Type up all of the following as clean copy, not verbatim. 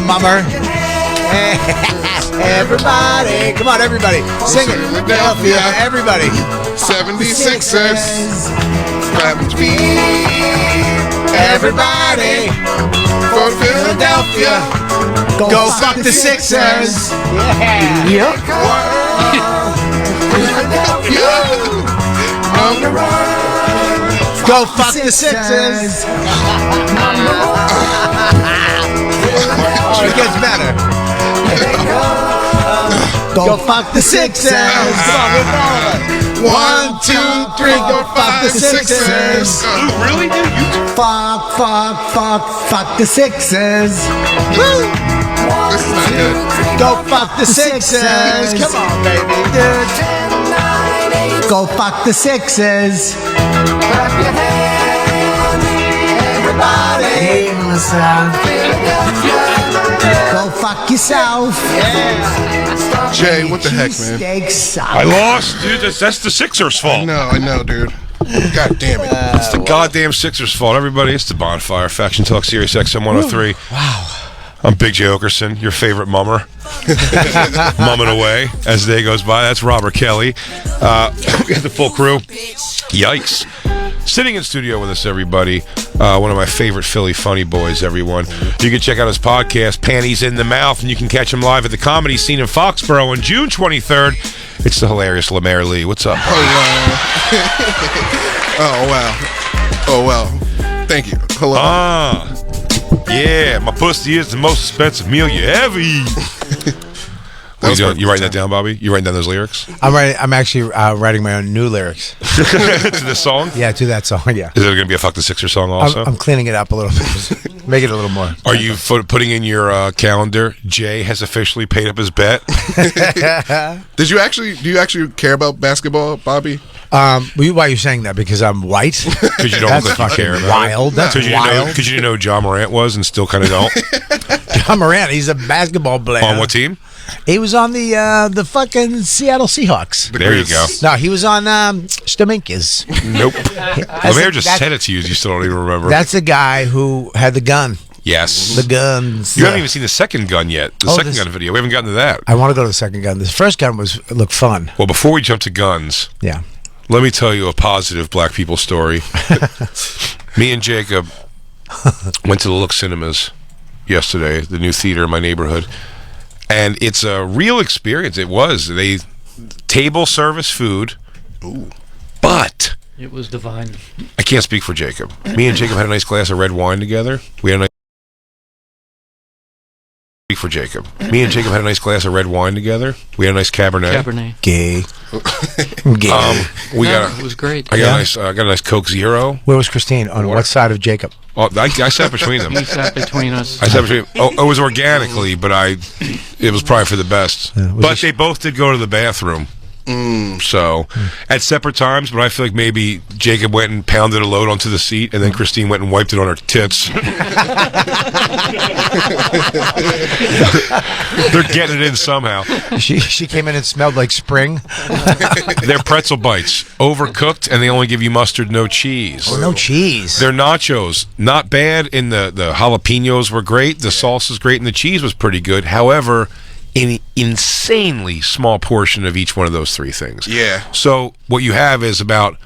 mummer. Everybody, come on, everybody, sing it. Philadelphia, everybody. 76ers. Everybody For Philadelphia. go fuck the Sixers. Yeah. Yep. On the run. Go fuck the Sixers. It gets better. Go fuck the Sixers. Come on, with all of us. 1, 2, 3, go fuck the Sixers. Really, dude? Fuck the Sixers. Woo! This is not good. Go fuck the Sixers. Come on, baby. Go fuck the Sixers. Clap your hands, everybody. Go fuck yourself. Yeah. Jay, what the heck, man? Steak suck. I lost, dude. That's the Sixers' fault. I know, dude. God damn it. It's the goddamn Sixers' fault. Everybody, it's the Bonfire Faction Talk Sirius XM 103. Wow. I'm Big J. Oakerson, your favorite mummer. Mumming away as the day goes by. That's Robert Kelly. We got the full crew. Yikes. Sitting in studio with us, everybody. One of my favorite Philly funny boys, everyone. You can check out his podcast, Panties in the Mouth, and you can catch him live at the Comedy Scene in Foxborough on June 23rd. It's the hilarious Lemaire Lee. What's up? Oh, wow. Thank you. Hello. Yeah, my pussy is the most expensive meal you ever eat. What you doing? You writing that down, Bobby? You writing down those lyrics? I'm actually writing my own new lyrics. To this song? Yeah, to that song, yeah. Is it going to be a Fuck the Sixers song also? I'm cleaning it up a little bit. Make it a little more. Are you putting in your calendar, Jay has officially paid up his bet? Do you actually care about basketball, Bobby? Why are you saying that? Because I'm white? Because you don't look like you care about wild. it. That's wild. Because you didn't know who John Morant was and still kind of don't? John Morant, he's a basketball player. On what team? He was on the fucking Seattle Seahawks. There you go. No, he was on Staminkis. Nope. Lemaire just said it to you. You still don't even remember. That's the guy who had the gun. Yes. The guns. You haven't even seen the second gun yet. The second gun video. We haven't gotten to that. I want to go to the second gun. The first gun looked fun. Well, before we jump to guns, yeah, let me tell you a positive black people story. Me and Jacob went to the Look Cinemas yesterday, the new theater in my neighborhood. And it's a real experience. It was. They table service food. Ooh. But it was divine. I can't speak for Jacob. Me and Jacob had a nice glass of red wine together. We had a nice for Jacob. Me and Jacob had a nice glass of red wine together. We had a nice Cabernet. Gay. It was great. I got a nice Coke Zero. Where was Christine? On what side of Jacob? Oh, I sat between them. He sat between us. I sat between. Oh, it was organically, but it was probably for the best. But they both did go to the bathroom. So at separate times, but I feel like maybe Jacob went and pounded a load onto the seat, and then Christine went and wiped it on her tits. They're getting it in somehow. She came in and smelled like spring. They're pretzel bites, overcooked, and they only give you mustard, no cheese. Oh, no cheese. They're nachos, not bad. In the jalapenos were great. The salsa's great, and the cheese was pretty good. However, an insanely small portion of each one of those three things. Yeah. So what you have is about,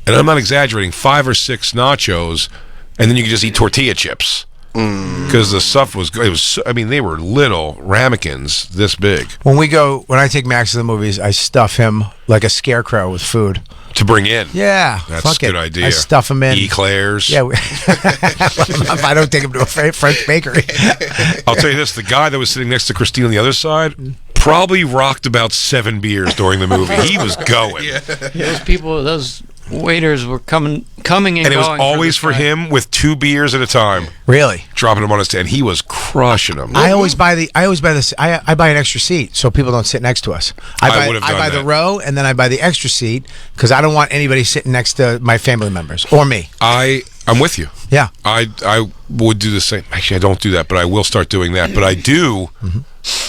and I'm not exaggerating, 5 or 6 nachos, and then you can just eat tortilla chips. Because the stuff was good. They were little ramekins this big. When I take Max to the movies, I stuff him like a scarecrow with food. To bring in. Yeah. That's a good idea. I stuff him in. Eclairs. Yeah. If I don't take him to a French bakery. I'll tell you this, the guy that was sitting next to Christine on the other side probably rocked about 7 beers during the movie. He was going. Yeah. Those waiters were coming and going. And it was always for him with 2 beers at a time. Really? Dropping them on his stand. He was crushing them. I buy an extra seat so people don't sit next to us. I buy the row, and then I buy the extra seat because I don't want anybody sitting next to my family members or me. I'm with you. Yeah. I would do the same. Actually, I don't do that, but I will start doing that. But I do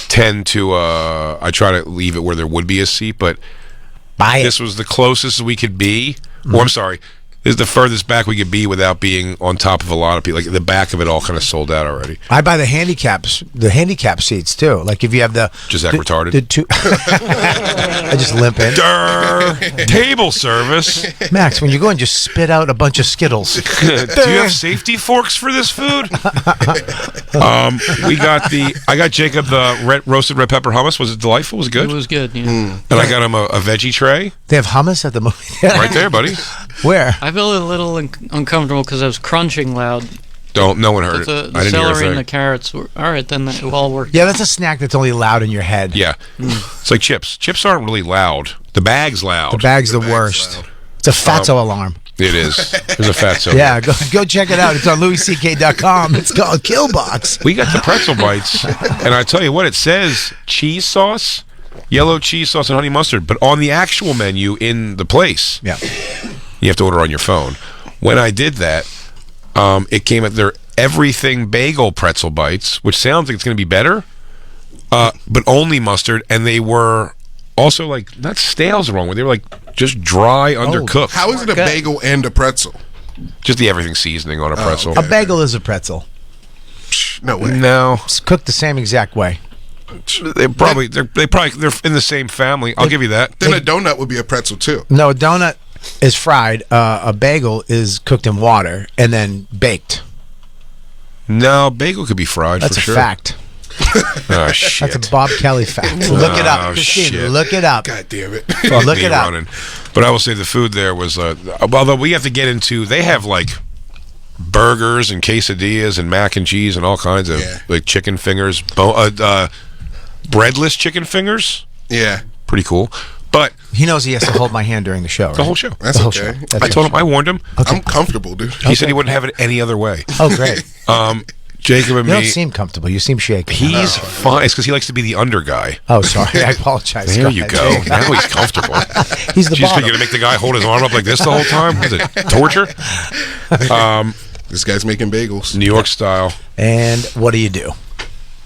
tend to, I try to leave it where there would be a seat, but this was the closest we could be. Or I'm sorry, is the furthest back we could be without being on top of a lot of people. Like the back of it all kind of sold out already. I buy the handicap seats too. Like if you have the Just act retarded. The two, I just limp in. Table service. Max, when you go and just spit out a bunch of Skittles. Do you have safety forks for this food? I got Jacob the roasted red pepper hummus. Was it delightful? Was it good? It was good. Yeah. And I got him a veggie tray. They have hummus at the movie theater? Right there, buddy. Where? I felt a little uncomfortable because I was crunching loud. No one heard it. The I didn't hear a celery and the thing. carrots were all right. Then it all worked. Yeah, that's a snack that's only loud in your head. Yeah. It's like chips. Chips aren't really loud. The bag's loud. The bag's the worst. loud. It's a fatso alarm. It is. There's a fatso. Yeah, go check it out. It's on louisck.com. It's called Killbox. We got the pretzel bites, and I tell you what, it says cheese sauce, yellow cheese sauce, and honey mustard, but on the actual menu in the place, Yeah. you have to order on your phone. When I did that, it came at their everything bagel pretzel bites, which sounds like it's going to be better, but only mustard, and they were also like, not stale's the wrong word, they were like just dry, undercooked. How is it a bagel and a pretzel? Just the everything seasoning on a pretzel. A bagel is a pretzel. No way. No, It's cooked the same exact way. they're in the same family. I'll give you that. Then a donut would be a pretzel too. No, a donut is fried. A bagel is cooked in water and then baked. No, bagel could be fried. That's for a sure. fact. Oh shit! That's a Bob Kelly fact. Look it up, Christine. shit. Look it up. God damn it. Fuck Look me it up. running. But I will say the food there was. Although we have to get into, they have like burgers and quesadillas and mac and cheese and all kinds of like chicken fingers, breadless chicken fingers. Yeah. Pretty cool. But He knows he has to hold my hand during the show. Right? the whole show. That's The whole okay. show. I told him. I warned him. I'm comfortable, dude. He said he wouldn't have it any other way. Oh, great. Jacob and You don't me. seem comfortable. You seem shaky. He's fine. It's because he likes to be the under guy. Oh, sorry. I apologize. There you ahead. go. Now he's comfortable. He's the She's bottom. going to make the guy hold his arm up like this the whole time? Is it torture? This guy's making bagels. New York style. And what do?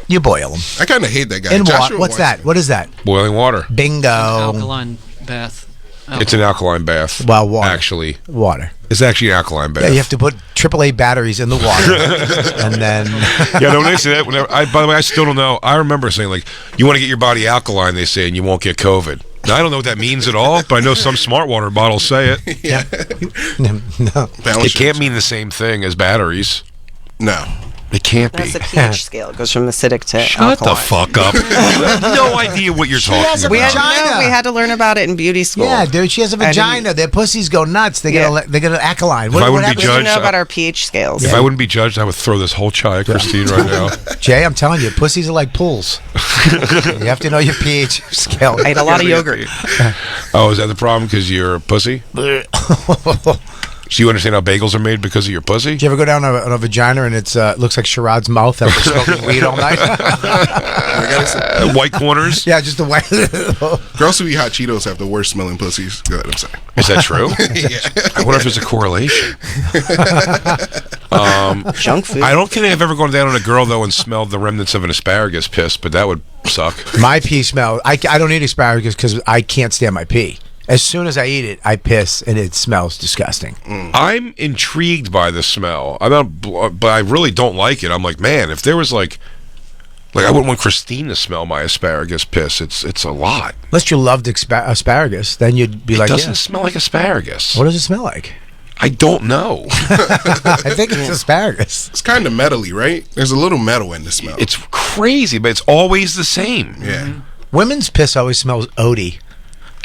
You boil them. I kind of hate that guy. In Joshua water. What's that? What is that? Boiling water. Bingo. Alkaline bath. It's an alkaline bath. Well, water. Actually. Water. It's actually an alkaline bath. Yeah, you have to put AAA batteries in the water. And then... Yeah, no, when they say that, by the way, I still don't know. I remember saying, like, you want to get your body alkaline, they say, and you won't get COVID. Now, I don't know what that means at all, but I know some smart water bottles say it. Yeah. No. It can't mean the same thing as batteries. No. It can't be. That's a pH scale. It goes from acidic to Shut the alkaline. fuck up. You have no idea what you're talking has a about. We had, Vagina. no, we had to learn about it in beauty school. Yeah, dude, she has a vagina. Their pussies go nuts. They get an alkaline. I wouldn't be happens? We judged, know about our pH scales. If I wouldn't be judged, I would throw this whole chai at Christine right now. Jay, I'm telling you, pussies are like pools. You have to know your pH scale. I ate a lot of yogurt. Oh, is that the problem because you're a pussy? So you understand how bagels are made because of your pussy? Did you ever go down on a vagina and it looks like Sherrod's mouth after smoking weed all night? White corners? Yeah, just the white. Girls who eat hot Cheetos have the worst smelling pussies. Go ahead, I'm sorry. Is that true? Yeah. I wonder if there's a correlation. Junk food. I don't think I've ever gone down on a girl, though, and smelled the remnants of an asparagus piss, but that would suck. My pee smell. I don't eat asparagus because I can't stand my pee. As soon as I eat it, I piss and it smells disgusting. I'm intrigued by the smell. But I really don't like it. I'm like, man, if there was like I wouldn't want Christine to smell my asparagus piss. It's a lot. Unless you loved asparagus, then you'd be It like, doesn't yeah. smell like asparagus. What does it smell like? I don't know. I think it's asparagus. It's kind of metally, right? There's a little metal in the smell. It's crazy, but it's always the same. Yeah. Women's piss always smells oaty.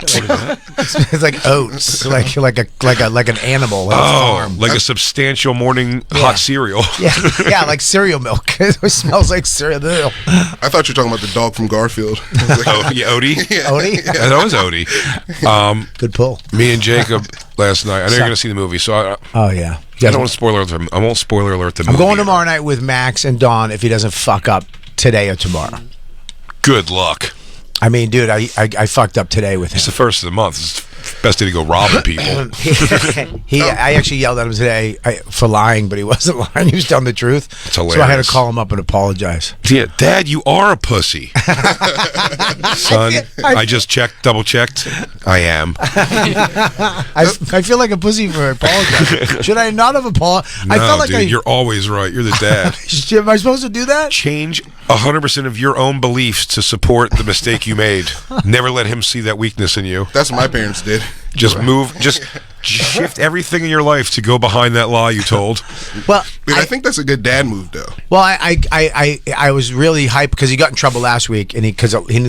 It's like oats, like an animal. Like a farm. Like a substantial morning hot cereal. Yeah, like cereal milk. It always smells like cereal. I thought you were talking about the dog from Garfield. Oh, yeah, Odie? Odie? Yeah, that was Odie. Good pull. Me and Jacob last night. I know you're going to see the movie, so Oh yeah. I don't want to spoiler alert. I won't spoiler alert the movie. I'm going tomorrow night with Max and Dawn if he doesn't fuck up today or tomorrow. Good luck. I mean, dude, I fucked up today with him. It's the first of the month. best day to go robbing people. I actually yelled at him today for lying, but he wasn't lying. He was telling the truth. It's hilarious. So I had to call him up and apologize. Yeah, Dad, you are a pussy. Son, I just double checked. I am. I feel like a pussy for apologizing. Should I not have apologized? No, I felt like dude, you're always right. You're the dad. Am I supposed to do that? Change 100% of your own beliefs to support the mistake you made. Never let him see that weakness in you. That's what my parents did. Just shift everything in your life to go behind that lie you told. Well, I think that's a good dad move, though. Well, I was really hyped because he got in trouble last week, and he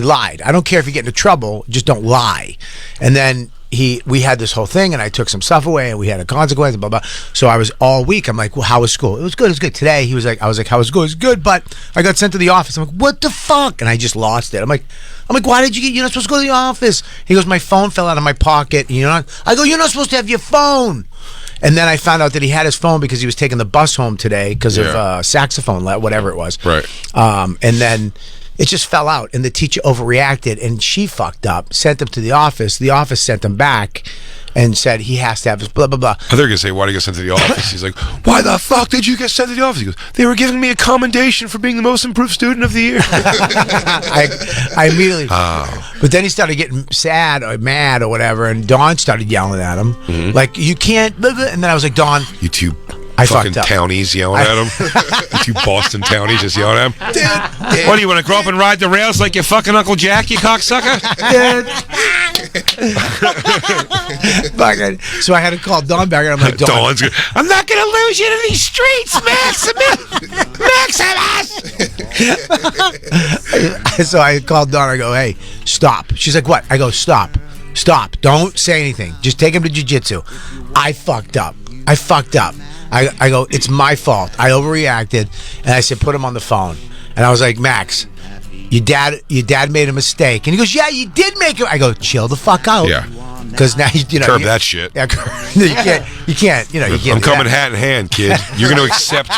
lied. I don't care if you get into trouble, just don't lie. And then we had this whole thing, and I took some stuff away, and we had a consequence, blah blah. So I was all week. I'm like, well, how was school? It was good. It was good. Today, I was like, how was school? It was good, but I got sent to the office. I'm like, what the fuck? And I just lost it. I'm like, why did you're not supposed to go to the office? He goes, my phone fell out of my pocket. I go, you're not supposed to have your phone. And then I found out that he had his phone because he was taking the bus home today because of saxophone, whatever it was. Right. And then it just fell out, and the teacher overreacted, and she fucked up, sent him to the office. The office sent him back and said he has to have his blah, blah, blah. I thought you were going to say, why did you get sent to the office? He's like, why the fuck did you get sent to the office? He goes, they were giving me a commendation for being the most improved student of the year. I immediately... Oh. But then he started getting sad or mad or whatever, and Dawn started yelling at him. Mm-hmm. Like, you can't... Blah, blah. And then I was like, Dawn... You two I fucking fucked up. townies yelling at him. You two Boston townies just yelling at him. Dude. What, do you want to grow up and ride the rails like your fucking Uncle Jack, you cocksucker? So I had to call Dawn back, and I'm like, Dawn's good. I'm not going to lose you to these streets, Maximus! So I called Dawn. I go, hey, stop. She's like, what? I go, stop. Don't say anything. Just take him to jiu-jitsu. I fucked up. I go, it's my fault. I overreacted, and I said, put him on the phone. And I was like, Max, your dad made a mistake. And he goes, yeah, you did make it. I go, chill the fuck out. Yeah. Because now curb that shit. Yeah, you can't. I'm coming hat in hand, kid. You're going to accept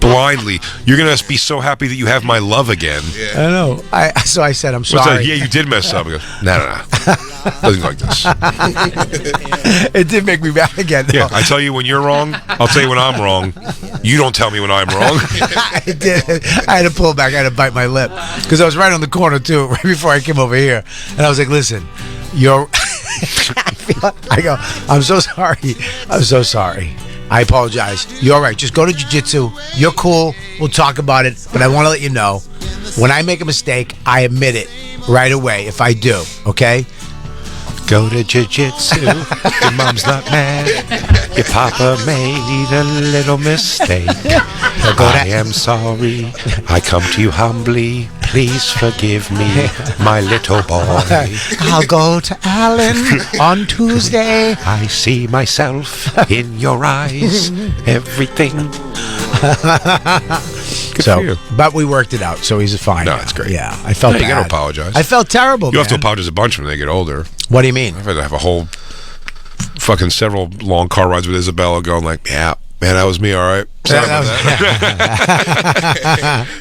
blindly. You're going to be so happy that you have my love again. Yeah. I know. So I said, I'm sorry. Yeah, you did mess up. I go, no. Doesn't go like this. It did make me mad again, though. Yeah, I tell you when you're wrong. I'll tell you when I'm wrong. You don't tell me when I'm wrong. I did. I had to pull back. I had to bite my lip because I was right on the corner too, right before I came over here, and I was like, "Listen, you're." I go, I'm so sorry. I apologize. You're all right. Just go to jiu-jitsu. You're cool. We'll talk about it. But I want to let you know, when I make a mistake, I admit it right away if I do. Okay? Go to jiu-jitsu. Your mom's not mad. Your papa made a little mistake. I am sorry. I come to you humbly. Please forgive me, my little boy. I'll go to Allen on Tuesday. I see myself in your eyes. Everything. Good for you. But we worked it out, so he's fine. No, now. it's great. Yeah, I felt bad. You got to apologize. I felt terrible. You have to apologize a bunch when they get older. What do you mean? I've had to have a whole fucking several long car rides with Isabella going like, yeah, man, that was me, all right. Sorry about that.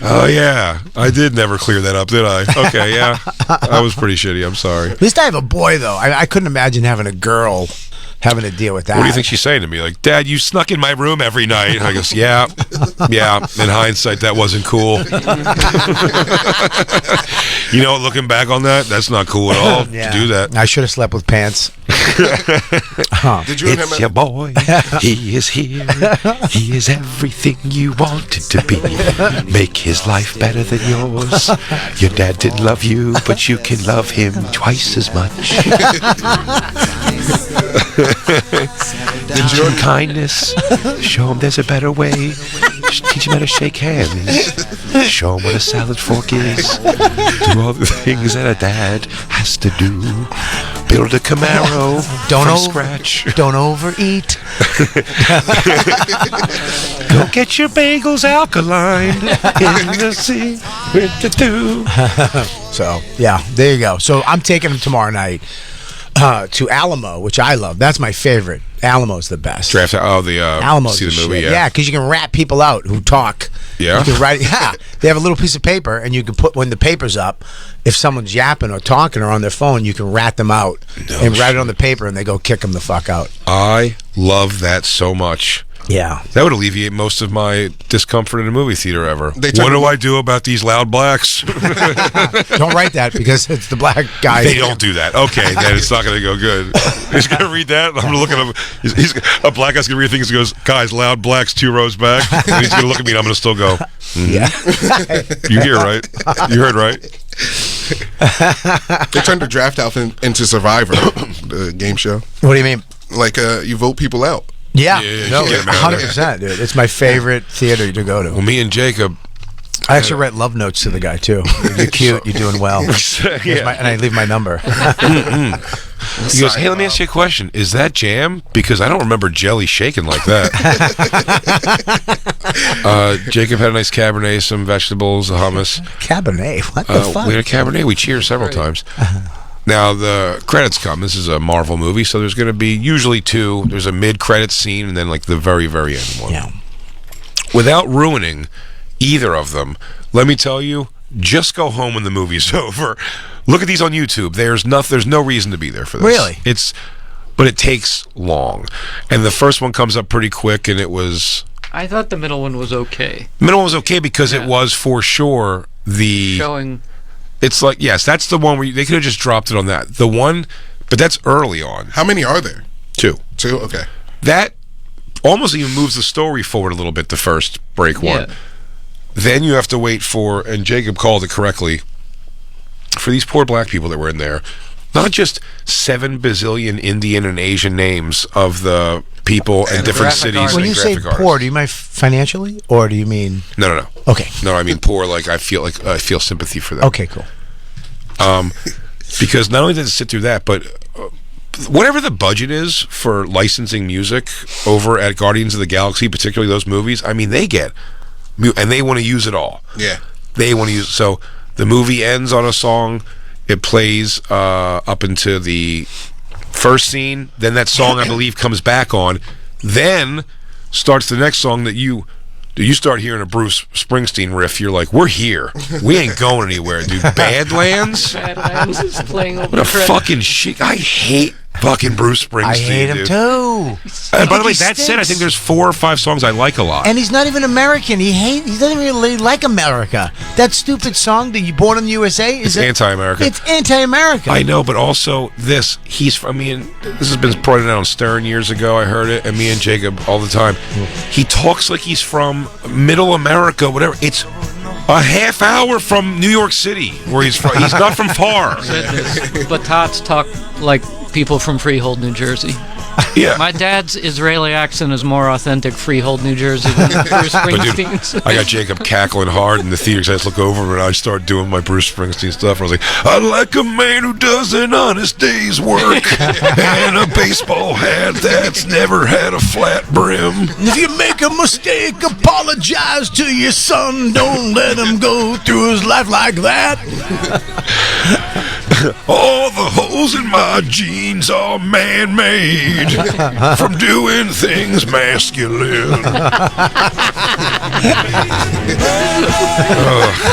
Oh, yeah. I did never clear that up, did I? Okay, yeah. I was pretty shitty. I'm sorry. At least I have a boy, though. I couldn't imagine having a girl having to deal with that. What do you think she's saying to me? Like, Dad, you snuck in my room every night. And I goes, yeah. In hindsight, that wasn't cool. You know, looking back on that, that's not cool at all to do that. I should have slept with pants. Did you It's your boy. He is here. He is everything you wanted to be. Make his life better than yours. Your dad didn't love you, but you can love him twice as much. Teach him kindness. Show him there's a better way. Teach him how to shake hands. Show him what a salad fork is. Do all the things that a dad has to do. Build a Camaro from scratch. Don't overeat. Go get your bagels alkaline in the sea with the dew. So, yeah, there you go. So I'm taking him tomorrow night to Alamo, which I love. That's my favorite. Alamo's the best. Draft. Oh, the Alamo's see the movie. Yeah, because you can rat people out who talk. Yeah? You can write. Yeah, they have a little piece of paper, and you can put when the paper's up. If someone's yapping or talking or on their phone, you can rat them out and write it on the paper, and they go kick them the fuck out. I love that so much. Yeah, that would alleviate most of my discomfort in a movie theater ever. What turn- do I do about these loud blacks? Don't write that because it's the black guy. They don't do that. Okay, then it's not going to go good. He's going to read that. I'm going to look at him. He's a black guy's going to read things. He goes, guys, loud blacks 2 rows back. And he's going to look at me, and I'm going to still go. Yeah, You hear right? You heard right? They turned the draft out into Survivor, the game show. What do you mean? Like you vote people out. Yeah, Yeah, no, you get 'em out of there. 100%, dude. It's my favorite theater to go to. Well, me and Jacob. I actually write love notes to the guy too. You're cute. You're doing well. Yeah. And I leave my number. He goes, hey, let me ask you a question. Is that jam? Because I don't remember jelly shaking like that. Jacob had a nice Cabernet, some vegetables, a hummus. Cabernet. What the fuck? We had a Cabernet. We cheered several times. Now, the credits come. This is a Marvel movie, so there's going to be usually 2. There's a mid-credits scene and then, like, the very, very end one. Yeah. Without ruining either of them, let me tell you, just go home when the movie's over. Look at these on YouTube. There's no reason to be there for this. Really? But it takes long. And the first one comes up pretty quick, and it was... I thought the middle one was okay. The middle one was okay because it was, for sure, the... Showing... It's like, yes, that's the one where they could have just dropped it on that. The one, but that's early on. How many are there? 2. 2? Okay. That almost even moves the story forward a little bit, the first break one. Yeah. Then you have to wait for, and Jacob called it correctly, for these poor black people that were in there, not just 7 bazillion Indian and Asian names of the people and different graphic cities. artists. When and you say graphic artists. poor, do you mean financially, or do you mean? No. Okay. No, I mean poor. Like I feel sympathy for them. Okay, cool. Because not only did it sit through that, but whatever the budget is for licensing music over at Guardians of the Galaxy, particularly those movies, I mean, they get, and they want to use it all. Yeah. They want to use. So the movie ends on a song. It plays up into the first scene. Then that song, I believe, comes back on. Then starts the next song that you start hearing a Bruce Springsteen riff. You're like, we're here. We ain't going anywhere, dude. Badlands? Badlands is playing over What a the credits. fucking shit. I hate fucking Bruce Springsteen, I hate him dude. too. By the way, He that said, I stinks. think there's 4 or 5 songs I like a lot. And he's not even American. He doesn't really like America. That stupid song, "The You Born in the USA," It's anti-America. It's anti-America. I know, but also this has been pointed out on Stern years ago. I heard it, and me and Jacob all the time. He talks like he's from Middle America, whatever. It's a half hour from New York City, where he's from. He's not from far. Said this, Batats talk like people from Freehold, New Jersey. Yeah. My dad's Israeli accent is more authentic Freehold, New Jersey than Bruce But dude, Springsteen's. I got Jacob cackling hard in the theater because I just look over him and I start doing my Bruce Springsteen stuff. I was like, I like a man who does an honest day's work and a baseball hat that's never had a flat brim. If you make a mistake, apologize to your son. Don't let him go through his life like that. All the holes in my jeans are man-made from doing things masculine.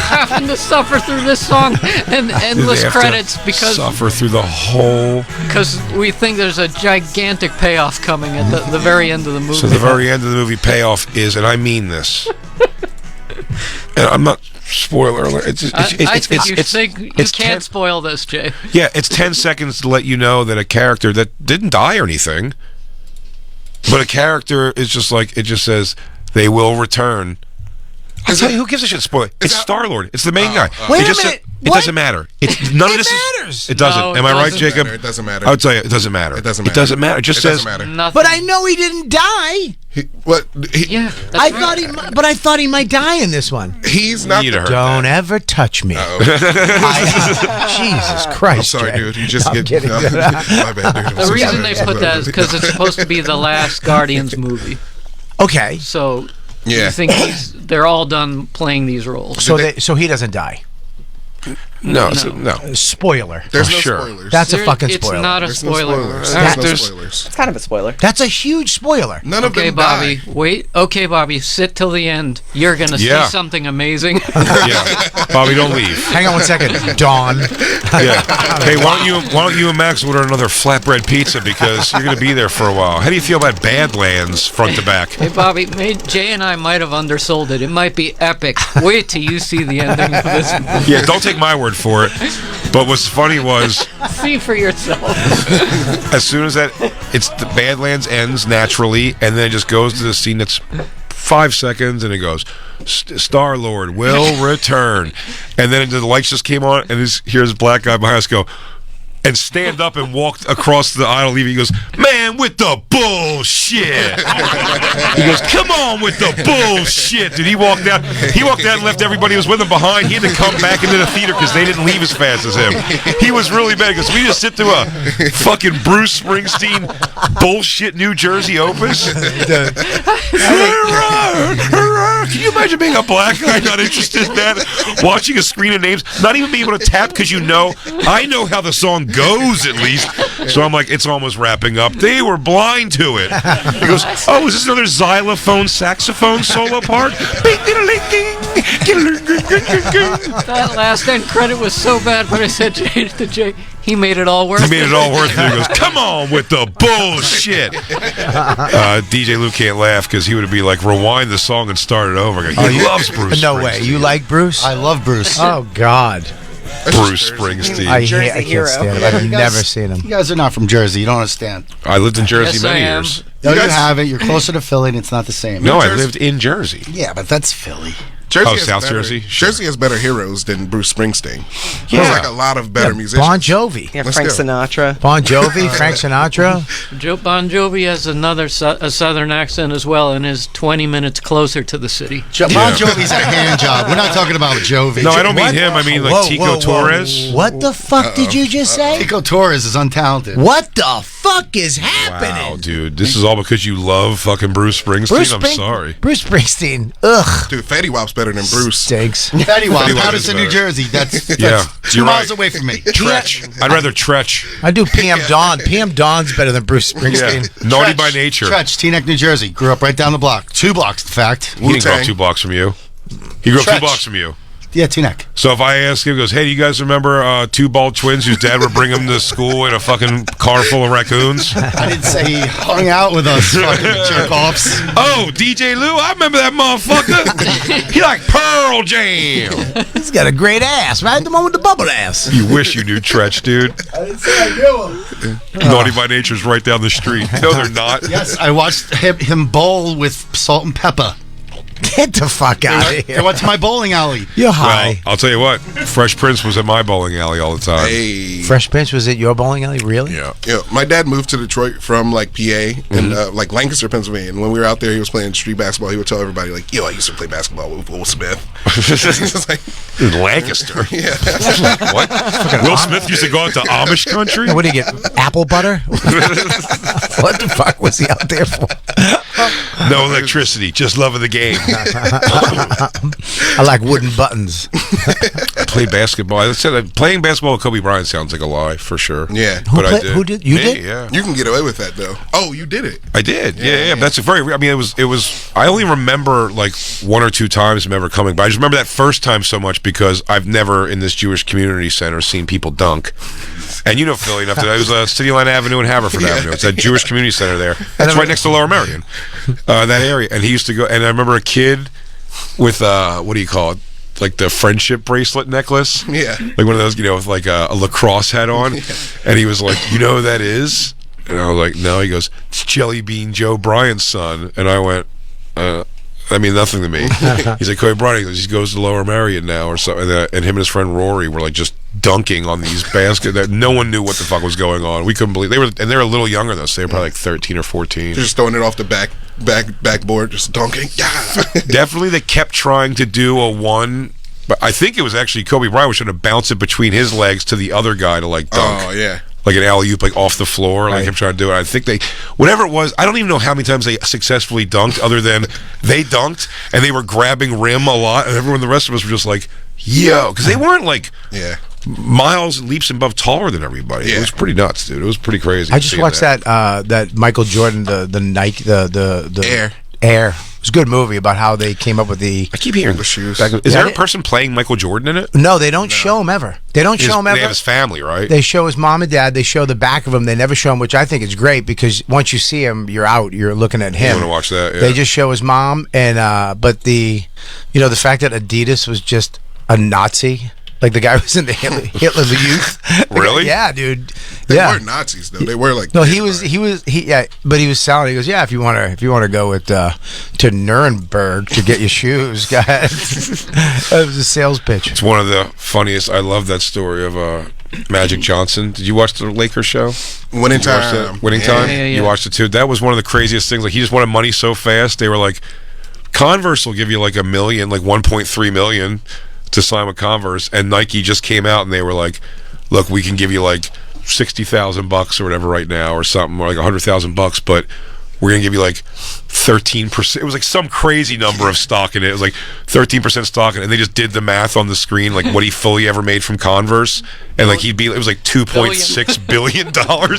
Having to suffer through this song and endless They have to credits because suffer through the whole. we think there's a gigantic payoff coming at the very end of the movie. So the very end of the movie payoff is, and I mean this, and I'm not spoiler alert. I think you it's can't spoil this, Jay. Yeah, it's 10 seconds to let you know that a character that didn't die or anything, but a character is just like, it just says, they will return. I'll tell you, who gives a shit? Spoiler. It's Star-Lord. It's the main guy. Wait It a just minute. It What? doesn't matter. None of It this matters. It doesn't. No, Am it I right, doesn't Jacob? It doesn't matter. I'll tell you, it doesn't matter. It doesn't It doesn't matter. It just It doesn't says. matter. Nothing. But I know he didn't die. Yeah, that's I right. thought he might die in this one. He's not. You'd have heard Don't ever touch me. Jesus I'm Christ. sorry, Jay. dude. You just I'm get. kidding. No, my bad, dude. I'm The so reason sorry. they put that is because it's supposed to be the last Guardians movie. Okay. So Yeah. you think they're all done playing these roles. So he doesn't die. No, No. no. Spoiler. There's no Sure. spoilers. That's a fucking It's spoiler. not a There's no spoiler. spoilers. All right, There's no there's- spoilers. It's kind of a spoiler. That's a huge spoiler. None of Okay, them Bobby. die. Wait. Okay, Bobby. Sit till the end. You're gonna Yeah. see something amazing. Yeah. Bobby, don't leave. Hang on one second, Dawn. Yeah. Hey, why don't you and Max order another flatbread pizza because you're going to be there for a while. How do you feel about Badlands front to back? Hey, Bobby. Jay and I might have undersold it. It might be epic. Wait till you see the ending of this movie. Yeah, don't take my word for it. But what's funny was, See for yourself. as soon as it's the Badlands ends naturally, and then it just goes to the scene that's 5 seconds, and it goes, Star Lord will return, and then the lights just came on, and here's a black guy behind us go, and stand up and walked across the aisle leaving. He goes, man, with the bullshit. He goes, come on with the bullshit. Dude, he walked out and left everybody who was with him behind. He had to come back into the theater because they didn't leave as fast as him. He was really bad because we just sit through a fucking Bruce Springsteen bullshit New Jersey opus. Can you imagine being a black guy not interested in that? Watching a screen of names, not even being able to tap because I know how the song goes at least. So I'm like, it's almost wrapping up. They were blind to it. He goes, oh, is this another xylophone saxophone solo part? That last end credit was so bad, but I said to Jay, he made it all worth He it. made it all worth it. He goes, come on with the bullshit. DJ Lou can't laugh because he would be like, rewind the song and start it over. He loves Bruce No Springsteen. way. You like Bruce? I love Bruce. Oh God. Bruce Springsteen. I Jersey can't hero. stand him. I've You guys- never seen him. You guys are not from Jersey. You don't understand. I lived in Jersey Yes, many I am. years. No, you guys- haven't. You're closer to Philly, and it's not the same. No, I Jersey- lived in Jersey. Yeah, but that's Philly. Jersey Oh, has South better- Jersey? Sure. Jersey has better heroes than Bruce Springsteen. Yeah. There's like a lot of better musicians. Bon Jovi. Yeah, Let's Frank go. Sinatra. Bon Jovi, Frank Sinatra. Joe Bon Jovi has a southern accent as well and is 20 minutes closer to the city. Bon Jovi's a hand job. We're not talking about Jovi. No, I don't mean him. I mean like Tico Torres. What the fuck did you just say? Tico Torres is untalented. What the fuck is Wow, happening? dude. This is all because you love fucking Bruce Springsteen. I'm sorry. Bruce Springsteen. Ugh. Dude, Fetty Wap's better than Bruce. Stinks. Fetty Wap, Fetty Wap Patterson, is New better. Jersey. That's Yeah, 2 you're miles right. away from me. Tretch. I'd rather Tretch. I do PM Dawn. PM Dawn's better than Bruce Yeah. Springsteen. Naughty by nature. Tretch, Teaneck, New Jersey. Grew up right down the block. 2 blocks, in fact. He didn't grow up Wu-Tang. 2 blocks from you. He grew up 2 Tretch. blocks from you. Yeah, Teaneck. So if I ask him, he goes, hey, do you guys remember 2 bald twins whose dad would bring them to school in a fucking car full of raccoons? I didn't say he hung out with us, fucking jerk-offs. Oh, DJ Lou, I remember that motherfucker. He like Pearl Jam. He's got a great ass, right? The one with the bubble ass. You wish you knew Tretch, dude. I didn't say I knew him. Naughty by Nature's right down the street. No, they're not. Yes, I watched him bowl with salt and pepper. Get the fuck out of I here. went to my bowling alley. You're Well, high. I'll tell you what. Fresh Prince was at my bowling alley all the time. Hey. Fresh Prince was at your bowling alley? Really? Yeah. Yeah, my dad moved to Detroit from like PA and like Lancaster, Pennsylvania. And when we were out there, he was playing street basketball. He would tell everybody like, "Yo, I used to play basketball with Will Smith." It's like, In Lancaster. yeah, What? Will Smith used to go out to Amish country? What do you get? Apple butter? What the fuck was he out there for? No electricity, just love of the game. I like wooden buttons. I played basketball. I said playing basketball with Kobe Bryant sounds like a lie for sure. yeah. But I play- did. who did- you Me, did? Yeah. You can get away with that though. Oh, you did it. I did. Yeah. That's a very. I mean, it was. I only remember like 1 or 2 times I'm ever coming, but I just remember that first time so much because I've never in this Jewish community center seen people dunk. And you know Philly enough that it was City Line Avenue and Haverford Avenue. It's that Jewish community center there. It's right next to Lower Merion, that area. And he used to go. And I remember a kid with what do you call it? Like the friendship bracelet necklace. Yeah. Like one of those, with like a lacrosse hat on. And he was like, you know who that is? And I was like, no. He goes, it's Jelly Bean Joe Bryant's son. And I went, that means nothing to me. He's like, Kobe Bryant. He goes to Lower Merion now or something. And him and his friend Rory were like just dunking on these baskets that no one knew what the fuck was going on. We couldn't believe they were a little younger than us. They were probably like 13 or 14. Just throwing it off the backboard, just dunking. Yeah. Definitely they kept trying to do a one, but I think it was actually Kobe Bryant was trying to bounce it between his legs to the other guy to like dunk. Oh yeah. Like an alley-oop, like off the floor, like Right. him trying to do it. I think whatever it was, I don't even know how many times they successfully dunked, other than they dunked and they were grabbing rim a lot, and everyone, the rest of us were just like, yo, because they weren't like, Yeah. miles leaps and above taller than everybody. It was pretty nuts, dude. It was pretty crazy. I just watched that Michael Jordan the Nike the Air. It was a good movie about how they came up with the. I keep hearing the shoes. Is there a person playing Michael Jordan in it? No, they don't show him ever. They don't show him ever. They have his family, right? They show his mom and dad. They show the back of him. They never show him, which I think is great because once you see him, you're out. You're looking at him. You want to watch that? Yeah. They just show his mom, and but the fact that Adidas was just a Nazi. Like the guy was in the Hitler Youth. Really? Yeah, dude. They weren't Nazis though. They were like no. He was but he was selling. He goes, yeah. If you want to go with to Nuremberg to get your shoes, go ahead. That was a sales pitch. It's one of the funniest. I love that story of Magic Johnson. Did you watch the Lakers show? Winning Time. Winning Time. Yeah. You watched it too. That was one of the craziest things. Like he just wanted money so fast. They were like, Converse will give you like $1 million, like 1.3 million. To sign with Converse, and Nike just came out and they were like, look, we can give you like $60,000 or whatever right now or something, or like $100,000, but we're gonna give you like 13%. It was like some crazy number of stock in it. It was like 13% stock in it, and they just did the math on the screne, like what he fully ever made from Converse, and like it was like $2.6 billion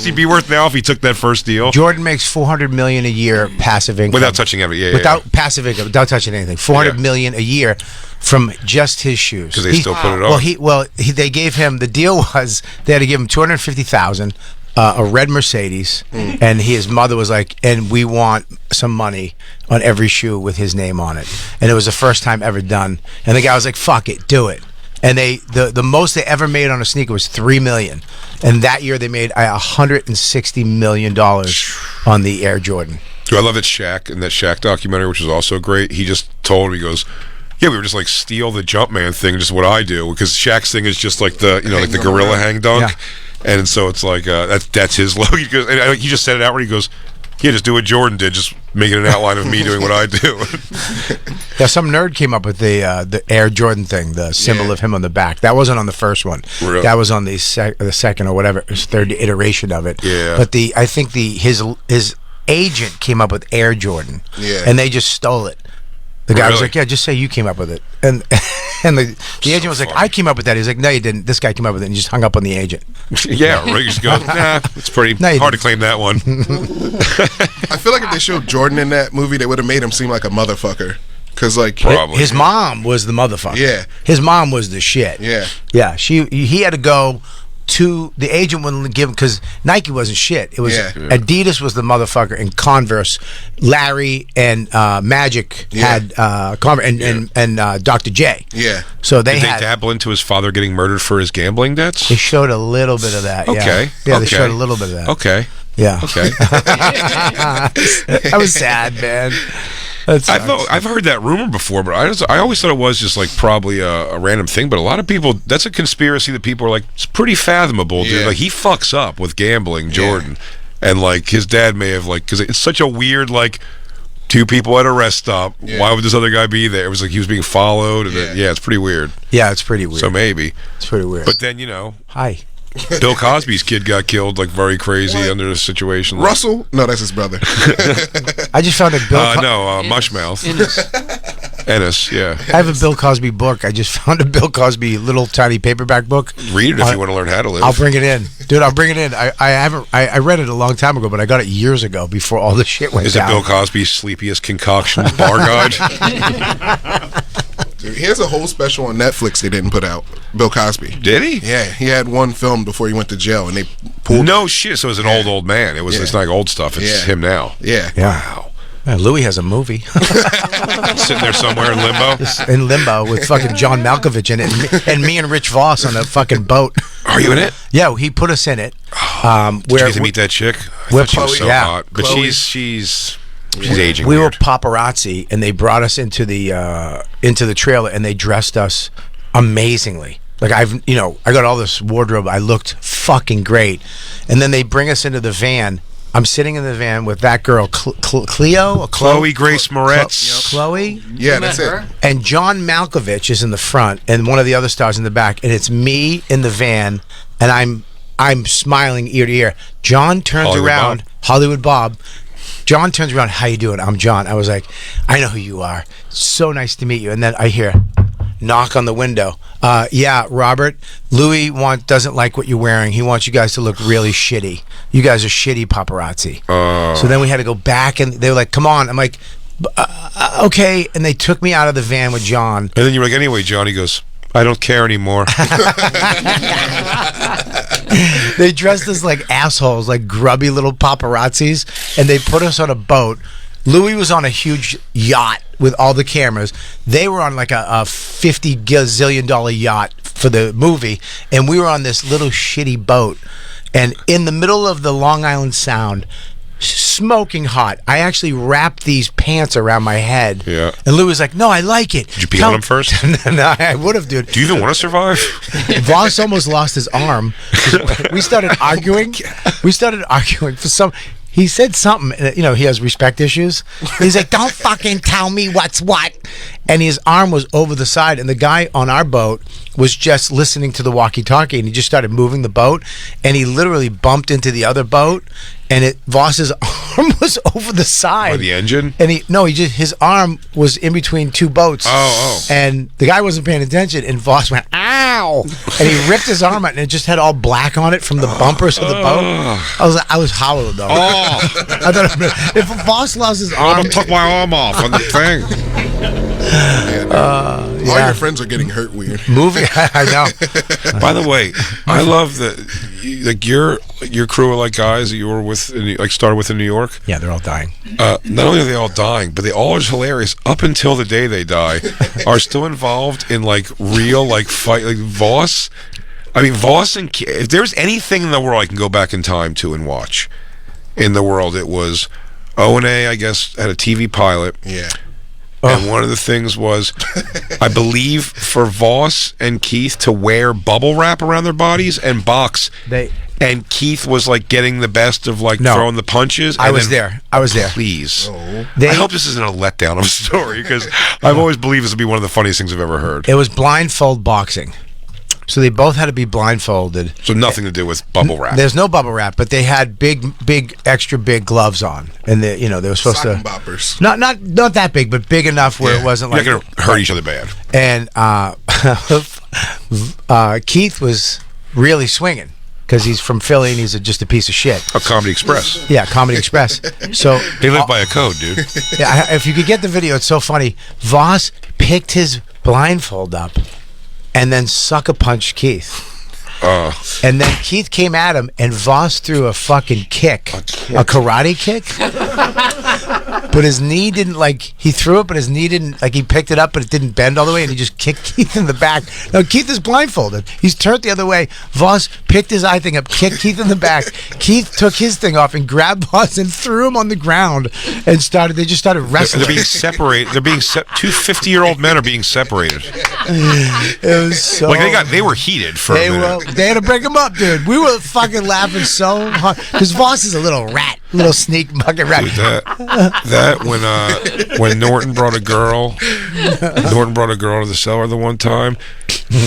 he'd be worth now if he took that first deal. Jordan makes $400 million a year passive income without touching everything. Without passive income, without touching anything. $400 million a year from just his shoes. Because they still put it on. They gave him, the deal was they had to give him $250,000, a red Mercedes, and his mother was like, and we want some money on every shoe with his name on it. And it was the first time ever done. And the guy was like, fuck it, do it. And the most they ever made on a sneaker was $3 million. And that year they made $160 million on the Air Jordan. Dude, I love that Shaq, in that Shaq documentary, which was also great, he just told him, he goes, yeah, we were just like steal the Jumpman thing, just what I do, because Shaq's thing is just like the like the gorilla hang dunk, and so it's like that's his logo. He goes, and he just said it outright. He goes, yeah, just do what Jordan did, just make it an outline of me doing what I do. Yeah, some nerd came up with the Air Jordan thing, the symbol of him on the back. That wasn't on the first one. Really? That was on the second or whatever, third iteration of it. Yeah. But I think his agent came up with Air Jordan. Yeah. And they just stole it. The guy was Really? like, yeah, just say you came up with it. And the agent was like, I came up with that. He was like, no, you didn't. This guy came up with it, and he just hung up on the agent. Yeah, right. You just go, nah, it's pretty No, you hard to didn't. claim that one. I feel like if they showed Jordan in that movie, they would have made him seem like a motherfucker. Because like Probably. His mom was the motherfucker. Yeah. His mom was the shit. Yeah. Yeah. He had to go to the agent wouldn't give him because Nike wasn't shit. It was Adidas was the motherfucker, and Converse, Larry and Magic had Converse and Dr. J. Yeah. So Did they dabble into his father getting murdered for his gambling debts? They showed a little bit of that. Okay. Yeah, they showed a little bit of that. Okay. Yeah. Okay. That was sad, man. I've heard that rumor before, but I always thought it was just like probably a random thing. But a lot of people, that's a conspiracy that people are like, it's pretty fathomable, dude. Yeah. Like he fucks up with gambling, Jordan, and like his dad may have like because it's such a weird like two people at a rest stop. Yeah. Why would this other guy be there? It was like he was being followed, and then, it's pretty weird. Yeah, it's pretty weird. So maybe It's pretty weird. But then Hi. Bill Cosby's kid got killed like very crazy under the situation. Russell? No, that's his brother. I just found a Bill. Mushmouth. Ennis, yeah. I have a Bill Cosby book. I just found a Bill Cosby little tiny paperback book. Read it if you want to learn how to live. I'll bring it in, dude. I'll bring it in. I read it a long time ago, but I got it years ago before all this shit went Is down. it Bill Cosby's Sleepiest Concoctions Bar Guide? Dude, he has a whole special on Netflix they didn't put out. Bill Cosby. Did he? Yeah, he had one film before he went to jail, and they pulled. No shit. So it's an old man. It's not like old stuff. It's him now. Yeah. Yeah. Louis has a movie Sitting there somewhere in limbo. in limbo with fucking John Malkovich in it, and me and Rich Voss on a fucking boat. Are you in it? Yeah, he put us in it. Did you get to meet that chick? I thought she was so yeah. hot. But Chloe. she's aging We were weird. paparazzi, and they brought us into the trailer, and they dressed us amazingly. Like I got all this wardrobe. I looked fucking great, and then they bring us into the van. I'm sitting in the van with that girl, Chloe Grace Moretz. Chloe. Yeah, that's it. And John Malkovich is in the front, and one of the other stars in the back, and it's me in the van, and I'm smiling ear to ear. John turns Hollywood around, Bob. Hollywood Bob. John turns around, how you doing? I'm John. I was like, I know who you are. So nice to meet you. And then I hear, knock on the window. Yeah, Robert, Louis doesn't like what you're wearing. He wants you guys to look really shitty. You guys are shitty paparazzi. So then we had to go back, and they were like, come on. I'm like, okay. And they took me out of the van with John. And then you're like, anyway, John, he goes, I don't care anymore. They dressed us like assholes, like grubby little paparazzis, and they put us on a boat. Louis was on a huge yacht with all the cameras. They were on like a $50 gazillion yacht for the movie, and we were on this little shitty boat. And in the middle of the Long Island Sound, smoking hot, I actually wrapped these pants around my head. Yeah. And Louis was like, no, I like it. Did you pee on him first? No, I would have, dude. Do you even want to survive? Voss almost lost his arm. We started arguing. For some. He said something. He has respect issues. He's like, "Don't fucking tell me what's what." And his arm was over the side, and the guy on our boat was just listening to the walkie-talkie, and he just started moving the boat, and he literally bumped into the other boat, and Voss's arm was over the side. By the engine? And his arm was in between two boats. Oh. And the guy wasn't paying attention, and Voss went, ow! And he ripped his arm out, and it just had all black on it from the bumpers of the boat. I was howling, though. I thought, if Voss lost his arm... I'm going to tuck my arm off on the thing. All your friends are getting hurt weird. Movie, I know. By the way, I love that like your crew of like guys that you were with, started with in New York. Yeah, they're all dying. Not only are they all dying, but they all are hilarious up until the day they die. Are still involved in like real like fight, like Voss. I mean, Voss and if there's anything in the world I can go back in time to and watch in the world, it was O&A. I guess had a TV pilot. Yeah. And one of the things was, I believe, for Voss and Keith to wear bubble wrap around their bodies and box. And Keith was like getting the best of like throwing the punches. I was there. Please. Oh. I hope this isn't a letdown of a story, because I've always believed this will be one of the funniest things I've ever heard. It was blindfold boxing. So they both had to be blindfolded. So nothing to do with bubble wrap. There's no bubble wrap, but they had extra big gloves on, and they were supposed Sock to boppers. not that big, but big enough where it wasn't like You're not gonna hurt each other bad. And Keith was really swinging because he's from Philly and he's just a piece of shit. A Comedy Express. Yeah, Comedy Express. So They live by a code, dude. yeah, if you could get the video, it's so funny. Voss picked his blindfold up and then sucker punched Keith. And then Keith came at him, and Voss threw a fucking kick, a karate kick. But his knee didn't he threw it, but his knee didn't, he picked it up, but it didn't bend all the way, and he just kicked Keith in the back. Now, Keith is blindfolded. He's turned the other way. Voss picked his eye thing up, kicked Keith in the back. Keith took his thing off and grabbed Voss and threw him on the ground and they just started wrestling. They're being separated. Two 50-year-old men are being separated. It was so... they were heated for a minute. They had to break him up, dude. We were fucking laughing so hard. Because Voss is a little rat. Little sneak bucket rat. Dude, when Norton brought a girl to the cellar the one time,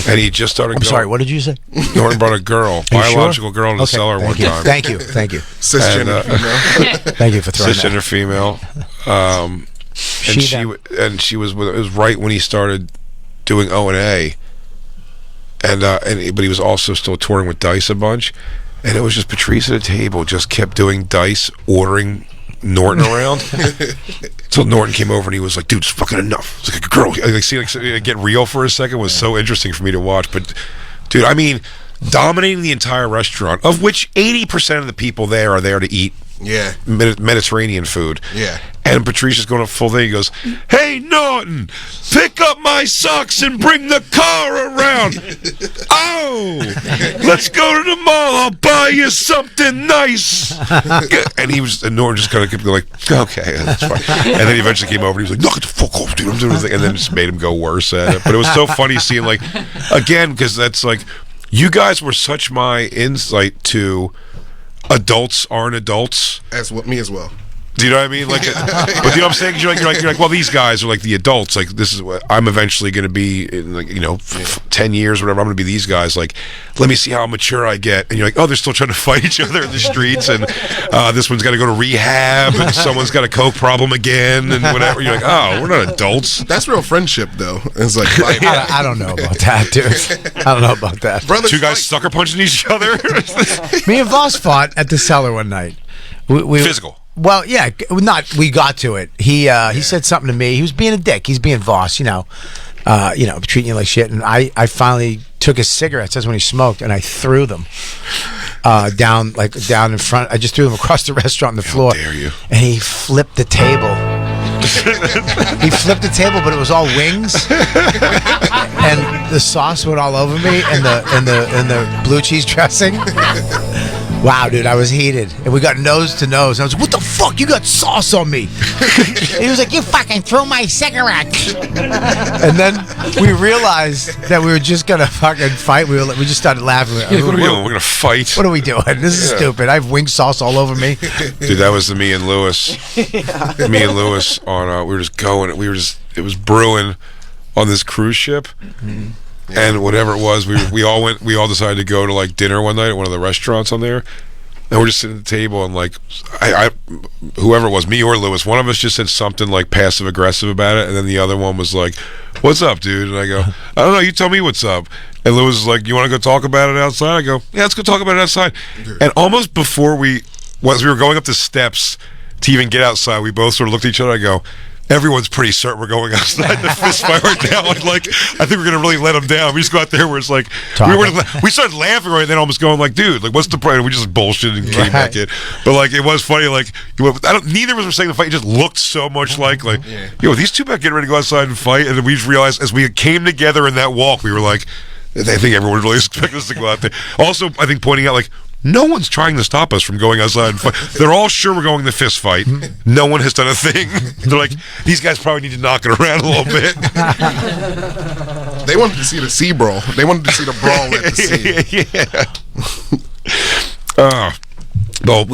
and he just started. I'm sorry. What did you say? Norton brought a biological girl to the cellar one time. Thank you. Cisgender female. Thank you for throwing Cisgender female. And she was. It was right when he started doing O&A, but he was also still touring with Dice a bunch. And it was just Patrice at a table just kept doing Dice, ordering Norton around. Till Norton came over and he was like, dude, it's fucking enough. It's like a girl. Get real for a second was so interesting for me to watch. But, dude, I mean, dominating the entire restaurant, of which 80% of the people there are there to eat Mediterranean food. Yeah. And Patrice is going to full thing. He goes, hey, Norton, pick up my socks and bring the car around. Oh, let's go to the mall. I'll buy you something nice. And Norton just kind of kept going like, okay, that's fine. And then he eventually came over and he was like, knock it the fuck off, dude. I'm doing this thing. And then just made him go worse at it. But it was so funny seeing again, because that's you guys were such my insight to adults aren't adults. Me as well. Do you know what I mean? Like, but you know what I'm saying? 'Cause you're like, well, these guys are like the adults. Like, this is what I'm eventually going to be in, like, 10 years or whatever. I'm going to be these guys. Like, let me see how mature I get. And you're like, oh, they're still trying to fight each other in the streets, and this one's got to go to rehab, and someone's got a coke problem again, and whatever. You're like, oh, we're not adults. That's real friendship, though. It's like, I don't know about that, dude. I don't know about that. brothers Two guys fight. sucker punching each other. Me and Voss fought at the cellar one night. We Physical. Well, yeah, we got to it. He said something to me. He was being a dick. He's being Voss, treating you like shit. And I finally took his cigarettes. That's when he smoked, and I threw them down in front. I just threw them across the restaurant on the floor. How dare you? And he flipped the table. He flipped the table, but it was all wings, and the sauce went all over me, and the blue cheese dressing. Wow, dude, I was heated. And we got nose to nose. I was like, what the fuck? You got sauce on me. And he was like, you fucking threw my cigarette. And then we realized that we were just going to fucking fight. We just started laughing. What are we doing? We're going to fight. What are we doing? This is stupid. I have wing sauce all over me. Dude, that was the me and Lewis. Me and Lewis on, we were just going. It was brewing on this cruise ship. Mm-hmm. And whatever it was, we all decided to go to like dinner one night at one of the restaurants on there, and we're just sitting at the table, and like I whoever it was, me or Lewis, one of us just said something like passive aggressive about it, and then the other one was like, "What's up, dude?" And I go, "I don't know, you tell me what's up." And Lewis was like, "You want to go talk about it outside?" I go, "Yeah, let's go talk about it outside." And almost before once we were going up the steps to even get outside, we both sort of looked at each other. I go, everyone's pretty certain we're going outside. The fist fight right now. Like, I think we're gonna really let them down. We just go out there where it's like we started laughing right then, almost going like, dude, like, what's the point? We just bullshitted and came back in. But like, it was funny. Like, neither of us were saying the fight. It just looked so much like these two back getting ready to go outside and fight, and then we just realized as we came together in that walk, we were like, I think everyone really expected us to go out there. Also, I think pointing out like, no one's trying to stop us from going outside and fight. They're all sure we're going to fist fight. No one has done a thing. They're like, these guys probably need to knock it around a little bit. They wanted to see the sea brawl. They wanted to see the brawl at the sea. Yeah. Well,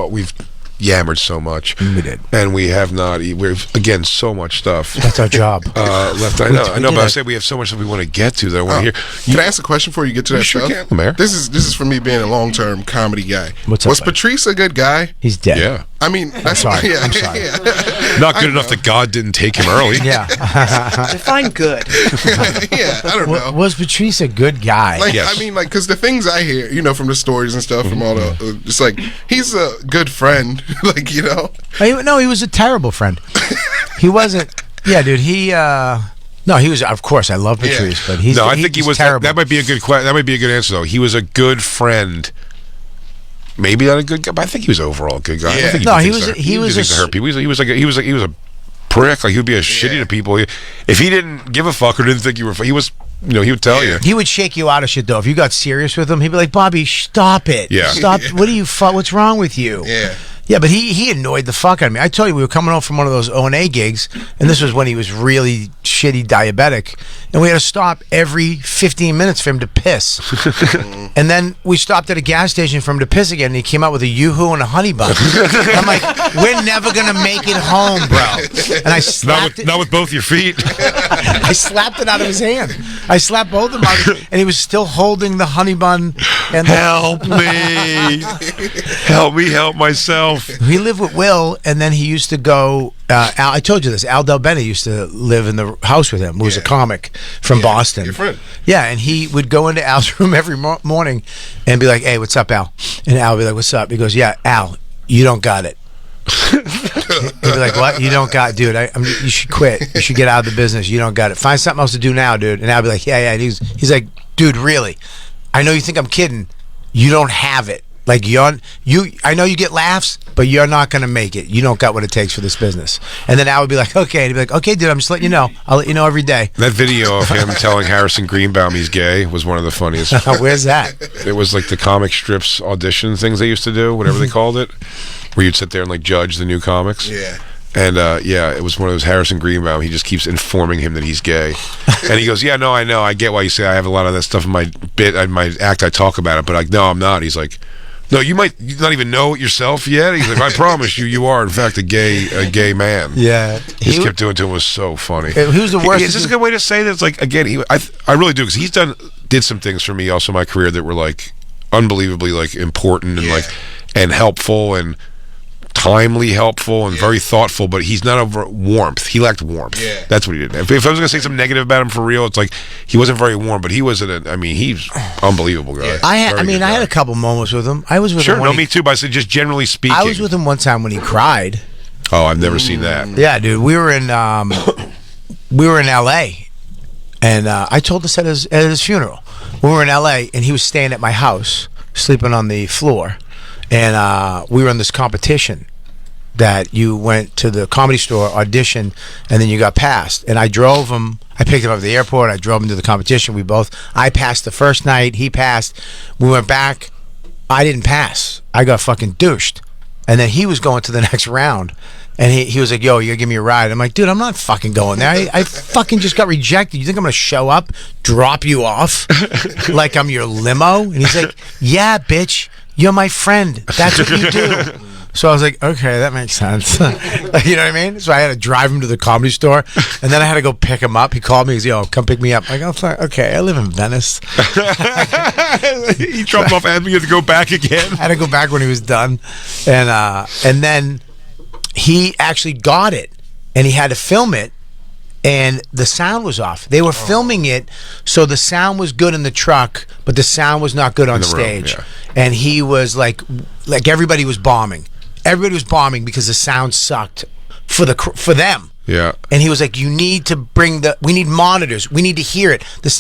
we've yammered so much. We did. And we have not. We've, again, so much stuff. That's our job. Left. I know, but I said we have so much that we want to get to that I want to hear. Can I ask a question before you get to that sure stuff? Can, Mayor. This is for me being a long-term comedy guy. What's up, Was buddy? Patrice a good guy? He's dead. Yeah. I mean, that's sorry. Yeah, I'm sorry. Yeah. Not good enough that God didn't take him early. Yeah. Define good. Yeah, I don't know. Was Patrice a good guy? Like, Yes. I mean, like, because the things I hear, from the stories and stuff, from all the, it's like, he's a good friend, like, No, he was a terrible friend. He wasn't. Yeah, dude. No, he was. Of course, I love Patrice, but he's. No, I think he was terrible. That might be a good question. That might be a good answer though. He was a good friend. Maybe not a good guy, but I think he was overall a good guy. I don't think No, did he things was- to- he was did things a- to hurt people. He was a prick. Like, he would be a shitty to people. If he didn't give a fuck or didn't think you were, he was. He would tell you. He would shake you out of shit though. If you got serious with him, he'd be like, "Bobby, stop it. Yeah. Stop. What are you? What's wrong with you?" Yeah. Yeah, but he annoyed the fuck out of me. I told you we were coming home from one of those O&A gigs, and this was when he was really shitty diabetic, and we had to stop every 15 minutes for him to piss. And then we stopped at a gas station for him to piss again, and he came out with a Yoo-hoo and a honey bun. I'm like, we're never gonna make it home, bro. And I slapped it. Not with both your feet. I slapped it out of his hand. I slapped both of them out, and he was still holding the honey bun. And Help me! Help me! Help myself! he lived with Will, and then he used to go. Al, I told you this. Al Del Bene used to live in the house with him. Who was a comic from Boston. your friend. Yeah, and he would go into Al's room every morning and be like, "Hey, what's up, Al?" And Al would be like, "What's up?" He goes, "Yeah, Al, you don't got it." He'd be like, "What? You don't got, dude? You should quit. You should get out of the business. You don't got it. Find something else to do now, dude." And I'd be like, "Yeah." And he's like, "Dude, really? I know you think I'm kidding. You don't have it. Like, I know you get laughs, but you're not gonna make it. You don't got what it takes for this business." And then I would be like, "Okay," and he'd be like, "Okay, dude, I'm just letting you know. I'll let you know every day." That video of him telling Harrison Greenbaum he's gay was one of the funniest. Where's that? It was like the comic strips audition things they used to do, whatever they called it, where you'd sit there and like judge the new comics. Yeah. And it was one of those Harrison Greenbaum. He just keeps informing him that he's gay, and he goes, "Yeah, no, I know. I get why you say I have a lot of that stuff in my bit, in my act. I talk about it, but like, no, I'm not." He's like, No, you might not even know it yourself yet. He's like, I promise you, you are in fact a gay man. Yeah. He just kept doing it to him. It was so funny. He was the worst. Is this a good way to say that? It's like, again, I really do, because he's did some things for me also in my career that were like unbelievably like important and like and helpful and timely helpful and very thoughtful, but he's not over warmth. He lacked warmth. Yeah. That's what he did. If I was going to say something negative about him for real, it's like he wasn't very warm, but he was he's unbelievable guy. I had a couple moments with him. I was with him. Me too, but I said just generally speaking. I was with him one time when he cried. Oh, I've never seen that. Yeah, dude. We were in LA, and I told this at his funeral. We were in LA, and he was staying at my house, sleeping on the floor. And we were in this competition that you went to the Comedy Store, auditioned, and then you got passed. And I drove him. I picked him up at the airport. I drove him to the competition. I passed the first night. He passed. We went back. I didn't pass. I got fucking douched. And then he was going to the next round. And he was like, yo, you gotta give me a ride. I'm like, dude, I'm not fucking going there. I fucking just got rejected. You think I'm gonna show up, drop you off like I'm your limo? And he's like, yeah, bitch. You're my friend. That's what you do. So I was like, okay, that makes sense. You know what I mean? So I had to drive him to the Comedy Store, and then I had to go pick him up. He called me. He's like, yo, come pick me up. I'm like, oh, okay, I live in Venice. He dropped off and you had to go back again. I had to go back when he was done. And then he actually got it, and he had to film it, and the sound was off. They were filming it, so the sound was good in the truck, but the sound was not good on stage. Room, yeah. And he was like everybody was bombing. Everybody was bombing because the sound sucked for them. Yeah. And he was like, you need to we need monitors. We need to hear it. They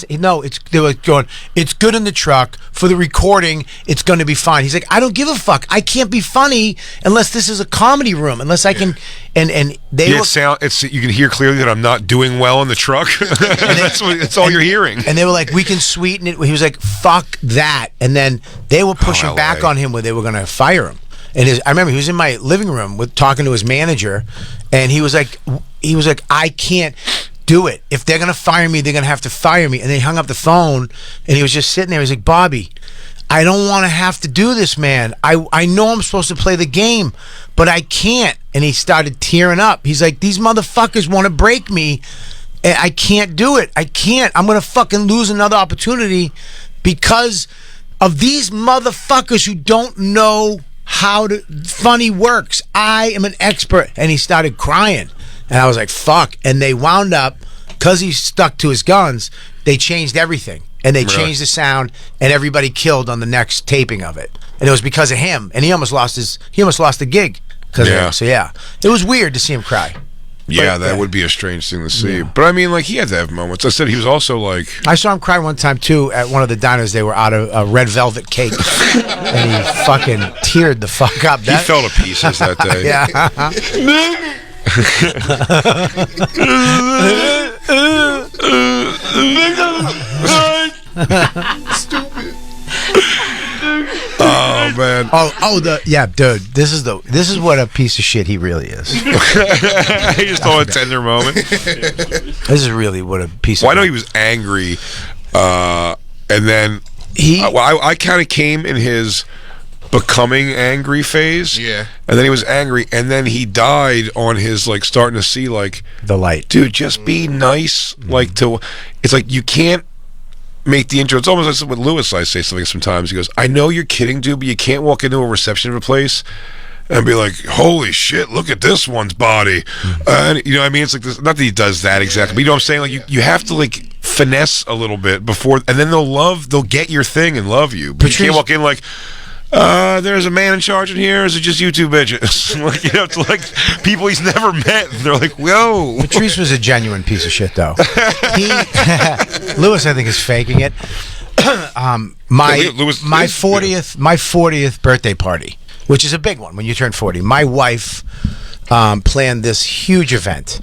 were going, it's good in the truck. For the recording, it's going to be fine. He's like, I don't give a fuck. I can't be funny unless this is a comedy room, unless I can. And they were. You can hear clearly that I'm not doing well in the truck. That's all you're hearing. And they were like, we can sweeten it. He was like, fuck that. And then they were pushing back on him where they were going to fire him. And I remember he was in my living room talking to his manager, and he was like, I can't do it. If they're gonna fire me, they're gonna have to fire me. And then he hung up the phone, and he was just sitting there. He's like, Bobby, I don't want to have to do this, man. I know I'm supposed to play the game, but I can't. And he started tearing up. He's like, these motherfuckers want to break me, and I can't do it. I can't. I'm gonna fucking lose another opportunity because of these motherfuckers who don't know how funny works. I am an expert. And he started crying, and I was like, fuck. And they wound up, because he stuck to his guns, they changed everything, and they changed the sound, and everybody killed on the next taping of it. And it was because of him, and he almost lost the gig because of him. So yeah, it was weird to see him cry. Yeah, that would be a strange thing to see. Yeah. But I mean, like, he had to have moments. I said he was also like... I saw him cry one time, too, at one of the diners. They were out of a red velvet cake. And he fucking teared the fuck up. He fell to pieces that day. Yeah. Stupid. Oh man. Dude. This is what a piece of shit he really is. He just thought a tender moment. This is really what a piece of I know he was angry, and then I kind of came in his becoming angry phase. Yeah. And then he was angry, and then he died on his like starting to see like the light. Dude, just be nice. Like it's like you can't make the intro. It's almost like with Lewis. I say something sometimes. He goes, I know you're kidding, dude, but you can't walk into a reception of a place and be like, holy shit, look at this one's body. And you know what I mean? It's like this, not that he does that exactly, but you know what I'm saying? Like you have to like finesse a little bit before, and then they'll get your thing and love you. But you can't walk in like, there's a man in charge in here, or is it just you two bitches? Like, you know, it's like people he's never met. They're like, whoa. Patrice was a genuine piece of shit, though. Lewis, I think, is faking it. My 40th birthday party, which is a big one when you turn 40. My wife planned this huge event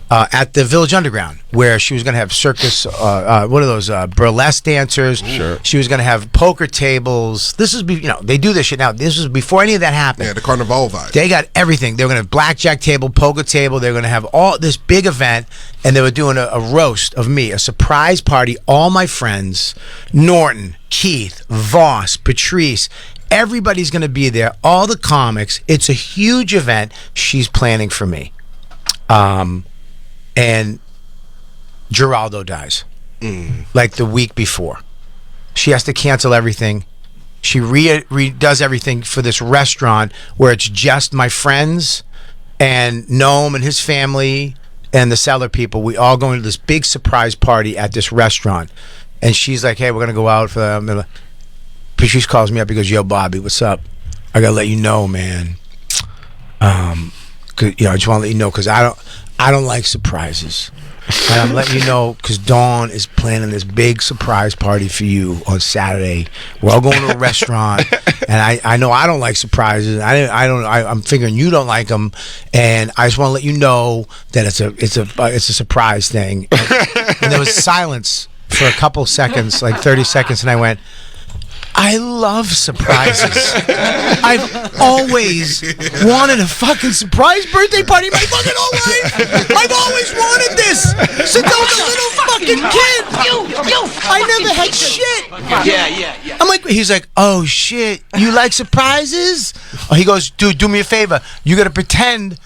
at the Village Underground, where she was going to have circus, what are those, burlesque dancers. Sure. She was going to have poker tables. This is, they do this shit now. This was before any of that happened. Yeah, the Carnival vibe. They got everything. They were going to have blackjack table, poker table. They were going to have all this big event, and they were doing a roast of me, a surprise party. All my friends, Norton, Keith, Voss, Patrice, Everybody's going to be there. All the comics. It's a huge event. She's planning for me. And Geraldo dies. Like the week before. She has to cancel everything. She redoes everything for this restaurant where it's just my friends and Noam and his family and the cellar people. We all going to this big surprise party at this restaurant. And she's like, hey, we're going to go out for them. Patrice calls me up. He goes, yo, Bobby, what's up? I got to let you know, man. I just want to let you know because I don't like surprises. And I'm letting you know because Dawn is planning this big surprise party for you on Saturday. We're all going to a restaurant, and I know I don't like surprises. I'm figuring you don't like them, and I just want to let you know that it's a surprise thing. And there was silence for a couple seconds, like 30 seconds, and I went, I love surprises. I've always wanted a fucking surprise birthday party my fucking whole life. I've always wanted this since I was a little fucking kid. I never had shit. Yeah. I'm like, he's like, oh shit, you like surprises? Oh, he goes, dude, do me a favor. You gotta pretend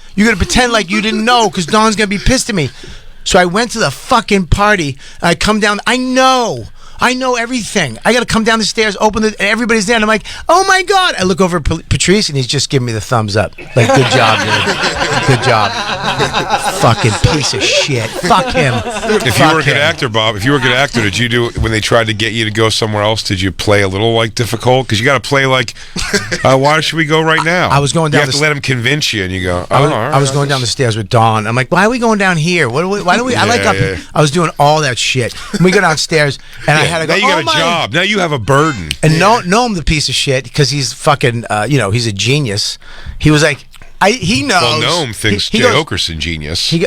like you didn't know because Dawn's gonna be pissed at me. So I went to the fucking party. I come down. I know everything. I got to come down the stairs, and everybody's there, and I'm like, oh my God. I look over at Patrice, and he's just giving me the thumbs up. Like, good job, dude. Good job. Fucking piece of shit. Fuck him. If you were a good actor, Bob, did you do, when they tried to get you to go somewhere else, did you play a little, like, difficult? Because you got to play, like, why should we go right now? I was going down You have to let him convince you, and you go, oh, all right. I was going down the stairs with Dawn. I'm like, why are we going down here? Why don't we? I was doing all that shit. And we go downstairs, and I had to go, now you got a job. Now you have a burden. And Noam, the piece of shit, because he's fucking, he's a genius. He was like, he knows. Well, Noam thinks Jay Oakerson genius. He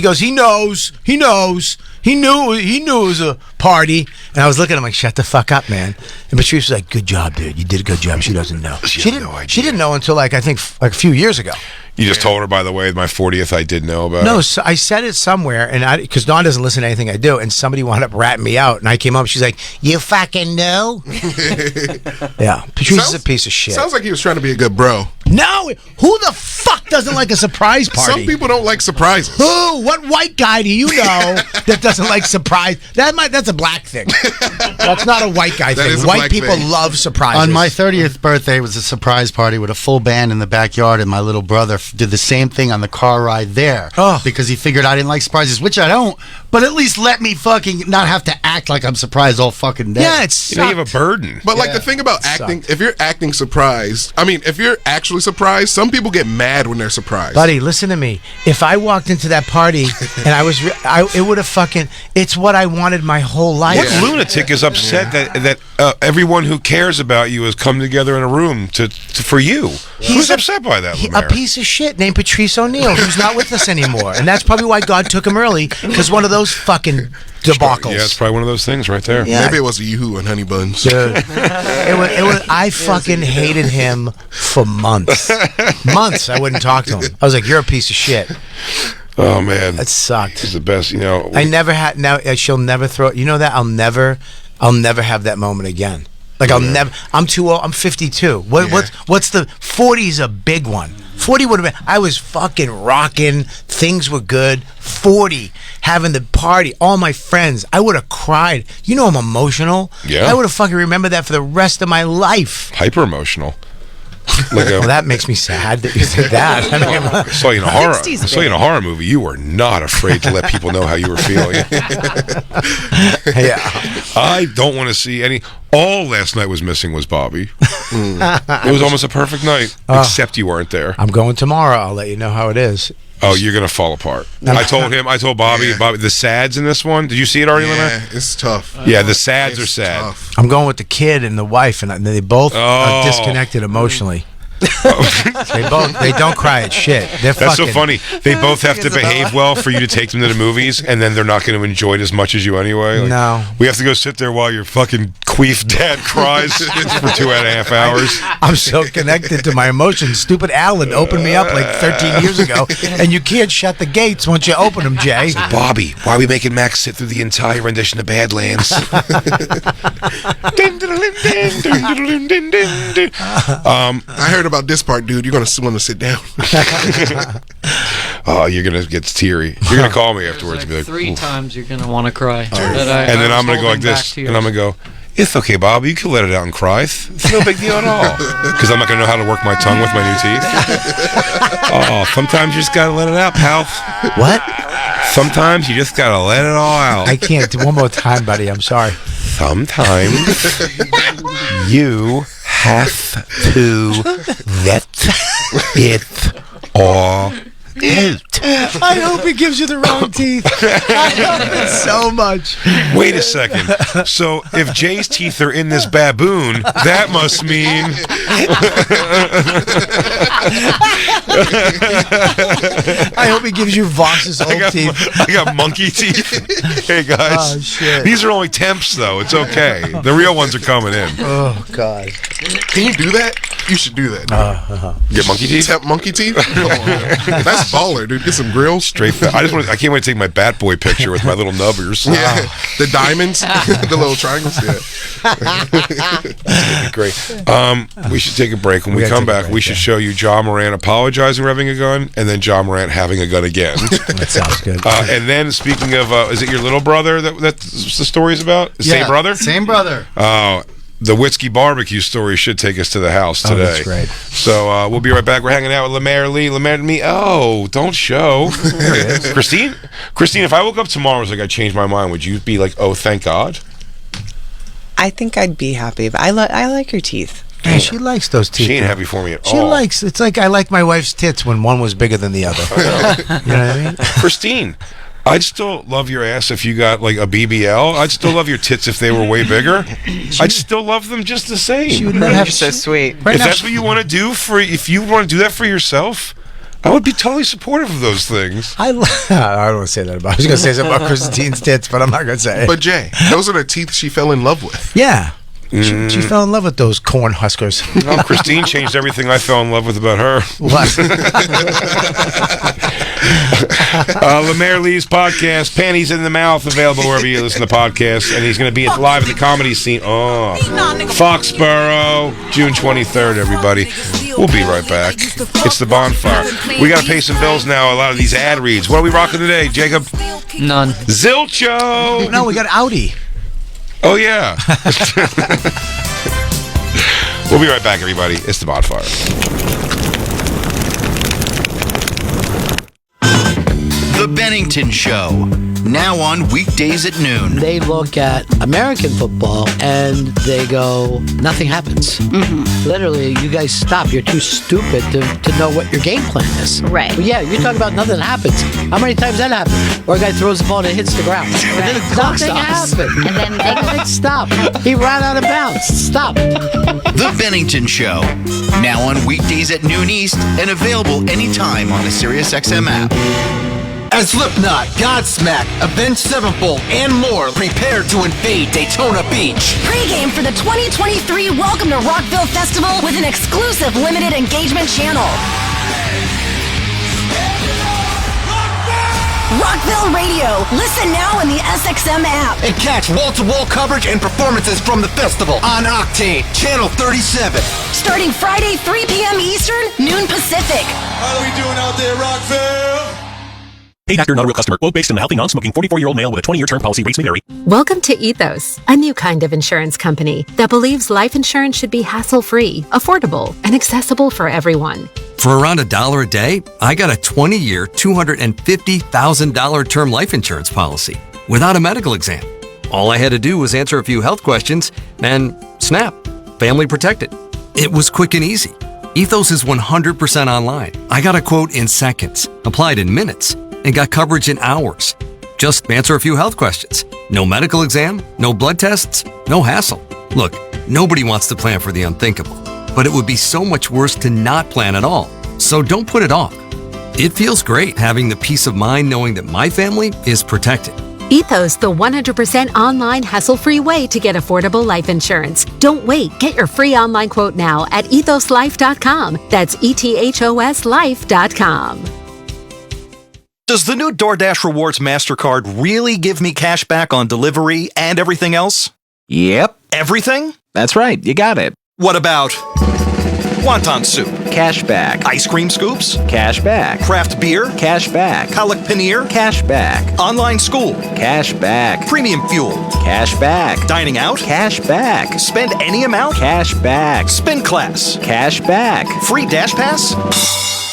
goes, he knows. He knew it was a party. And I was looking at him like, shut the fuck up, man. And Patrice was like, good job, dude. You did a good job. She doesn't know. She didn't know until I think a few years ago. You just told her, by the way, my 40th I did know about. No, so I said it somewhere, and because Dawn doesn't listen to anything I do, and somebody wound up ratting me out, and I came up, she's like, you fucking know? Yeah, Patrice is a piece of shit. Sounds like he was trying to be a good bro. No, who the fuck doesn't like a surprise party? Some people don't like surprises. Who? What white guy do you know that doesn't like surprise? That's a black thing. That's not a white guy thing. White people love surprises. On my 30th birthday, it was a surprise party with a full band in the backyard, and my little brother did the same thing on the car ride there because he figured I didn't like surprises, which I don't, but at least let me fucking not have to act like I'm surprised all fucking day. Yeah, it's you have a burden. But like the thing about acting, if you're acting surprised, if you're actually surprised, some people get mad when they're surprised. Buddy, listen to me. If I walked into that party and it would have fucking, it's what I wanted my whole life. What lunatic is upset that everyone who cares about you has come together in a room for you? Who's upset by that, A piece of shit named Patrice O'Neill who's not with us anymore. And that's probably why God took him early, because one of those fucking debacles. Yeah, it's probably one of those things right there. Yeah. Maybe it was a Yoo-Hoo and Honey Buns. Dude, I fucking hated him for months. Months I wouldn't talk to him. I was like, you're a piece of shit. Oh, man. That sucked. He's the best, I never had, now she'll never throw, you know that? I'll never have that moment again. Like I'll never. I'm too old. I'm 52. What's the 40's a big one. 40 would have been. I was fucking rocking. Things were good. 40, having the party. All my friends. I would have cried. You know I'm emotional. Yeah. I would have fucking remembered that for the rest of my life. Hyper emotional. Well, that makes me sad that you said that. I saw you in a horror movie. You were not afraid to let people know how you were feeling. Yeah. I don't want to see any. All last night was missing was Bobby. It was almost a perfect night, except you weren't there. I'm going tomorrow. I'll let you know how it is. Oh, you're gonna fall apart. I told Bobby, the sads in this one. Did you see it already, Lynette? Yeah, it's tough. Yeah, the sads are sad. Tough. I'm going with the kid and the wife, and they both are disconnected emotionally. They don't cry at shit. That's so funny. They both have to behave well for you to take them to the movies, and then they're not going to enjoy it as much as you anyway. Like, no. We have to go sit there while your fucking queef dad cries for 2.5 hours. I'm so connected to my emotions. Stupid Alan opened me up like 13 years ago, and you can't shut the gates once you open them, Jay. Bobby, why are we making Max sit through the entire rendition of Badlands? I heard about this part, dude. You're gonna want to sit down. Oh, you're gonna get teary. You're gonna call me afterwards and be like, 3 oof. times you're gonna want to cry. And then I'm gonna go like this, and I'm gonna go, it's okay, Bob. You can let it out and cry. It's no big deal at all. Because I'm not gonna know how to work my tongue with my new teeth. Oh, sometimes you just gotta let it out, pal. What? Sometimes you just gotta let it all out. I can't. One more time, buddy. I'm sorry. Sometimes you have to let it all out. I hope he gives you the wrong teeth. I hope it so much. Wait a second. So if Jay's teeth are in this baboon, that must mean. I hope he gives you Voss's old teeth. I got monkey teeth. Hey guys. Oh, shit. These are only temps though. It's okay. The real ones are coming in. Oh God. Can you do that? You should do that. Get monkey teeth? Tap monkey teeth? Come on. That's baller, dude. Get some grills. Straight. I can't wait to take my Bat Boy picture with my little nubbers. Yeah. The diamonds, the little triangles. Yeah. Great. We should take a break. When we come back, we should show you John Morant apologizing for having a gun, and then John Morant having a gun again. That sounds good. And then, speaking of, is it your little brother that the story's about? Same brother? Same brother. Oh, the Whiskey Barbecue story should take us to the house today. That's great. So we'll be right back. We're hanging out with Lemaire Lee. Lemaire to me. Oh, don't show. Christine, if I woke up tomorrow and was like, I changed my mind, would you be like, oh, thank God? I think I'd be happy, but I like your teeth. Yeah, she likes those teeth. She ain't happy for me at all. She likes. It's like I like my wife's tits when one was bigger than the other. You know what I mean? Christine, I'd still love your ass if you got like a BBL. I'd still love your tits if they were way bigger. I'd still love them just the same. She would never have. You're so sweet. Right If now, that's what you want to do if you want to do that for yourself, I would be totally supportive of those things. I don't want to say that about. I was going to say something about Christine's tits, but I'm not going to say it. But Jay, those are the teeth she fell in love with. Yeah. She fell in love with those corn huskers. No, Christine changed everything I fell in love with about her. What? Lemaire Lee's podcast, Panties in the Mouth, available wherever you listen to podcasts. And he's going to be live at the comedy scene. Oh, Foxborough, June 23rd, everybody. We'll be right back. It's the Bonfire. We got to pay some bills now. A lot of these ad reads. What are we rocking today, Jacob? None. Zilcho! No, we got Audi. Oh, yeah. We'll be right back, everybody. It's the Bonfire. The Bennington Show, now on weekdays at noon. They look at American football and they go, nothing happens. Literally, you guys stop. You're too stupid to know what your game plan is. Right. But yeah, you're talking about nothing happens. How many times that happens? Or a guy throws the ball and it hits the ground. And then the clock stops. Happened. And then they go, Stop. He ran out of bounds. Stop. The Bennington Show, now on weekdays at noon East and available anytime on the SiriusXM app. As Slipknot, Godsmack, Avenged Sevenfold, and more prepare to invade Daytona Beach. Pre-game for the 2023 Welcome to Rockville Festival with an exclusive limited engagement channel. Rockville Radio. Listen now in the SXM app. And catch wall-to-wall coverage and performances from the festival on Octane, Channel 37. Starting Friday, 3 p.m. Eastern, noon Pacific. How are we doing out there, Rockville? Paid actor, not a real customer. Quote based on a healthy, non-smoking 44-year-old male with a 20-year term policy. Rates may vary. Welcome to Ethos, a new kind of insurance company that believes life insurance should be hassle-free, affordable, and accessible for everyone. For around $1 a day, I got a 20-year, $250,000 term life insurance policy without a medical exam. All I had to do was answer a few health questions and snap, family protected. It was quick and easy. Ethos is 100% online. I got a quote in seconds, applied in minutes, and got coverage in hours. Just answer a few health questions. No medical exam, no blood tests, no hassle. Look, nobody wants to plan for the unthinkable. but it would be so much worse to not plan at all. So don't put it off. It feels great having the peace of mind knowing that my family is protected. Ethos, the 100% online hassle-free way to get affordable life insurance. Don't wait. Get your free online quote now at ethoslife.com. That's ethoslife.com. Does the new DoorDash Rewards MasterCard really give me cash back on delivery and everything else? Yep. Everything? That's right. You got it. What about wonton soup? Cash back. Ice cream scoops? Cash back. Craft beer? Cash back. Palak paneer? Cash back. Online school? Cash back. Premium fuel? Cash back. Dining out? Cash back. Spend any amount? Cash back. Spin class? Cash back. Free Dash Pass?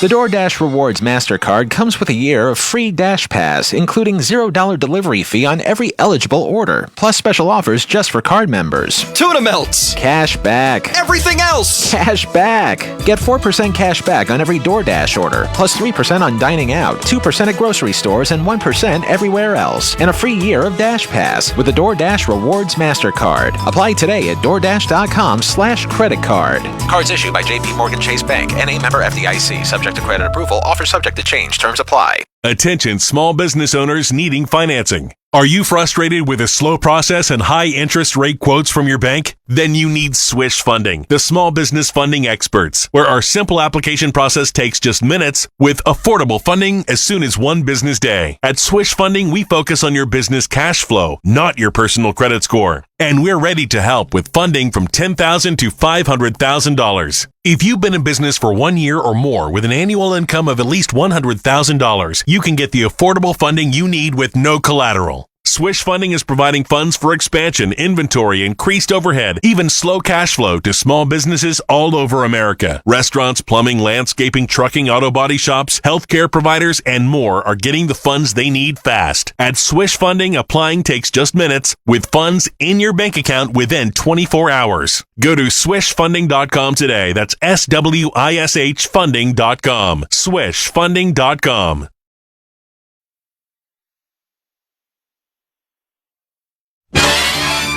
The DoorDash Rewards MasterCard comes with a year of free Dash Pass, including $0 delivery fee on every eligible order, plus special offers just for card members. Tuna melts! Cash back. Everything else! Cash back. Get 4% cash back on every DoorDash order, plus 3% on dining out, 2% at grocery stores, and 1% everywhere else. And a free year of Dash Pass with the DoorDash Rewards MasterCard. Apply today at DoorDash.com/credit card. Cards issued by JP Morgan Chase Bank, N.A. member FDIC, subject to credit approval, offer subject to change, terms apply. Attention small business owners needing financing. Are you frustrated with a slow process and high interest rate quotes from your bank? Then you need Swish Funding, the small business funding experts, where our simple application process takes just minutes with affordable funding as soon as one business day. At Swish Funding, we focus on your business cash flow, not your personal credit score. And we're ready to help with funding from $10,000 to $500,000. If you've been in business for 1 year or more with an annual income of at least $100,000, you can get the affordable funding you need with no collateral. Swish Funding is providing funds for expansion, inventory, increased overhead, even slow cash flow to small businesses all over America. Restaurants, plumbing, landscaping, trucking, auto body shops, healthcare providers, and more are getting the funds they need fast. At Swish Funding, applying takes just minutes with funds in your bank account within 24 hours. Go to swishfunding.com today. That's SWISH funding.com. Swishfunding.com.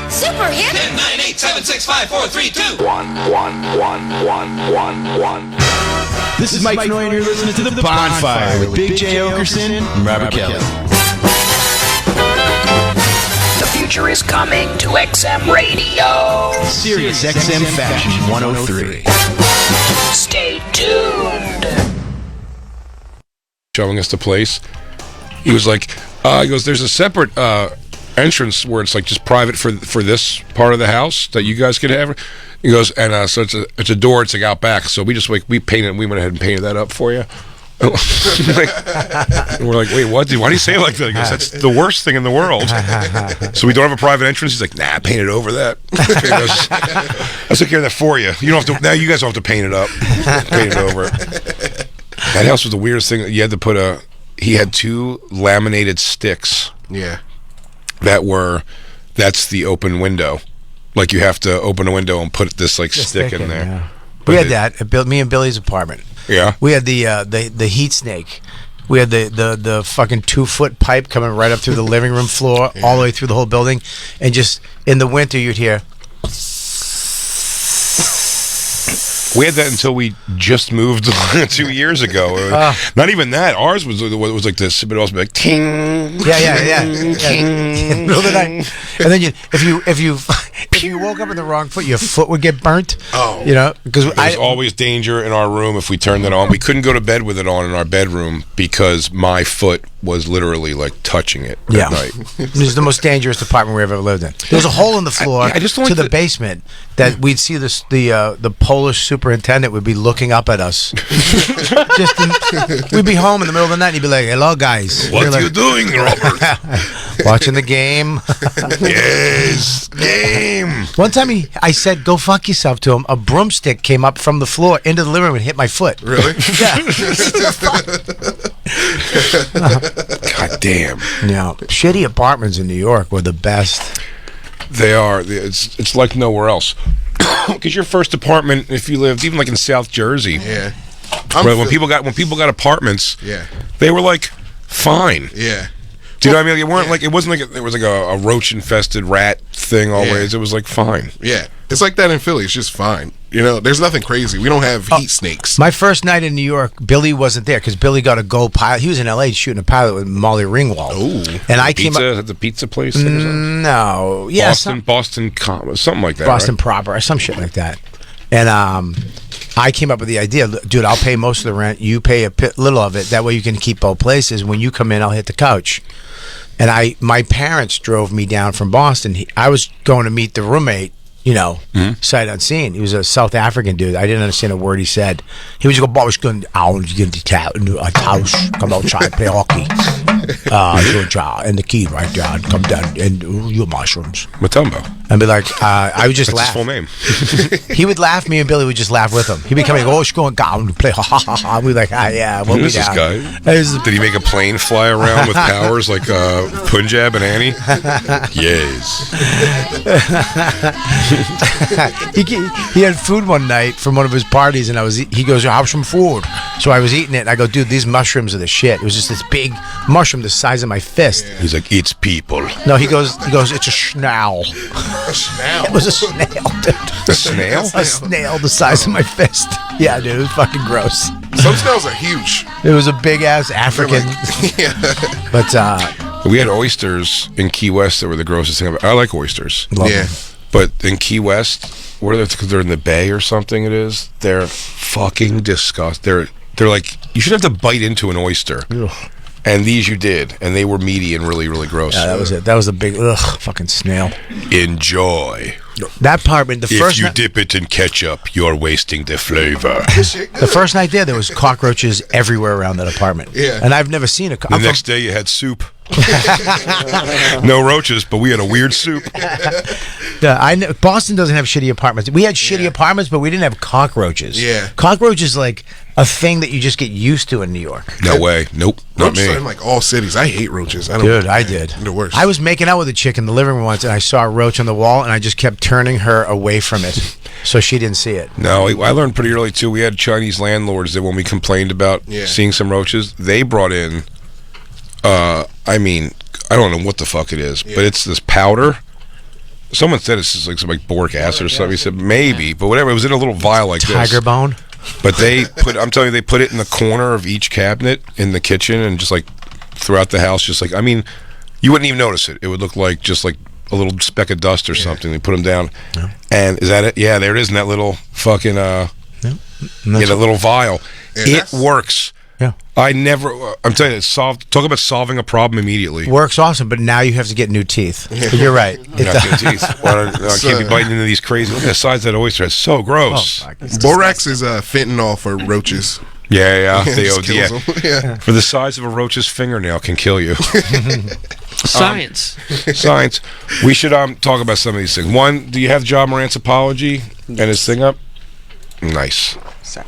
Super hit. 10, 9, 8, 7, 6, 5, 4, 3, 2. 1, 1, 1, 1, 1, 1. This is Mike Noy, and you're listening to The Bonfire with Big J. Oakerson and Robert Kelly. The future is coming to XM Radio. Sirius XM Fashion 103. Stay tuned. Showing us the place. He was like, he goes, there's a separate entrance where it's like just private for this part of the house that you guys could have. He goes, and so it's a door. It's like out back. So we just we painted. We went ahead and painted that up for you. And we're like, wait, what? Why do you say it like that? He goes, that's the worst thing in the world. So we don't have a private entrance. He's like, nah, paint it over that. I'll take care of that for you. You don't have to. Now you guys don't have to paint it up. Paint it over. That house was the weirdest thing. You had to put he had 2 laminated sticks. Yeah. That's the open window. Like you have to open a window and put this like stick in there. Yeah. We had that at me and Billy's apartment. Yeah. We had the heat snake. We had the fucking 2-foot pipe coming right up through the living room floor, all the way through the whole building, and just in the winter you'd hear. We had that until we just moved 2 years ago. Not even that. Ours was like this, but it also be like ting. Yeah. In the middle of the night, and then if you woke up in the wrong foot, your foot would get burnt. Oh, you know, because there's always danger in our room if we turned it on. We couldn't go to bed with it on in our bedroom because my foot was literally like touching it at night. This is the most dangerous apartment we've ever lived in. There was a hole in the floor to the basement that we'd see the Polish superintendent would be looking up at us. We'd be home in the middle of the night and he'd be like, hello guys. What are you doing, Robert? Watching the game. Yes, game. One time I said, go fuck yourself to him. A broomstick came up from the floor into the living room and hit my foot. Really? Yeah. God damn. Yeah. Shitty apartments in New York were the best. They are. It's like nowhere else. Because your first apartment, if you lived even like in South Jersey, when people got apartments, they were like fine. Yeah. Do you know what I mean? It weren't like it wasn't like it was like a roach infested rat thing always. It was like fine. Yeah, it's like that in Philly. It's just fine. You know, there's nothing crazy. We don't have heat snakes. My first night in New York, Billy wasn't there because Billy got a gold pilot. He was in L.A. shooting a pilot with Molly Ringwald. Ooh, and I came up at the pizza place. No, yeah, Boston, something like that. Boston right? proper or some shit like that. And I came up with the idea, dude. I'll pay most of the rent. You pay a little of it. That way you can keep both places. When you come in, I'll hit the couch. And my parents drove me down from Boston. I was going to meet the roommate, you know, sight unseen. He was a South African dude. I didn't understand a word he said. He was going, "I was going to house, come outside, play hockey. And the key right there, and come down, and your mushrooms." Matumbo. And be like, I would just That's laugh. his full name. He would laugh, me and Billy would just laugh with him. He'd be coming, "Oh, she's going down, play ha ha ha ha." We'd be like, yeah, we'll Who be is this down. guy? Did he make a plane fly around with powers like Punjab and Annie? Yes. he had food one night from one of his parties, and he goes, "Have some food." So I was eating it, and I go, "Dude, these mushrooms are the shit." It was just this big mushroom the size of my fist. He's like, "It's people." No, he goes, "It's a snail." A snail? It was a snail, dude. A snail? A snail the size of my fist. Yeah, dude, it was fucking gross. Some snails are huge. It was a big ass African. But we had oysters in Key West that were the grossest thing. I like oysters. Love them. But in Key West, where they're in the bay or something, they're fucking disgusting. They're like, you should have to bite into an oyster. Ugh. And these you did, and they were meaty and really, really gross. Yeah, that was it. That was a big fucking snail. Enjoy. That part, the first if you dip it in ketchup, you're wasting the flavor. The first night there was cockroaches everywhere around that apartment. Yeah. And I've never seen a The next day you had soup. No roaches, but we had a weird soup. Yeah, Boston doesn't have shitty apartments. We had shitty apartments, but we didn't have cockroaches. Yeah. Cockroaches like a thing that you just get used to in New York. No way. Nope. Not Roaches me. are in like all cities. I hate roaches. I did. They're the worst. I was making out with a chick in the living room once, and I saw a roach on the wall, and I just kept turning her away from it, so she didn't see it. No, I learned pretty early too. We had Chinese landlords that when we complained about seeing some roaches, they brought in. I mean, I don't know what the fuck it is, but it's this powder. Someone said it's just like some like boric acid or something. He said maybe, but whatever. It was in a little vial like this. Tiger bone. But I'm telling you, they put it in the corner of each cabinet in the kitchen and just like throughout the house. Just like, I mean, you wouldn't even notice it. It would look like just like a little speck of dust or something. They put them down. Yeah. And is that it? Yeah, there it is in that little fucking, that little vial. It works. Yeah. I'm telling you, talk about solving a problem immediately. Works awesome, but now you have to get new teeth. You're right. New teeth. I can't be biting into these crazy. Look at the size of that oyster. It's so gross. Borax is fentanyl for roaches. Yeah. Yeah. For the size of a roach's fingernail can kill you. Science. Science. We should talk about some of these things. One, do you have John Morant's apology and his thing up? Nice.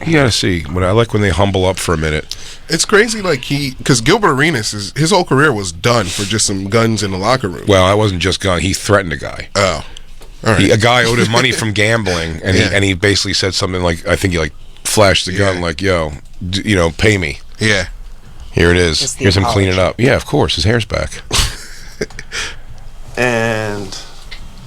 You gotta see. I like when they humble up for a minute. It's crazy, like because Gilbert Arenas, his whole career was done for just some guns in the locker room. Well, I wasn't just gun. He threatened a guy. Oh, all right. A guy owed him money from gambling, and he basically said something like, I think he like flashed the gun, like, "Yo, pay me." Yeah. Here it is. Here's him cleaning up. Yeah, of course, his hair's back. And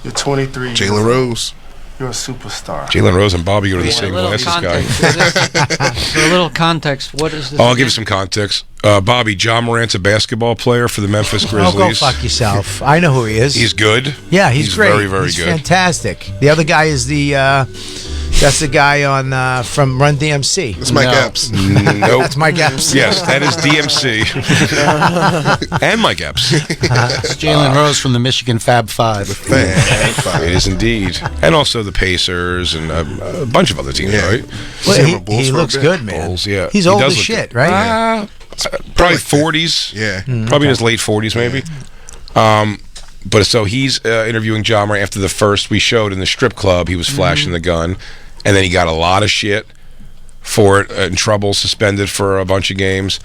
you're 23. Jalen Rose. You're a superstar. Jalen Rose and Bobby go to the same glasses guy. For a little context, what is this? I'll give you some context. Bobby, John Morant's a basketball player for the Memphis Grizzlies. Oh, go fuck yourself. I know who he is. He's good. Yeah, he's great. Very, very he's good. Fantastic. The other guy is that's the guy on from Run DMC. It's Mike Epps. Nope. That's Mike Epps. Yes, that is DMC. And Mike Epps. It's Jalen Rose from the Michigan Fab Five. It is indeed. And also the Pacers and a bunch of other teams, right? Well, he looks good, man. Bulls, yeah. He's old as shit, right? Probably 40s. Yeah. Probably in his late 40s, maybe. But so he's interviewing John Morant after the first we showed in the strip club. He was flashing the gun. And then he got a lot of shit for it, in trouble, suspended for a bunch of games.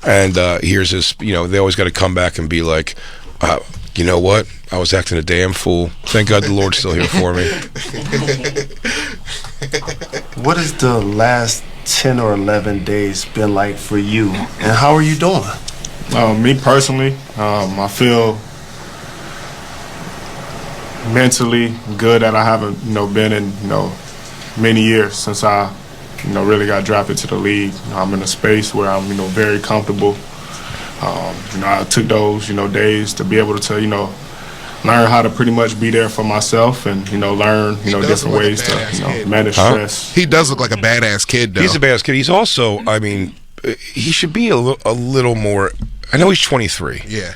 And here's his, they always got to come back and be like, you know what? I was acting a damn fool. Thank God the Lord's still here for me. What has the last 10 or 11 days been like for you? And how are you doing? Me personally, I feel mentally good that I haven't, been in, many years since I, really got drafted to the league. I'm in a space where I'm, very comfortable. I took those, days to be able to, learn how to pretty much be there for myself and, learn, different ways to, manage stress. He does look like a badass kid, though. He's a badass kid. He's also, I mean, he should be a little more. I know he's 23. Yeah.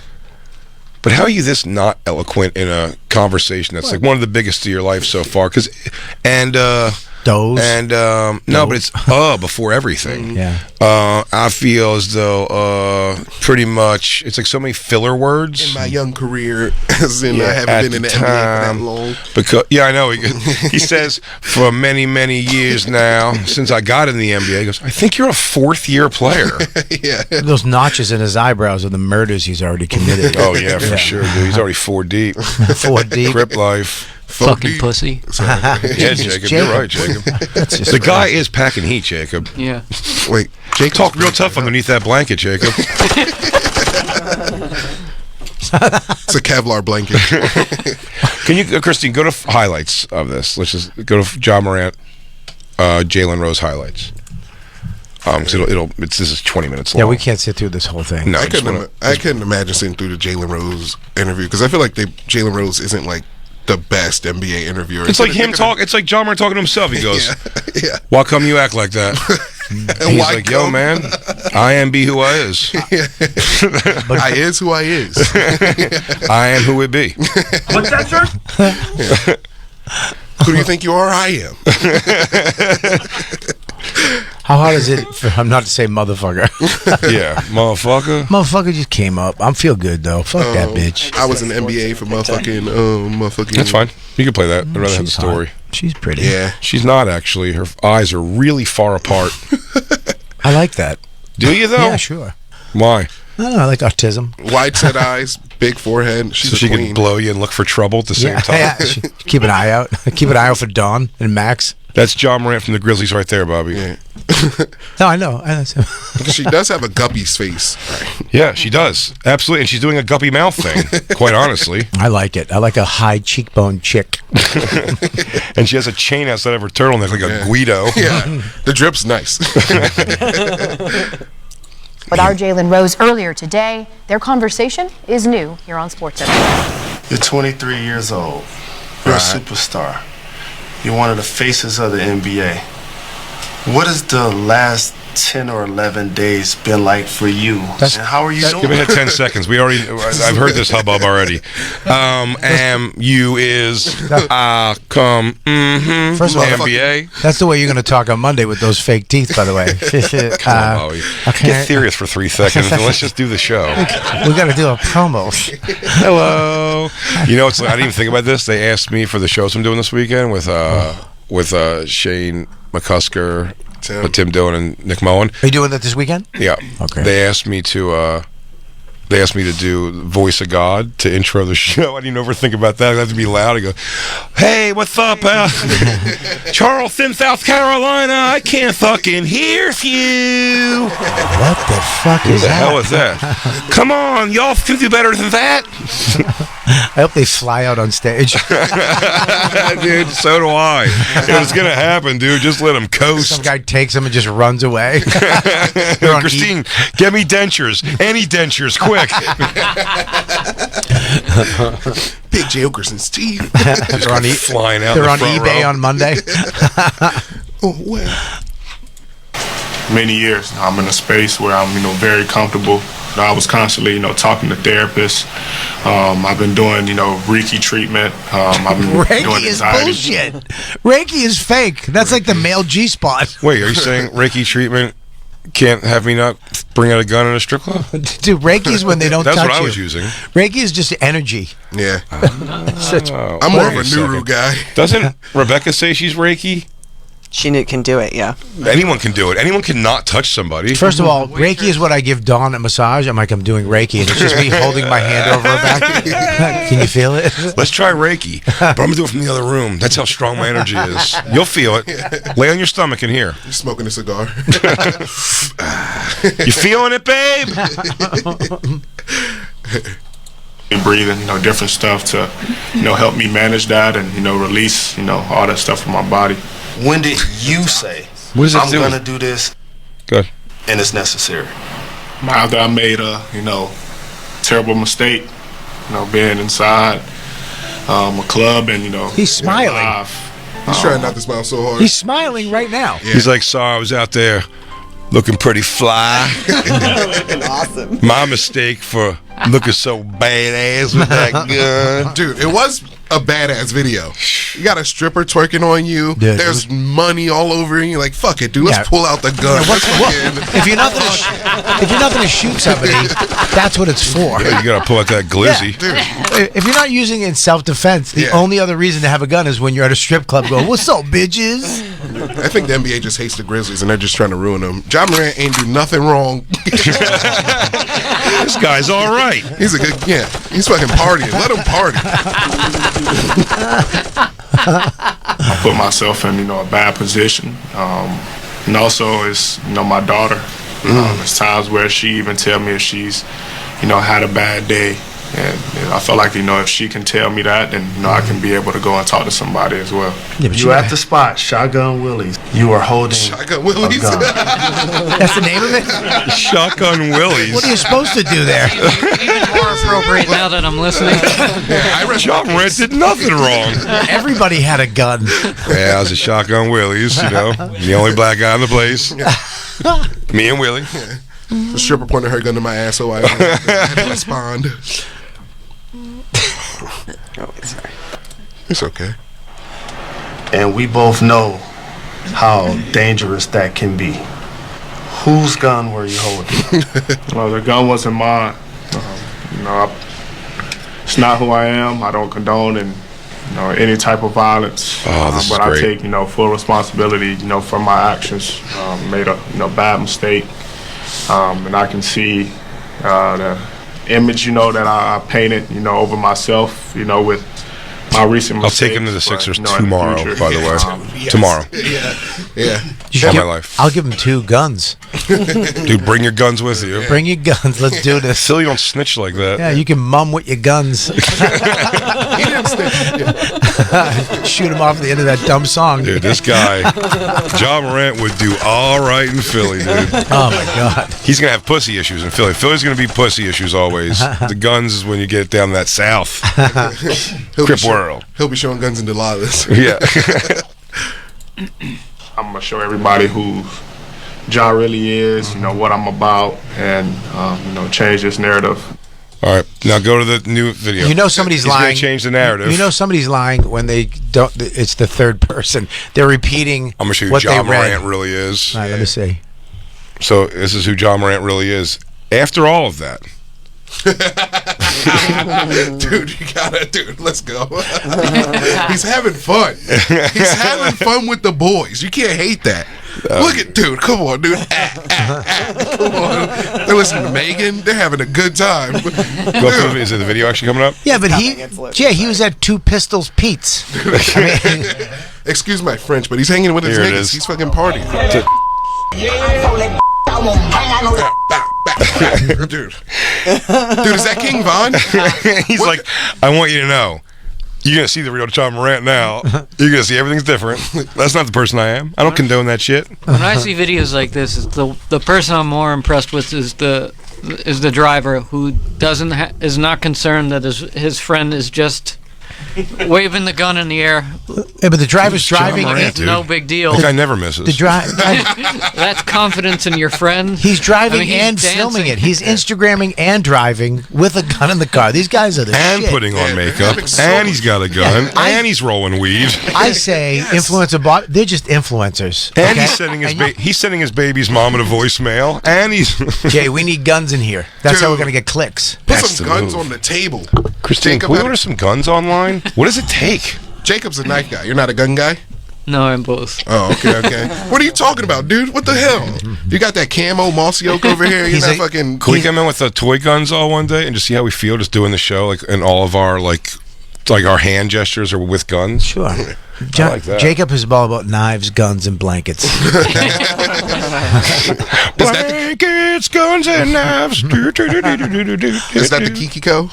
But how are you this not eloquent in a conversation that's like one of the biggest of your life so far? No, but it's before everything. Yeah. I feel as though pretty much it's like so many filler words. In my young career, as in I haven't been in the NBA for that long. Because I know he says for many years now since I got in the NBA. He goes, I think you're a 4th-year player. Yeah. Those notches in his eyebrows are the murders he's already committed. Oh yeah, for sure, dude. He's already 4 deep. 4 deep. Crip life. Fucking pussy. Yeah, Jacob, you're right, Jacob. The guy is packing heat, Jacob. Yeah. Wait, Jacob, talk real tough underneath that blanket, Jacob. It's a Kevlar blanket. Can you, Christine, go to highlights of this? Let's just go to John Morant, Jalen Rose highlights. Because this is 20 minutes long. Yeah, we can't sit through this whole thing. No, I couldn't imagine sitting through the Jalen Rose interview because I feel like Jalen Rose isn't like the best NBA interviewer. It's like him talk. It's like John Morant talking to himself. He goes, yeah. "Why come you act like that?" He's like, "Yo, man, I am be who I is. I is who I is. I am who it be." What's that, sir? Who do you think you are? I am. How hard is it for him not to say motherfucker? Yeah, motherfucker. Motherfucker just came up. I feel good though. Fuck that bitch. I was in the NBA for motherfucking. That's fine. You can play that. I'd rather have the story. She's pretty. Yeah, she's not actually. Her eyes are really far apart. I like that. Do you though? Yeah, sure. Why? I don't know. I like autism. Wide set eyes, big forehead. She's so she queen. can blow you and look for trouble at the same time. Yeah, keep an eye out. Keep an eye out for Dawn and Max. That's John Morant from the Grizzlies right there, Bobby. Yeah. No, I know. She does have a guppy's face. Yeah, she does. Absolutely. And she's doing a guppy mouth thing, quite honestly. I like it. I like a high cheekbone chick. And she has a chain outside of her turtleneck like a Guido. Yeah. The drip's nice. With our Jalen Rose earlier today, their conversation is new here on SportsCenter. You're 23 years old. You're a superstar. You're one of the faces of the NBA. What has the last 10 or 11 days been like for you? And how are you doing? Give it 10 seconds. I've heard this hubbub already. You is come First of all, NBA. That's the way you're going to talk on Monday with those fake teeth, by the way. Come on, Bowie. Get serious for 3 seconds and let's just do the show. We got to do a promo. Hello. You know, I didn't even think about this. They asked me for the shows I'm doing this weekend with Shane McCusker, Tim Dillon, and Nick Mullen. Are you doing that this weekend? Yeah. Okay. They asked me to do Voice of God to intro the show. I didn't overthink about that. I had to be loud. I go, "Hey, what's up, Charleston, South Carolina? I can't fucking hear you." What the fuck is Who the that? hell is that? Come on, y'all can do better than that. I hope they fly out on stage. Dude, so do I. If it's gonna happen, dude, just let them coast. Some guy takes them and just runs away. Christine, get me dentures. Any dentures, quick. Big J. Oakerson's teeth. They're on flying out. They're on eBay on Monday. Oh, well. Many years. I'm in a space where I'm, very comfortable. I was constantly, talking to therapists. I've been doing, Reiki treatment. I've been doing Reiki is anxiety. bullshit. Reiki is fake. That's like the male G-spot. Wait, are you saying Reiki treatment can't have me not bring out a gun in a strip club? Dude, Reiki is when they don't That's touch what I you. was using. Reiki is just energy. Yeah. I'm more of a Nuru guy. Doesn't Rebecca say she's Reiki? She can do it, yeah. Anyone can do it. Anyone can not touch somebody. First of all, Reiki is what I give Dawn a massage. I'm like, I'm doing Reiki, and it's just me holding my hand over her back. Can you feel it? Let's try Reiki, but I'm gonna do it from the other room. That's how strong my energy is. You'll feel it. Lay on your stomach in here. You're smoking a cigar. You feeling it, babe? breathing, different stuff to, help me manage that and, release, all that stuff from my body. When did you say, I'm going to do this Good. and it's necessary? After I made a, terrible mistake, being inside a club and, He's smiling. live. He's trying not to smile so hard. He's smiling right now. Yeah. He's like, sorry, I was out there looking pretty fly. Looking awesome. My mistake for looking so badass with that gun. Dude, it was a badass video. You got a stripper twerking on you. Dude, There's money all over you. You're like, fuck it, dude. Let's pull out the gun. If you're not gonna shoot somebody, that's what it's for. Yeah, you gotta pull out that glizzy. If you're not using it in self-defense, the only other reason to have a gun is when you're at a strip club going, "What's up, bitches?" I think the NBA just hates the Grizzlies and they're just trying to ruin them. Ja Morant ain't do nothing wrong. This guy's all right. He's a good, he's fucking partying. Let him party. I put myself in, a bad position. And also, it's, my daughter. There's times where she even tell me if she's, had a bad day. And I feel like, if she can tell me that, then, I can be able to go and talk to somebody as well. Yeah, but you at the spot, Shotgun Willie's. You are holding Shotgun Willie's. That's the name of it? Shotgun Willie's. What are you supposed to do there? Even more appropriate now that I'm listening. Ja Morant did nothing wrong. Everybody had a gun. Yeah, I was a Shotgun Willie's, the only black guy in the place. Me and Willie. The stripper pointed her gun to my ass, so I had to respond. Oh, sorry. It's okay. And we both know how dangerous that can be. Whose gun were you holding? Well, the gun wasn't mine. It's not who I am. I don't condone any type of violence. This is but great. I take full responsibility for my actions. Made a bad mistake, and I can see the image that I painted over myself with my recent mistakes. I'll take him to the Sixers in the tomorrow, future. by the way. Yes. Tomorrow. Yeah. All my life. I'll give him 2 guns. Dude, bring your guns with you. Bring your guns. Let's do this. Silly, don't snitch like that. Yeah, you can mum with your guns. He didn't Shoot him off at the end of that dumb song. Dude, this guy, Ja Morant would do all right in Philly, dude. Oh, my God. He's going to have pussy issues in Philly. Philly's going to be pussy issues always. The guns is when you get down that south. Crip world. He'll be showing guns in Delilah's. Yeah. I'm gonna show everybody who Ja really is, what I'm about, and change this narrative. All right, now go to the new video. Somebody's He's lying. Gonna change the narrative. Somebody's lying when they don't. It's the third person. They're repeating. I'm gonna show you what who Ja they read. Morant really is. All right, let me see. So this is who Ja Morant really is. After all of that. Dude, let's go. He's having fun. He's having fun with the boys. You can't hate that. Look at, dude, come on, dude. Come on. They're listening to Megan. They're having a good time. Is it the video actually coming up? Yeah, but he was at Two Pistols Pete's. Excuse my French, but he's hanging with his Here it niggas. is. He's fucking partying. Dude, is that King Von? He's like, I want you to know. You're going to see the real Ja Morant now. You're going to see everything's different. That's not the person I am. I don't condone that shit. When I see videos like this, the person I'm more impressed with is the driver who is not concerned that his friend is just waving the gun in the air. Yeah, but the driver's driving. It's no big deal. That guy never misses. The That's confidence in your friend. He's driving he's and dancing. filming it. He's Instagramming and driving with a gun in the car. These guys are the and shit. putting on makeup, and he's got a gun, and he's rolling weed. I say influencer they're just influencers. And okay? he's sending his baby's mom in a voicemail, and he's Jay, we need guns in here. That's how Dude. we're gonna get clicks. Put some guns on the table. Christine, Jacob can we had- order some guns online? What does it take? Jacob's a knife guy. You're not a gun guy? No, I'm both. Oh, okay. What are you talking about, dude? What the hell? You got that camo mossy oak over here? You're not fucking... Can we come in with the toy guns all one day and just see how we feel just doing the show, like, and all of our like our hand gestures are with guns? Sure. John, like that. Jacob is all about knives, guns, and blankets. Blankets, guns, and knives. Is that the Kikiko?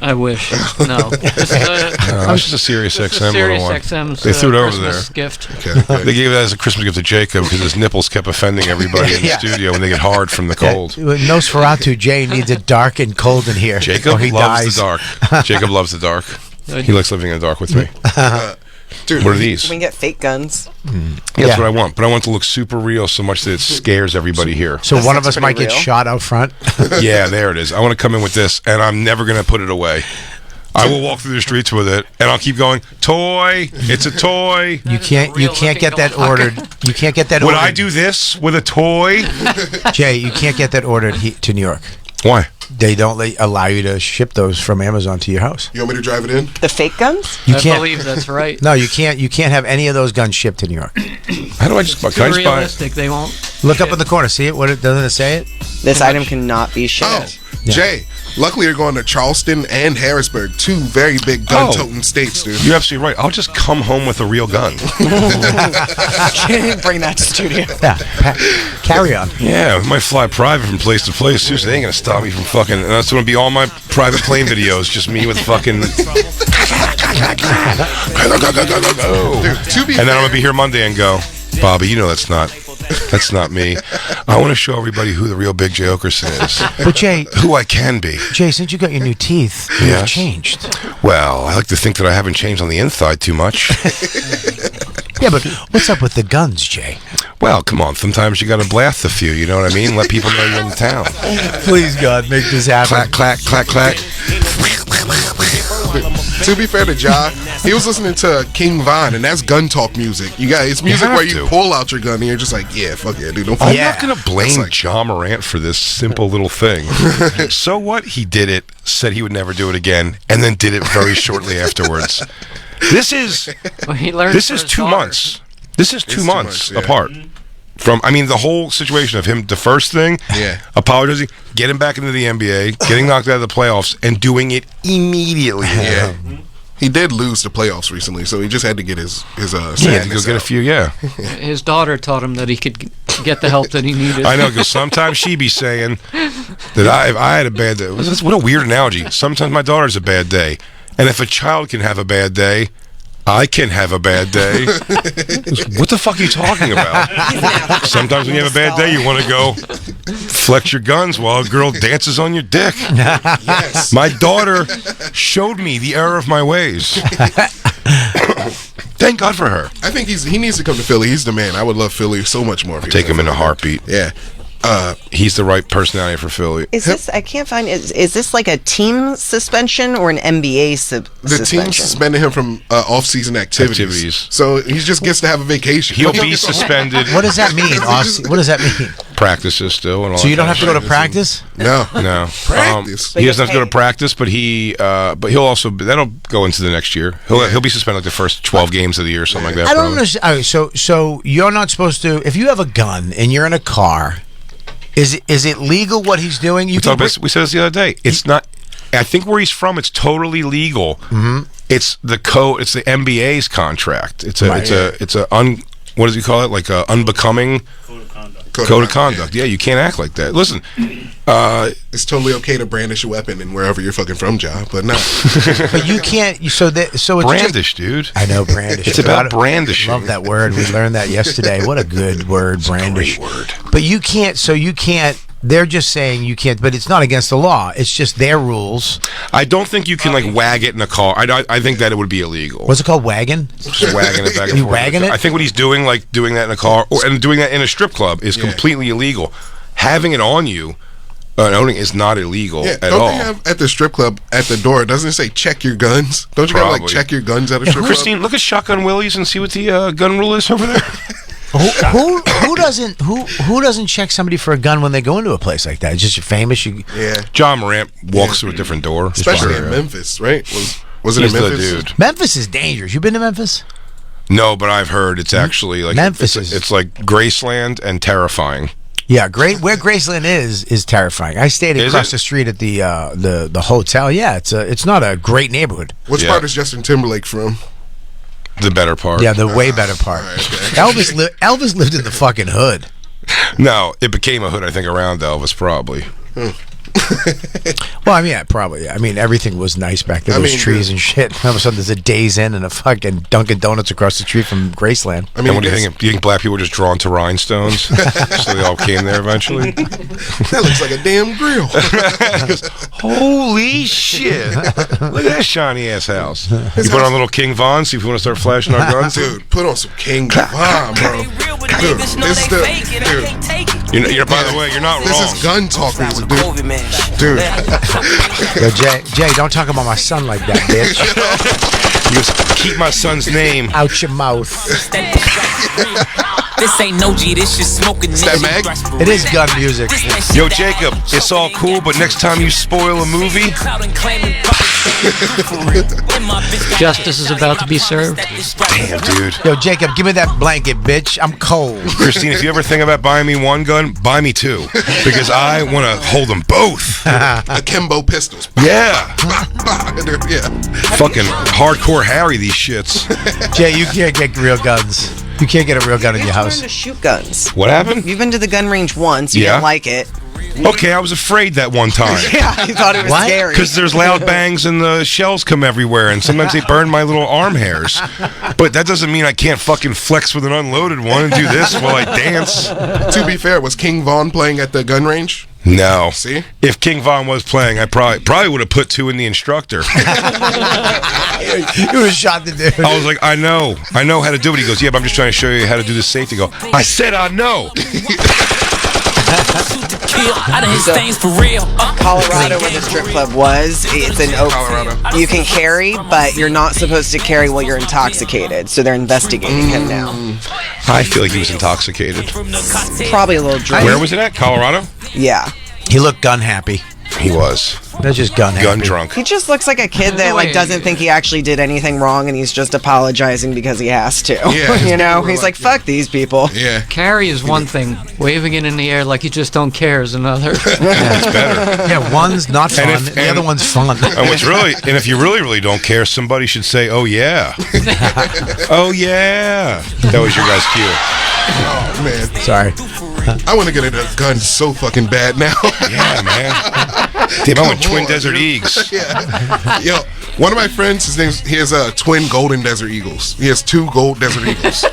I wish. No. It's just a Sirius XM. Sirius 101. XM's They threw it over Christmas there. gift. Okay. They gave it as a Christmas gift to Jacob because his nipples kept offending everybody in the studio when they get hard from the cold. Nosferatu Jay needs it dark and cold in here. Jacob or he loves dies. the dark. Jacob loves the dark. He likes living in the dark with me. Dude, what are these? We can get fake guns. That's what I want. But I want it to look super real so much that it scares everybody here. So one of us might get shot out front. Yeah, there it is. I want to come in with this, and I'm never going to put it away. I will walk through the streets with it, and I'll keep going. Toy, it's a toy. You can't get that ordered. You can't get that. Would ordered. I do this with a toy? Jay, you can't get that ordered to New York. Why? They don't allow you to ship those from Amazon to your house. You want me to drive it in? The fake guns? You I can't. believe that's right. No, you can't. You can't have any of those guns shipped to New York. How do I just? Too Can I just buy? realistic. They won't. Look up in the corner. See it? Doesn't it say it? This item cannot be shipped. Jay, luckily you're going to Charleston and Harrisburg, two very big gun-toting states, dude. You're absolutely right. I'll just come home with a real gun. Bring that to studio. Yeah, carry on. Yeah, we might fly private from place to place. Seriously, they ain't gonna stop me from fucking. And that's gonna be all my private plane videos. Just me with fucking. Dude, And then I'm gonna be here Monday and go, Bobby, you know that's not me. I want to show everybody who the real Big Jay Oakerson is. But Jay, who I can be. Jay, since you got your new teeth, you've Yes. changed. Well, I like to think that I haven't changed on the inside too much. Yeah, but what's up with the guns, Jay? Well, come on. Sometimes you got to blast a few. You know what I mean? Let people know you're in town. Please, God, make this happen. Clack, clack, clack, clack. To be fair to Ja, he was listening to King Von, and that's gun talk music. It's music have where you to. pull out your gun and you're just like, yeah, fuck yeah, dude. Don't I'm fuck not going to blame John Morant for this simple little thing. So what? He did it, said he would never do it again, and then did it very shortly afterwards. This is Well, he learned this from is his 2 daughter. months. This is 2 2 months months, yeah. apart. From, I mean, the whole situation of him, the first thing, apologizing, getting back into the NBA, getting knocked out of the playoffs, and doing it immediately. Yeah. He did lose the playoffs recently, so he just had to get his He had to go get a few, His daughter taught him that he could get the help that he needed. I know, because sometimes she be saying that if I had a bad day. What a weird analogy. Sometimes my daughter's a bad day. And if a child can have a bad day, I can have a bad day. What the fuck are you talking about? Sometimes when you have a bad day, you want to go flex your guns while a girl dances on your dick. Yes. My daughter showed me the error of my ways. Thank God for her. I think he needs to come to Philly. He's the man. I would love Philly so much more. If he Take was him in a heartbeat. Yeah. He's the right personality for Philly. Is this? I can't find. Is this like a team suspension or an NBA The suspension? team suspended him from off-season activities. So he just gets to have a vacation. He'll be suspended. What does that mean? What does that mean? Practices still. And all So you that don't have to kind go of to practice? No. Practice. He doesn't have to go to practice, but he'll also that'll go into the next year. He'll be suspended like the first 12 games of the year or something like that. I don't understand. All right, so you're not supposed to. If you have a gun and you're in a car, is it legal what he's doing? We said this the other day. It's not. I think where he's from, it's totally legal. Mm-hmm. It's the code. It's the NBA's contract. It's a. What does he call it? Like a unbecoming code of conduct. Yeah, you can't act like that. Listen, it's totally okay to brandish a weapon in wherever you're fucking from, Ja, but no. But you can't. So it's brandish, dude. I know brandish. It's about brandishing. I love that word. We learned that yesterday. What a good word, brandish. Great word. But you can't. So you can't. They're just saying you can't, but it's not against the law. It's just their rules. I don't think you can like wag it in a car. I think that it would be illegal. What's it called? Wagging? Just wagging it back and You forth. wagging it? I think what he's doing, like doing that in a car and doing that in a strip club, is completely illegal. Having it on you, owning is not illegal at don't all. they have at the strip club at the door? Doesn't it say check your guns? Don't you gotta like check your guns at a strip club? Christine, look at Shotgun Willie's and see what the gun rule is over there. Who doesn't check somebody for a gun when they go into a place like that? It's just famous. John Morant walks through a different door, especially in Memphis, right? Was it in Memphis? The dude. Memphis is dangerous. You been to Memphis? No, but I've heard it's actually like Memphis. It's like Graceland and terrifying. Yeah, where Graceland is terrifying. I stayed across the street at the hotel. Yeah, it's not a great neighborhood. Which part is Justin Timberlake from? The better part. Yeah, the way better part. Elvis lived in the fucking hood. No, it became a hood, I think, around Elvis, probably. Well, I mean, yeah, probably. I mean, everything was nice back then. There was trees and shit. All of a sudden, there's a Days Inn and a fucking Dunkin' Donuts across the street from Graceland. I mean, what do you think? Do you think black people were just drawn to rhinestones? So they all came there eventually? That looks like a damn grill. Holy shit. Look at that shiny ass house. You put on a little King Von, see if we want to start flashing our guns? Dude, put on some King Von, bro. Dude, this is dude. You're, by the way, you're not wrong. This is gun talk music, dude. Dude. Yo, Jay, don't talk about my son like that, bitch. You just keep my son's name out your mouth. This ain't no G, this shit smoking. Is that Meg? It is gun music. Yo, Jacob, it's all cool, but next time you spoil a movie, Justice is about to be served. damn, dude. Yo, Jacob, give me that blanket, bitch. I'm cold. Christine, if you ever think about buying me one gun, buy me two, because I want to hold them both. Akimbo pistols. Yeah. Dude, yeah. Fucking hardcore Harry, these shits. Jay, you can't get real guns. You can't get a real gun in your house. To shoot guns. What happened? You've been to the gun range once. You didn't like it. Okay, I was afraid that one time. Yeah, you thought it was scary. Because there's loud bangs and the shells come everywhere, and sometimes they burn my little arm hairs. But that doesn't mean I can't fucking flex with an unloaded one and do this while I dance. To be fair, was King Von playing at the gun range? No. See? If King Von was playing, I probably would have put two in the instructor. You would have shot the dude. I was like, I know how to do it. He goes, yeah, but I'm just trying to show you how to do the safety. Go, I said I know. Colorado, where the strip club was, it's an Colorado. You can carry, but you're not supposed to carry while you're intoxicated. So they're investigating him now. I feel like he was intoxicated. Probably a little drunk. Where was it at? Colorado? Yeah. He looked gun happy. He was. That's just gun drunk. He just looks like a kid that doesn't think he actually did anything wrong, and he's just apologizing because he has to. Yeah, you know, he's like, fuck these people. Yeah. Carry is one thing. Waving it in the air like you just don't care is another. That's better. Yeah, one's not fun. The other one's fun. And if you really don't care, somebody should say, "Oh yeah, oh yeah." That was your guys' cue. Oh man, sorry. I want to get a gun so fucking bad now. Yeah, man. Damn, I went Twin Desert Eagles. Yeah. Yo, one of my friends, he has twin Golden Desert Eagles. He has 2 Gold Desert Eagles.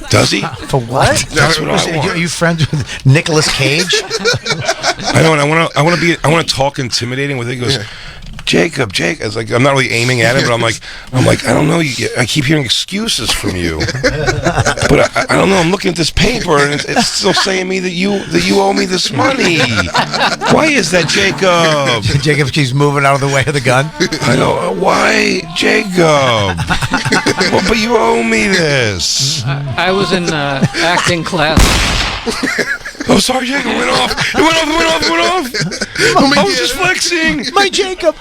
Does he? For what? That's what I want. Are you friends with Nicolas Cage? I know, and I want to talk intimidating with it. He goes, Jacob. It's like I'm not really aiming at it, but I'm like, I don't know. I keep hearing excuses from you, but I don't know. I'm looking at this paper, and it's still saying me that you owe me this money. Why is that, Jacob? Jacob keeps moving out of the way of the gun. I know. Why, Jacob? Well, but you owe me this. I was in acting class. Oh, sorry, Jacob. It went off. I was just flexing. My Jacob.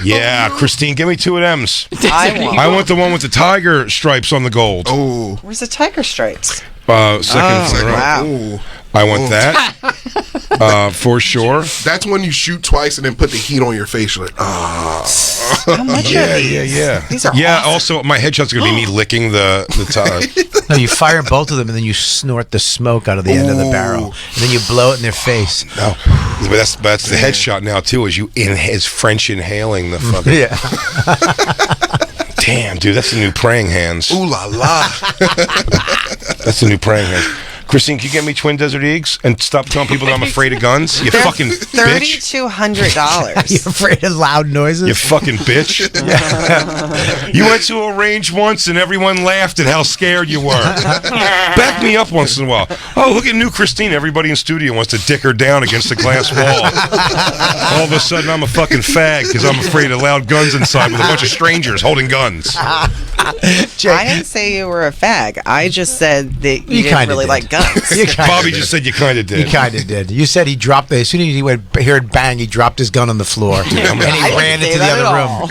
Yeah, Christine, give me 2 of them's. I want the one with the tiger stripes on the gold. Oh. Where's the tiger stripes? Second. Wow. Ooh. I want that. For sure. That's when you shoot twice and then put the heat on your face. You're like, How much Yeah. These are awesome. Also, my headshot's going to be me licking the tire. No, you fire both of them, and then you snort the smoke out of the end of the barrel, and then you blow it in their face. No, but that's the headshot now too. Is you is French inhaling the fucking. Yeah. Damn, dude, that's the new praying hands. ooh la la. That's the new praying hands. Christine, can you get me Twin Desert Eagles and stop telling people that I'm afraid of guns? You fucking bitch. $3,200. You're afraid of loud noises? You fucking bitch. You went to a range once and everyone laughed at how scared you were. Back me up once in a while. Oh, look at new Christine. Everybody in studio wants to dick her down against the glass wall. All of a sudden, I'm a fucking fag because I'm afraid of loud guns inside with a bunch of strangers holding guns. I didn't say you were a fag. I just said that you didn't really like guns. Bobby just said you kind of did. You kind of did. You said he dropped it. As soon as he heard bang, he dropped his gun on the floor. And he ran into the other room.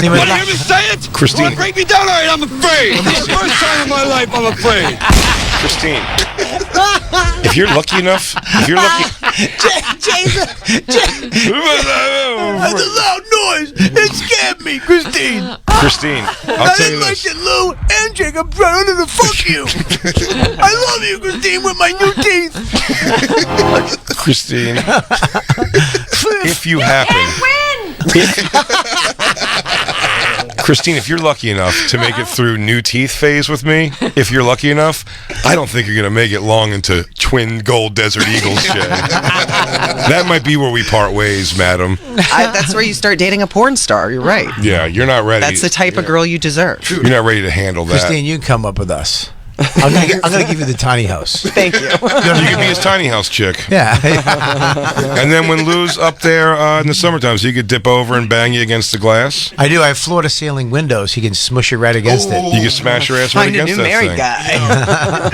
He was like, say it? Christine. You want to break me down? All right, I'm afraid. This is the first time in my life I'm afraid. Christine. If you're lucky enough, Jason, the loud noise, it scared me, Christine. Christine, I'll tell you this. that Lou and Jacob trying to fuck you. I love you, Christine, with my new teeth. Christine, if you happen, Christine, if you're lucky enough to make it through new teeth phase with me, if you're lucky enough, I don't think you're going to make it long into twin gold Desert Eagles, Jay. That might be where we part ways, madam. That's where you start dating a porn star. You're right. Yeah, you're not ready. That's the type of girl you deserve. You're not ready to handle that. Christine, you can come up with us. I'm gonna give you the tiny house. Thank you. You can be his tiny house chick. Yeah. And then when Lou's up there in the summertime, so you could dip over and bang you against the glass. I do. I have floor-to-ceiling windows. He can smush you right against it. You can smash your ass right Find a against new that married thing.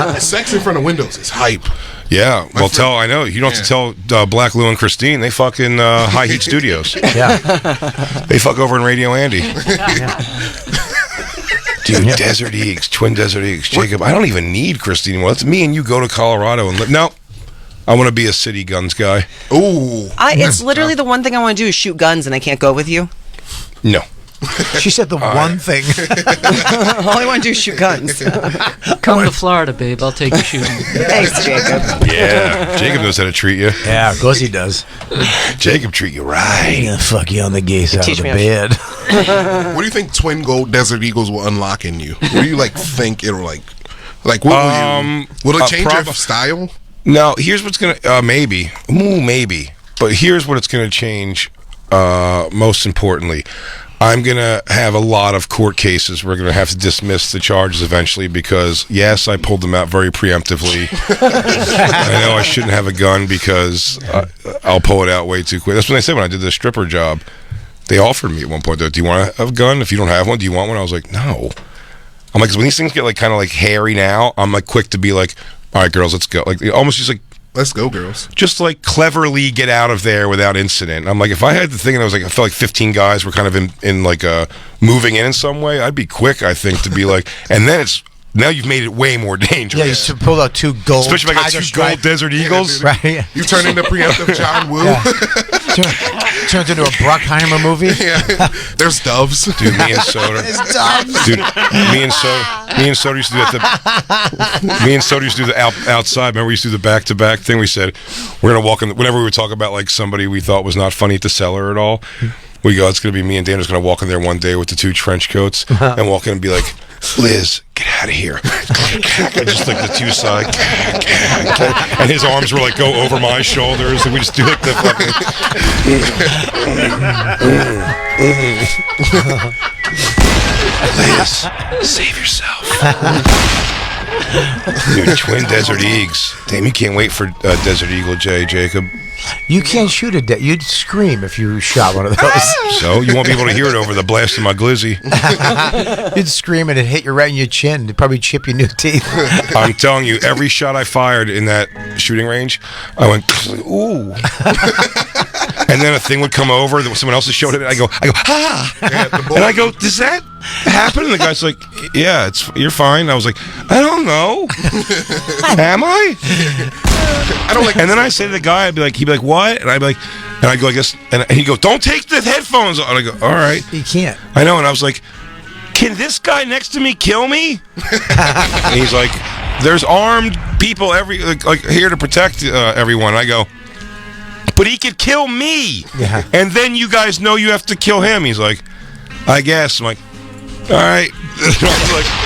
guy. Sex in front of windows is hype. Yeah, well, I know. You don't have to tell Black Lou and Christine. They fuck in High Heat Studios. Yeah. They fuck over in Radio Andy. Dude, Desert Eagles, twin Desert Eagles. Jacob, I don't even need Christine anymore. Let's me and you go to Colorado and live. No, I want to be a city guns guy. Ooh. It's literally the one thing I want to do is shoot guns, and I can't go with you. No. She said the one thing. All I want to do is shoot guns. Come to Florida, babe. I'll take you shooting. Thanks, Jacob. Yeah, Jacob knows how to treat you. Yeah, of course he does. Jacob treat you right. Yeah, fuck you on the gay side of the bed. What do you think twin gold Desert Eagles will unlock in you? What do you think it'll like what will you? Will it change your style? No, here's what's gonna maybe, but here's what it's gonna change. Most importantly, I'm going to have a lot of court cases. We're going to have to dismiss the charges eventually because, yes, I pulled them out very preemptively. I know I shouldn't have a gun because I'll pull it out way too quick. That's what they said when I did the stripper job. They offered me at one point, though, do you want to have a gun? If you don't have one, do you want one? I was like, no. I'm like, 'cause when these things get kind of hairy now, I'm quick to be like, all right, girls, let's go. Almost just let's go, girls. Just cleverly get out of there without incident. I'm like, if I had the thing and I was I felt like 15 guys were kind of in moving in some way, I'd be quick, I think, to be and then now you've made it way more dangerous. Yeah, you should pull out two gold. Especially if I got two gold Desert Eagles. Yeah, right. You turn into preemptive John Woo. Yeah. Turns into a Bruckheimer movie. Yeah. There's doves. Dude, me and Soda. There's doves. Dude, me and Soda used to do that. Me and Soda used to do the outside. Remember, we used to do the back-to-back thing. We said we're gonna walk in. Whenever we would talk about somebody we thought was not funny at the cellar at all, we go, it's gonna be me and Dana's gonna walk in there one day with the two trench coats and walk in and be like, Liz, get out of here. And just the two side. And his arms were go over my shoulders, and we just do the fucking. Liz, save yourself. Dude, twin Desert Eagles. Damn, you can't wait for Desert Eagle J, Jacob. You can't shoot you'd scream if you shot one of those. So you won't be able to hear it over the blast of my glizzy. You'd scream and it'd hit you right in your chin. It'd probably chip your new teeth. I'm telling you, every shot I fired in that shooting range, I went, ooh. And then a thing would come over that someone else has showed it. I go, ah. And I go, does that happen? And the guy's like, yeah, you're fine. I was like, I don't know. Am I? I don't And then I say to the guy, he'd be like, what? And I'd be like, and I go, I guess, and he'd go, don't take the headphones on. And I go, all right. You can't. I know. And I was like, can this guy next to me kill me? And he's like, there's armed people here to protect everyone. And I go, but he could kill me. Yeah. And then you guys know you have to kill him. He's like, I guess. I'm like, all right.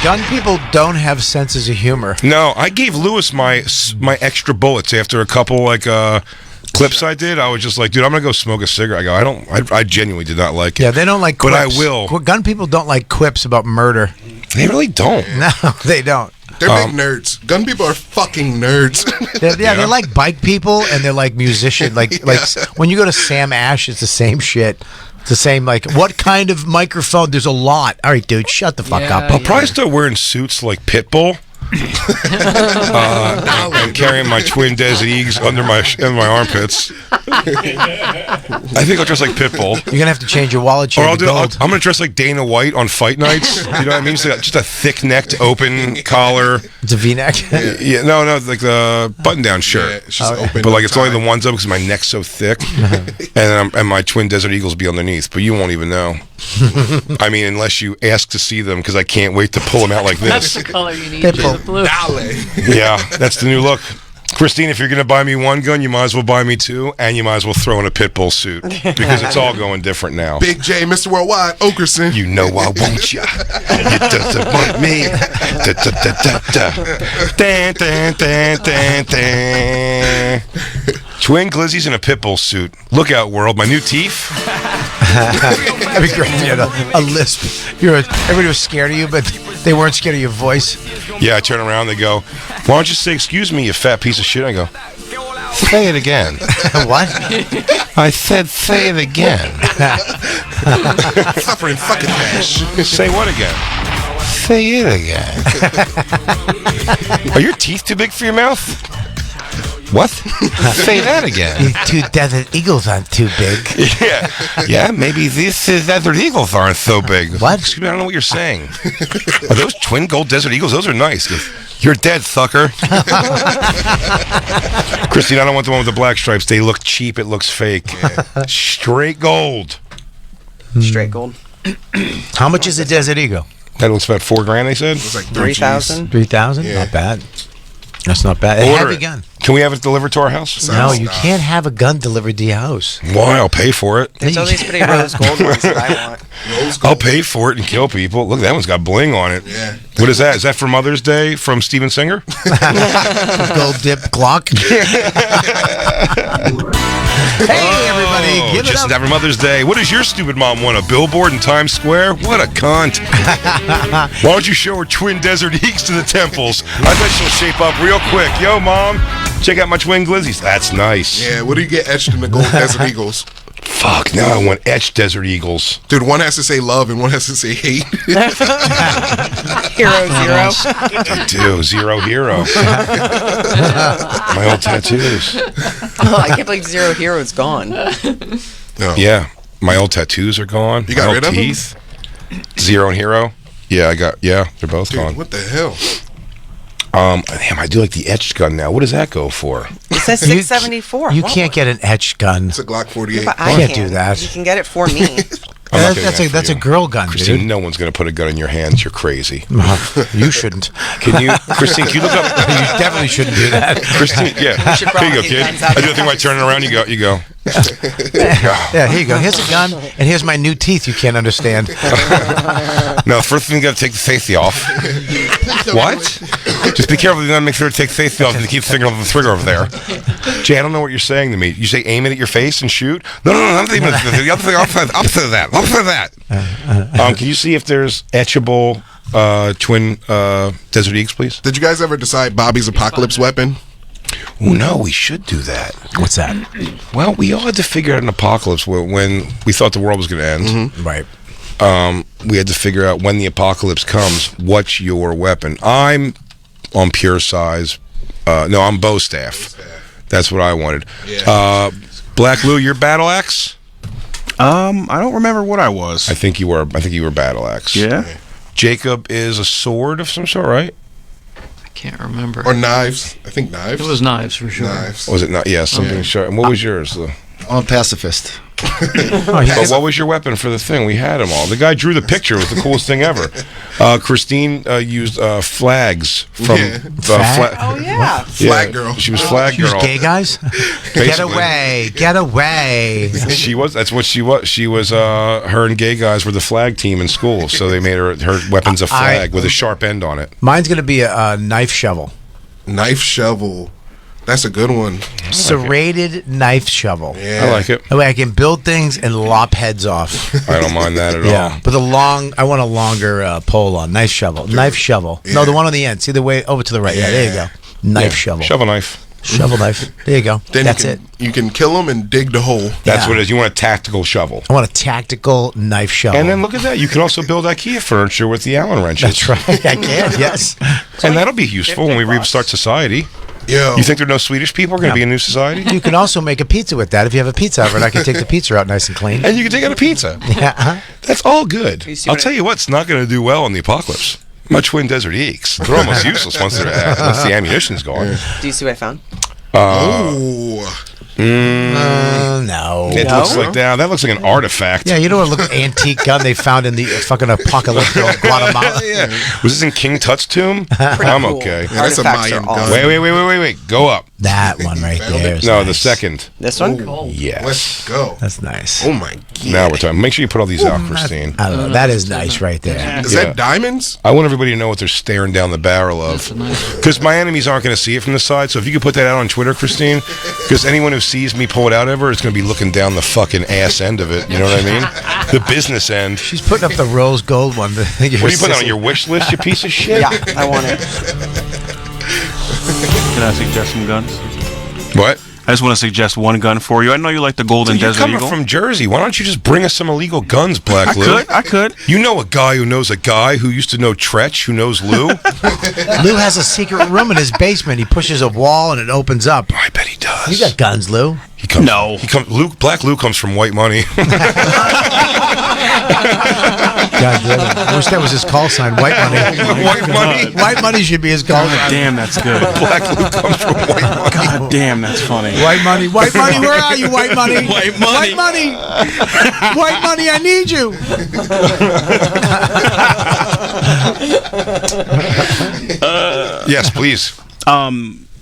Gun people don't have senses of humor. No, I gave Lewis my extra bullets after a couple clips I did. I was just like, dude, I'm gonna go smoke a cigarette. I go, I genuinely did not like it. Yeah, they don't like quips. But I will. Gun people don't like quips about murder. They really don't. No, they don't. They're big nerds. Gun people are fucking nerds. They're like bike people and they're like musicians. Like when you go to Sam Ash, it's the same shit. It's the same, what kind of microphone? There's a lot. All right, dude, shut the fuck up. I'll probably start wearing suits like Pitbull. I'm carrying my twin Desert Eagles under my armpits. I think I'll dress like Pitbull. You're gonna have to change your wallet chain. I'm gonna dress like Dana White on fight nights. You know what I mean? So just a thick-necked, open collar. It's a V-neck. Yeah, no, like the button-down shirt. Yeah, it's just open. But like it's only the ones up because my neck's so thick, and my twin Desert Eagles will be underneath. But you won't even know. I mean, unless you ask to see them, because I can't wait to pull them out like That's this. the color you need. The blue. Yeah, that's the new look. Christine, if you're going to buy me one gun, you might as well buy me two, and you might as well throw in a Pitbull suit, because it's all going different now. Big J, Mr. Worldwide, Oakerson. You know I want ya. You doesn't want me. Da, da, da, da, da. Dan, dan, dan, dan, dan. Twin glizzies in a Pitbull suit. Look out, world. My new teeth. That'd be great. You had a lisp. Everybody was scared of you, but they weren't scared of your voice. Yeah, I turn around, they go, why don't you say, excuse me, you fat piece of shit? I go, say it again. What? I said, say it again. Suffering fucking cash. Say what again? Say it again. Are your teeth too big for your mouth? What? Say that again. These two Desert Eagles aren't too big. Yeah, maybe these Desert Eagles aren't so big. What? Excuse me, I don't know what you're saying. Are those twin gold Desert Eagles? Those are nice. You're dead, sucker. Christine, I don't want the one with the black stripes. They look cheap. It looks fake. Straight gold. Straight gold. How much is a Desert Eagle? That looks about $4,000, they said? It's like 3,000. 3,000? Yeah. Not bad. That's not bad. A Order heavy it. gun. Can we have it delivered to our house? No, you can't have a gun delivered to your house. Why? I'll pay for it. There's all these pretty rose gold ones that I want. I'll pay for it and kill people. Look, that one's got bling on it. Yeah. What is that? Is that for Mother's Day from Steven Singer? Gold dip Glock. Hey, everybody, give it just up. after Mother's Day. What does your stupid mom want? A billboard in Times Square? What a cunt. Why don't you show her twin Desert Eagles to the temples? I bet she'll shape up real quick. Yo, Mom, check out my twin glizzies. That's nice. Yeah, what do you get etched in the gold Desert Eagles? Fuck, now I want etched Desert Eagles. Dude, one has to say love and one has to say hate. Hero, zero. I do. Zero hero. My old tattoos. Oh, I can't believe Zero Hero is gone. No. Yeah, my old tattoos are gone. You got my rid old of teeth. Zero and hero. Yeah, they're both Dude, gone. what the hell? Damn, I do like the etched gun now. What does that go for? It says 674. You can't get an etched gun. It's a Glock 48. But I can't do that. You can get it for me. I'm not getting That's for a you. girl gun, Christine, dude. no one's going to put a gun in your hands. You're crazy. You shouldn't. Can you, Christine, can you look up? You definitely shouldn't do that. Christine, yeah. should Here you go, probably kid. guns out I do the thing where I turn it around, you go. Yeah, here you go. Here's a gun, and here's my new teeth you can't understand. No, first thing you got to take the safety off. What? Just be careful. You got to make sure to take the safety off and keep the finger on the trigger over there. Jay, I don't know what you're saying to me. You say aim it at your face and shoot? No. I'm thinking the other thing, opposite of that. Opposite of that. Can you see if there's etchable twin Desert Eagles, please? Did you guys ever decide Bobby's apocalypse weapon? Oh, no, we should do that. What's that? Well, we all had to figure out an apocalypse when we thought the world was going to end. Mm-hmm. Right. We had to figure out when the apocalypse comes, what's your weapon? I'm on pure size. No, I'm bow staff. That's what I wanted. Yeah. Black Lou, your battle axe? I don't remember what I was. I think you were battle axe. Yeah. Jacob is a sword of some sort, right? Can't remember. Or knives. I think knives. It was knives for sure. Knives. Was it not? Yeah, something short. And what was yours? I'm a pacifist. But what was your weapon for the thing? We had them all. The guy drew the picture. It was the coolest thing ever. Christine used flags from Oh, yeah. Flag girl. She was flag She was girl. gay guys? Get away. Get away. She was. That's what she was. She was. Her and gay guys were the flag team in school, so they made her weapons a flag with a sharp end on it. Mine's going to be a knife shovel. Knife shovel. That's a good one. Serrated knife shovel. Yeah. I like it. That way I can build things and lop heads off. I don't mind that at Yeah, all. but I want a longer pole on. Knife shovel. Knife shovel. Yeah. No, the one on the end. See the way over to the right. Yeah, there you go. Knife shovel. Shovel knife. Shovel knife. There you go. Then That's you can kill them and dig the hole. That's what it is. You want a tactical shovel. I want a tactical knife shovel. And then look at that. You can also build IKEA furniture with the Allen wrenches. That's right. I can, yes. And that'll be useful when we restart society. Yo. You think there are no Swedish people are going to be in new society? You can also make a pizza with that. If you have a pizza oven, I can take the pizza out nice and clean. And you can take out a pizza. Yeah. That's all good. I'll tell you what's not going to do well in the apocalypse. My twin Desert Eagles. They're almost useless once the ammunition's gone. Do you see what I found? No. It looks like that looks like an artifact. Yeah, you know what look antique gun they found in the fucking apocalypse of Guatemala. Yeah. Was this in King Tut's tomb? I'm cool. okay. Yeah, that's a Mayan gun. Wait. Go up. That one right there. No, the second. This one? Yes. Let's go. That's nice. Oh my god. Now we're talking. Make sure you put all these out, Christine. I don't know. That is nice right there. Is that diamonds? I want everybody to know what they're staring down the barrel of. Because my enemies aren't going to see it from the side. So if you could put that out on Twitter, Christine, because anyone who sees me pull it out ever is going to be looking down the fucking ass end of it. You know what I mean? The business end. She's putting up the rose gold one. What are you putting on your wish list, you piece of shit? Yeah, I want it. Can I suggest some guns? What? I just want to suggest one gun for you. I know you like the Golden Dude, you're Desert coming Eagle. from Jersey. Why don't you just bring us some illegal guns, Black Lou? I could. You know a guy who knows a guy who used to know Tretch, who knows Lou? Lou has a secret room in his basement. He pushes a wall and it opens up. I bet he does. You got guns, Lou. Black Lou comes from White Money. God damn it. I wish that was his call sign. White Money. White Money. White Money should be his call sign. Damn, that's good. Black Lou comes from White Money. God damn, that's funny. White Money. White Money. Where are you, White Money? White Money. White Money. White Money. I need you. Yes, please.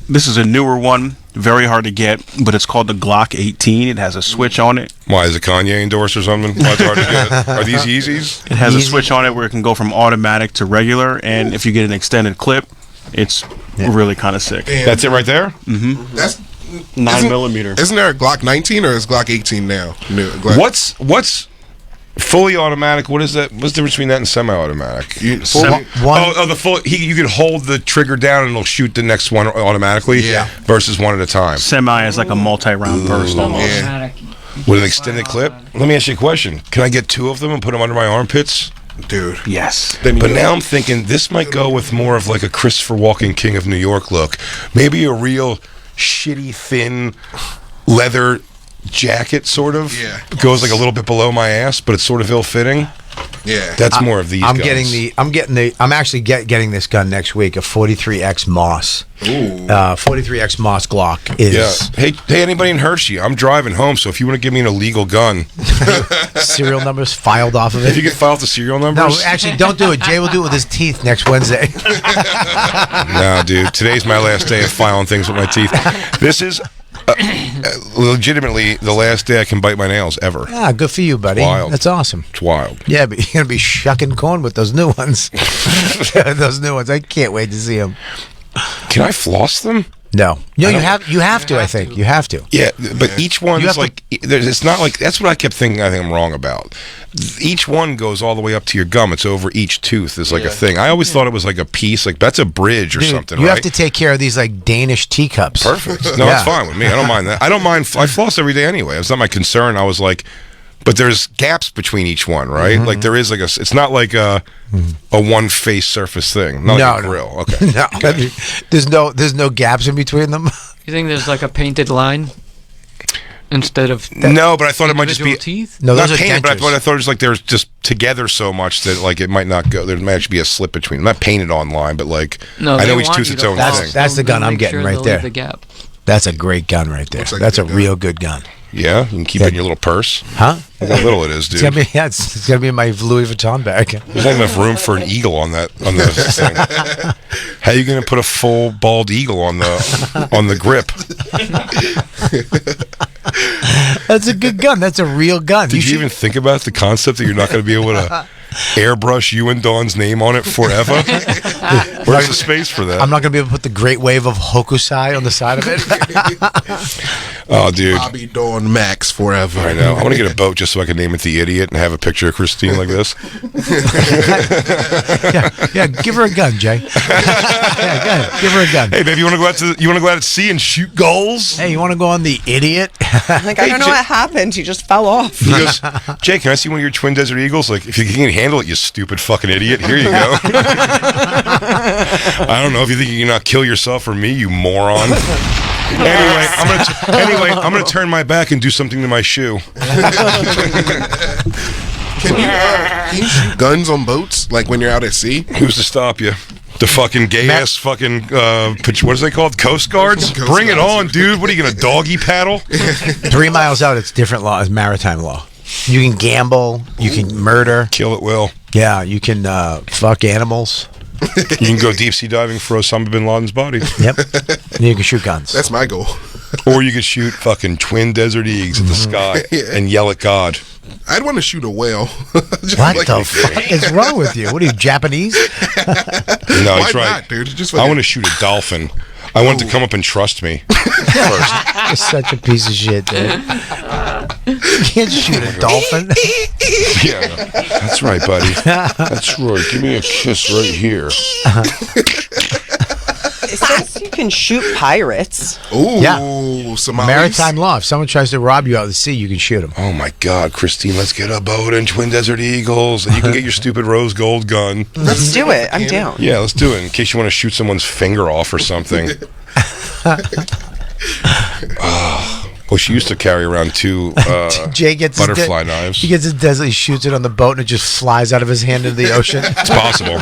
This is a newer one, very hard to get, but it's called the Glock 18. It has a switch on it. Why, is it Kanye endorsed or something? Why it's hard to get? Are these Yeezys? It has a switch on it where it can go from automatic to regular, and if you get an extended clip, it's really kind of sick. Damn. That's it right there? Mm-hmm. That's 9mm. Isn't there a Glock 19 or is Glock 18 now? Glock. What's fully automatic? What is that? What's the difference between that and semi-automatic? One, the full. You can hold the trigger down and it'll shoot the next one automatically. Yeah. Versus one at a time. Semi is like a multi-round burst almost. Yeah. With an extended clip. Let me ask you a question. Can I get 2 of them and put them under my armpits? Dude. Yes. But now I'm thinking this might go with more of like a Christopher Walken King of New York look. Maybe a real shitty thin leather jacket sort of. Yeah. Goes like a little bit below my ass, but it's sort of ill-fitting. Yeah. That's more of these I'm guns. I'm actually getting this gun next week, a 43X Moss. Ooh. 43X Moss Glock is Yeah. Hey, anybody in Hershey? I'm driving home, so if you want to give me an illegal gun, serial numbers filed off of if you it. can file the serial No, numbers. actually, don't do it. Jay will do it with his teeth next Wednesday. No, dude. Today's my last day of filing things with my teeth. This is legitimately the last day I can bite my nails ever. Ah, good for you, buddy. Wild. That's awesome. It's wild. Yeah, but you're gonna be shucking corn with those new ones. Those new ones. I can't wait to see them. Can I floss them? No, you have to. I think you have to. Yeah, but each one's have to- like it's not like that's what I kept thinking. I think I'm wrong about. Each one goes all the way up to your gum. It's over each tooth is like a thing. I always thought it was like a piece. Like that's a bridge or Dude, something. You right? have to take care of these like Danish teacups. Perfect. No, Yeah. it's fine with me. I don't mind that. I don't mind. I floss every day anyway. It's not my concern. I was like, but there's gaps between each one, right? Mm-hmm. Like there is like a. It's not like a one face surface thing. Not like a grill. Okay. No, there's no gaps in between them. You think there's like a painted line instead of No, but I thought it might just be individual teeth? No, not those are painted. But dentures. I thought it was like they're just together so much that like it might not go. There might actually be a slip between them. Not painted online, but like No, I they know each want tooth's you its to own floss thing. That's the them gun to I'm make getting sure right they'll there. leave the gap. That's a great gun right there. Looks like That's a a good real good gun. Yeah, you can keep it in your little purse. Huh? Look how little it is, dude. It's gonna be in my Louis Vuitton bag. There's not enough room for an eagle on the thing. How are you going to put a full bald eagle on the grip? That's a good gun. That's a real gun. Did you even think about the concept that you're not going to be able to airbrush you and Dawn's name on it forever? Where's the space for that? I'm not going to be able to put the Great Wave of Hokusai on the side of it. Oh, dude. Bobby Dawn Max forever. I know. I want to get a boat just so I can name it The Idiot and have a picture of Christine like this. yeah, give her a gun, Jay. Yeah, go ahead. Give her a gun. Hey, baby, you want to go out at sea and shoot gulls? Hey, you want to go on The Idiot? Like, I don't know what happened. He just fell off. He goes, Jay, can I see one of your twin Desert Eagles? Like, if you can handle it, you stupid fucking idiot. Here you go. I don't know if you think you can not kill yourself or me, you moron. Anyway, I'm gonna turn my back and do something to my shoe. Can you shoot guns on boats, like when you're out at sea? Who's to stop you? The fucking gay-ass fucking, what is they called? Coast Guards? Bring it on, dude. What are you gonna doggy paddle? 3 miles out, it's different law. It's maritime law. You can gamble. You can murder. Kill at will. Yeah, you can fuck animals. You can go deep sea diving for Osama bin Laden's body. Yep. And you can shoot guns. That's my goal. Or you could shoot fucking twin Desert Eagles at the sky and yell at God. I'd want to shoot a whale. What the fuck is wrong with you? What are you, Japanese? No, he's right. Not, dude? Just I want to shoot a dolphin. I want it to come up and trust me first. You're such a piece of shit, dude. You can't shoot a dolphin. Yeah, that's right, buddy. That's right. Give me a kiss right here. It says you can shoot pirates. Ooh, yeah. Somalis. Maritime law. If someone tries to rob you out of the sea, you can shoot them. Oh my God, Christine, let's get a boat and twin Desert Eagles, and you can get your stupid rose gold gun. Let's do it. I'm down. Yeah, let's do it in case you want to shoot someone's finger off or something. Well, she used to carry around 2 Jay gets butterfly knives. He gets his desert, he shoots it on the boat, and it just flies out of his hand into the ocean. It's possible.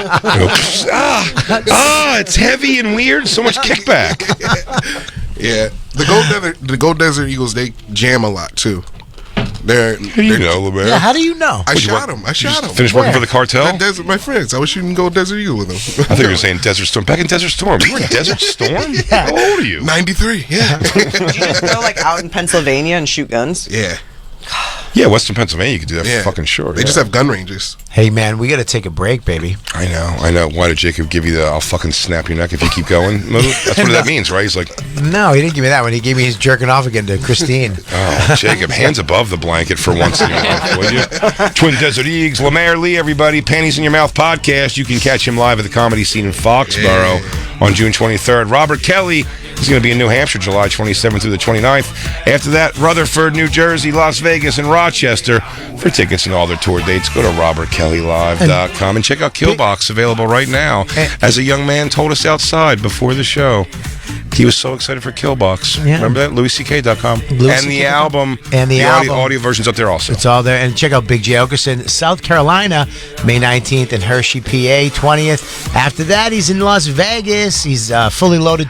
It's heavy and weird. So much kickback. Yeah, the Gold Desert Eagles, they jam a lot too. How do you know, LeBaron? Yeah, how do you know? I shot him. Finished working for the cartel? My friends. I was shooting Gold Desert Eagle with them. I thought you were saying Desert Storm. Back in Desert Storm. You were in Desert Storm? Yeah. How old are you? 93, yeah. Did you just go like out in Pennsylvania and shoot guns? Yeah. Yeah, Western Pennsylvania, you could do that for fucking sure. They just have gun ranges. Hey, man, we got to take a break, baby. I know. Why did Jacob give you the I'll fucking snap your neck if you keep going move? That's what that means, right? He's like... No, he didn't give me that one. He gave me his jerking off again to Christine. Oh, Jacob, hands above the blanket for once in your life, will you? Twin Desert Eagles, Lemaire Lee, everybody. Panties in Your Mouth podcast. You can catch him live at the Comedy Scene in Foxborough on June 23rd. Robert Kelly is going to be in New Hampshire July 27th through the 29th. After that, Rutherford, New Jersey, Las Vegas, and Rochester. For tickets and all their tour dates, go to robertkellylive.com and check out Killbox, available right now. As a young man told us outside before the show, he was so excited for Killbox. Yeah. Remember that? LouisCK.com. And the album. And the album. Audio version's up there also. It's all there. And check out Big J. Oakerson, South Carolina, May 19th, and Hershey, PA, 20th. After that, he's in Las Vegas. He's fully loaded.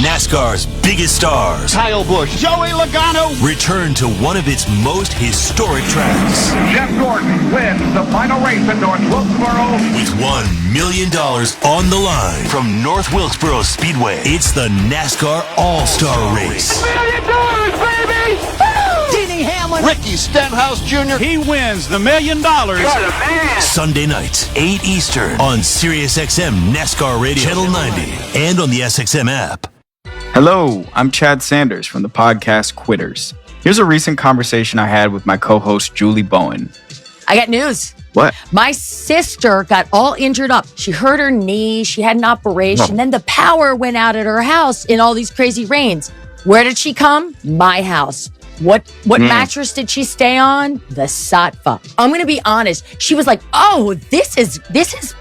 NASCAR's biggest stars, Kyle Busch, Joey Logano, return to one of its most historic tracks. Jeff Gordon wins the final race at North Wilkesboro with $1 million on the line from North Wilkesboro Speedway. It's the NASCAR All-Star Race. $1 million, baby! Denny Hamlin, Ricky Stenhouse Jr. He wins the $1 million. Sunday night, 8 Eastern on SiriusXM NASCAR Radio, Channel 90, and on the SXM app. Hello, I'm Chad Sanders from the podcast Quitters. Here's a recent conversation I had with my co-host Julie Bowen. I got news. What? My sister got all injured up. She hurt her knee. She had an operation. Then the power went out at her house in all these crazy rains. Where did she come? My house. What mattress did she stay on? The Satva. I'm going to be honest. She was like, "Oh, this is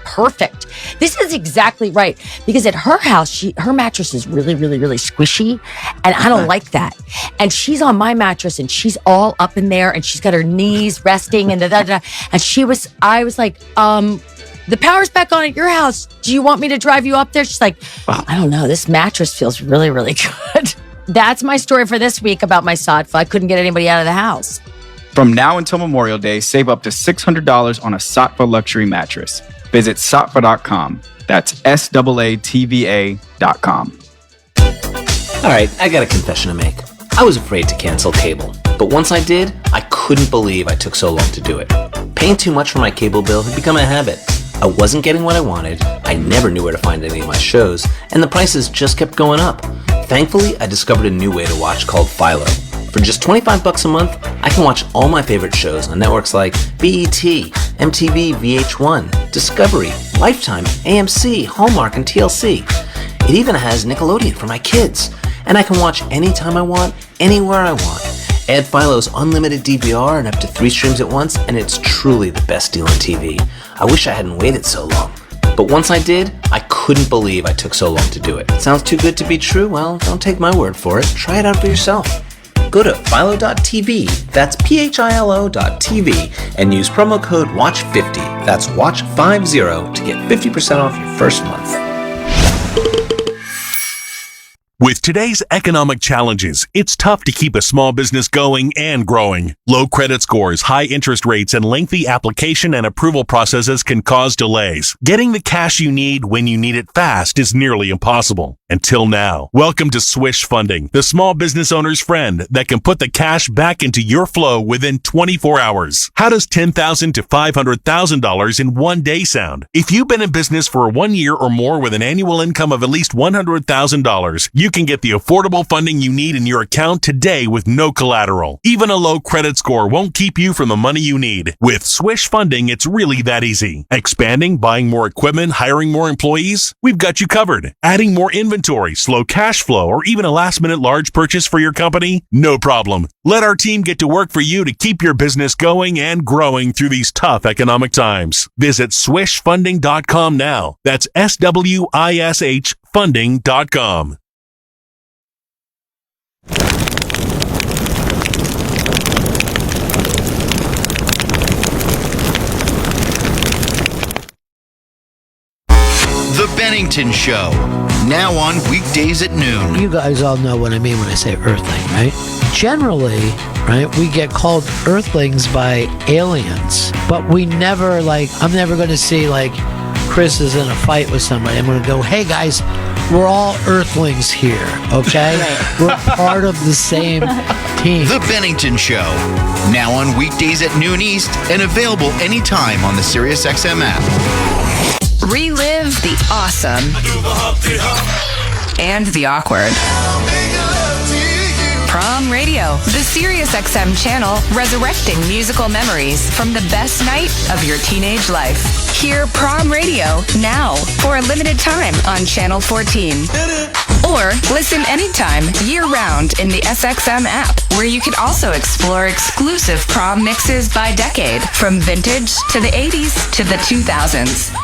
perfect. This is exactly right." Because at her house, her mattress is really, really, really squishy, and I don't like that. And she's on my mattress, and she's all up in there, and she's got her knees resting, and and I was like, "The power's back on at your house. Do you want me to drive you up there?" She's like, "I don't know. This mattress feels really, really good." That's my story for this week about my Satva. I couldn't get anybody out of the house. From now until Memorial Day, save up to $600 on a Satva luxury mattress. Visit Satva.com. That's SAATVA.com. All right, I got a confession to make. I was afraid to cancel cable, but once I did, I couldn't couldn't believe I took so long to do it. Paying too much for my cable bill had become a habit. I wasn't getting what I wanted, I never knew where to find any of my shows, and the prices just kept going up. Thankfully, I discovered a new way to watch called Philo. For just $25 a month, I can watch all my favorite shows on networks like BET, MTV, VH1, Discovery, Lifetime, AMC, Hallmark, and TLC. It even has Nickelodeon for my kids. And I can watch anytime I want, anywhere I want. Add Philo's unlimited DVR and up to 3 streams at once, and it's truly the best deal on TV. I wish I hadn't waited so long. But once I did, I couldn't believe I took so long to do it. Sounds too good to be true? Well, don't take my word for it. Try it out for yourself. Go to philo.tv, that's philo.tv, and use promo code WATCH50, that's WATCH50, to get 50% off your first month. With today's economic challenges, it's tough to keep a small business going and growing. Low credit scores, high interest rates, and lengthy application and approval processes can cause delays. Getting the cash you need when you need it fast is nearly impossible. Until now. Welcome to Swish Funding, the small business owner's friend that can put the cash back into your flow within 24 hours. How does $10,000 to $500,000 in one day sound? If you've been in business for 1 year or more with an annual income of at least $100,000, you can get the affordable funding you need in your account today with no collateral. Even a low credit score won't keep you from the money you need. With Swish Funding, it's really that easy. Expanding, buying more equipment, hiring more employees? We've got you covered. Adding more inventory, slow cash flow, or even a last-minute large purchase for your company? No problem. Let our team get to work for you to keep your business going and growing through these tough economic times. Visit swishfunding.com now. That's SWISH funding.com. The Bennington Show, now on weekdays at noon. You guys all know what I mean when I say Earthling, right? Generally, right, we get called Earthlings by aliens, but we never, I'm never going to see, Chris is in a fight with somebody. I'm going to go, hey guys, we're all Earthlings here, okay? We're part of the same team. The Bennington Show, now on weekdays at noon East and available anytime on the SiriusXM app. Relive the awesome and the awkward. Prom Radio, the SiriusXM channel resurrecting musical memories from the best night of your teenage life. Hear Prom Radio now for a limited time on Channel 14. Or listen anytime, year-round in the SXM app, where you can also explore exclusive prom mixes by decade, from vintage to the 80s to the 2000s.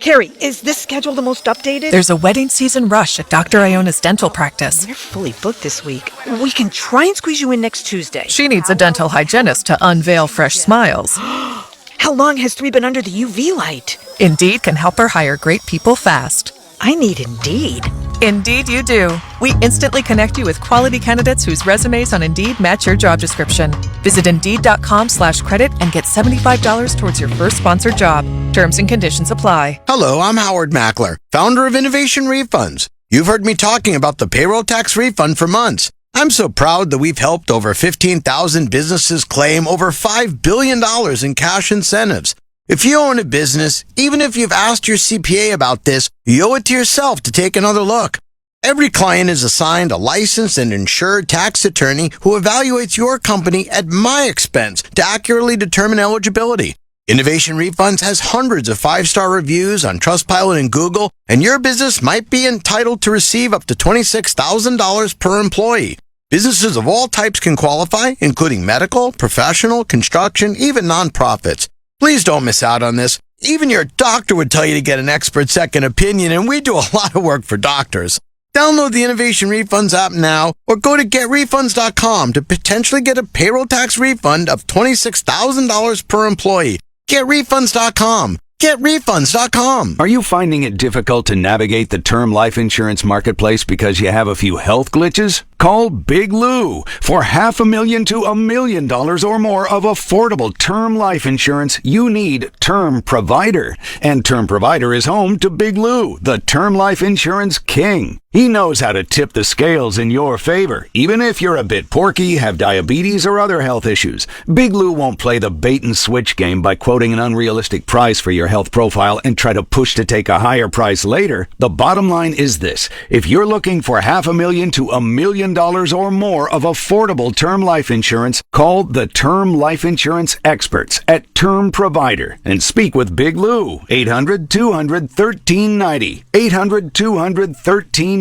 Carrie, is this schedule the most updated? There's a wedding season rush at Dr. Iona's dental practice. They're fully booked this week. We can try and squeeze you in next Tuesday. She needs a dental hygienist to unveil fresh smiles. How long has 3 been under the UV light? Indeed can help her hire great people fast. I need Indeed. Indeed you do. We instantly connect you with quality candidates whose resumes on Indeed match your job description. Visit Indeed.com/credit and get $75 towards your first sponsored job. Terms and conditions apply. Hello, I'm Howard Mackler, founder of Innovation Refunds. You've heard me talking about the payroll tax refund for months. I'm so proud that we've helped over 15,000 businesses claim over $5 billion in cash incentives. If you own a business, even if you've asked your CPA about this, you owe it to yourself to take another look. Every client is assigned a licensed and insured tax attorney who evaluates your company at my expense to accurately determine eligibility. Innovation Refunds has hundreds of 5-star reviews on Trustpilot and Google, and your business might be entitled to receive up to $26,000 per employee. Businesses of all types can qualify, including medical, professional, construction, even nonprofits. Please don't miss out on this. Even your doctor would tell you to get an expert second opinion, and we do a lot of work for doctors. Download the Innovation Refunds app now or go to getrefunds.com to potentially get a payroll tax refund of $26,000 per employee. Getrefunds.com. GetRefunds.com. Are you finding it difficult to navigate the term life insurance marketplace because you have a few health glitches? Call Big Lou for $500,000 to $1 million or more of affordable term life insurance. You need Term Provider. And Term Provider is home to Big Lou, the term life insurance king. He knows how to tip the scales in your favor, even if you're a bit porky, have diabetes, or other health issues. Big Lou won't play the bait and switch game by quoting an unrealistic price for your health profile and try to push to take a higher price later. The bottom line is this: if you're looking for $500,000 to $1 million or more of affordable term life insurance, call the Term Life Insurance experts at Term Provider and speak with Big Lou. 800-200-1390. 800-200-1390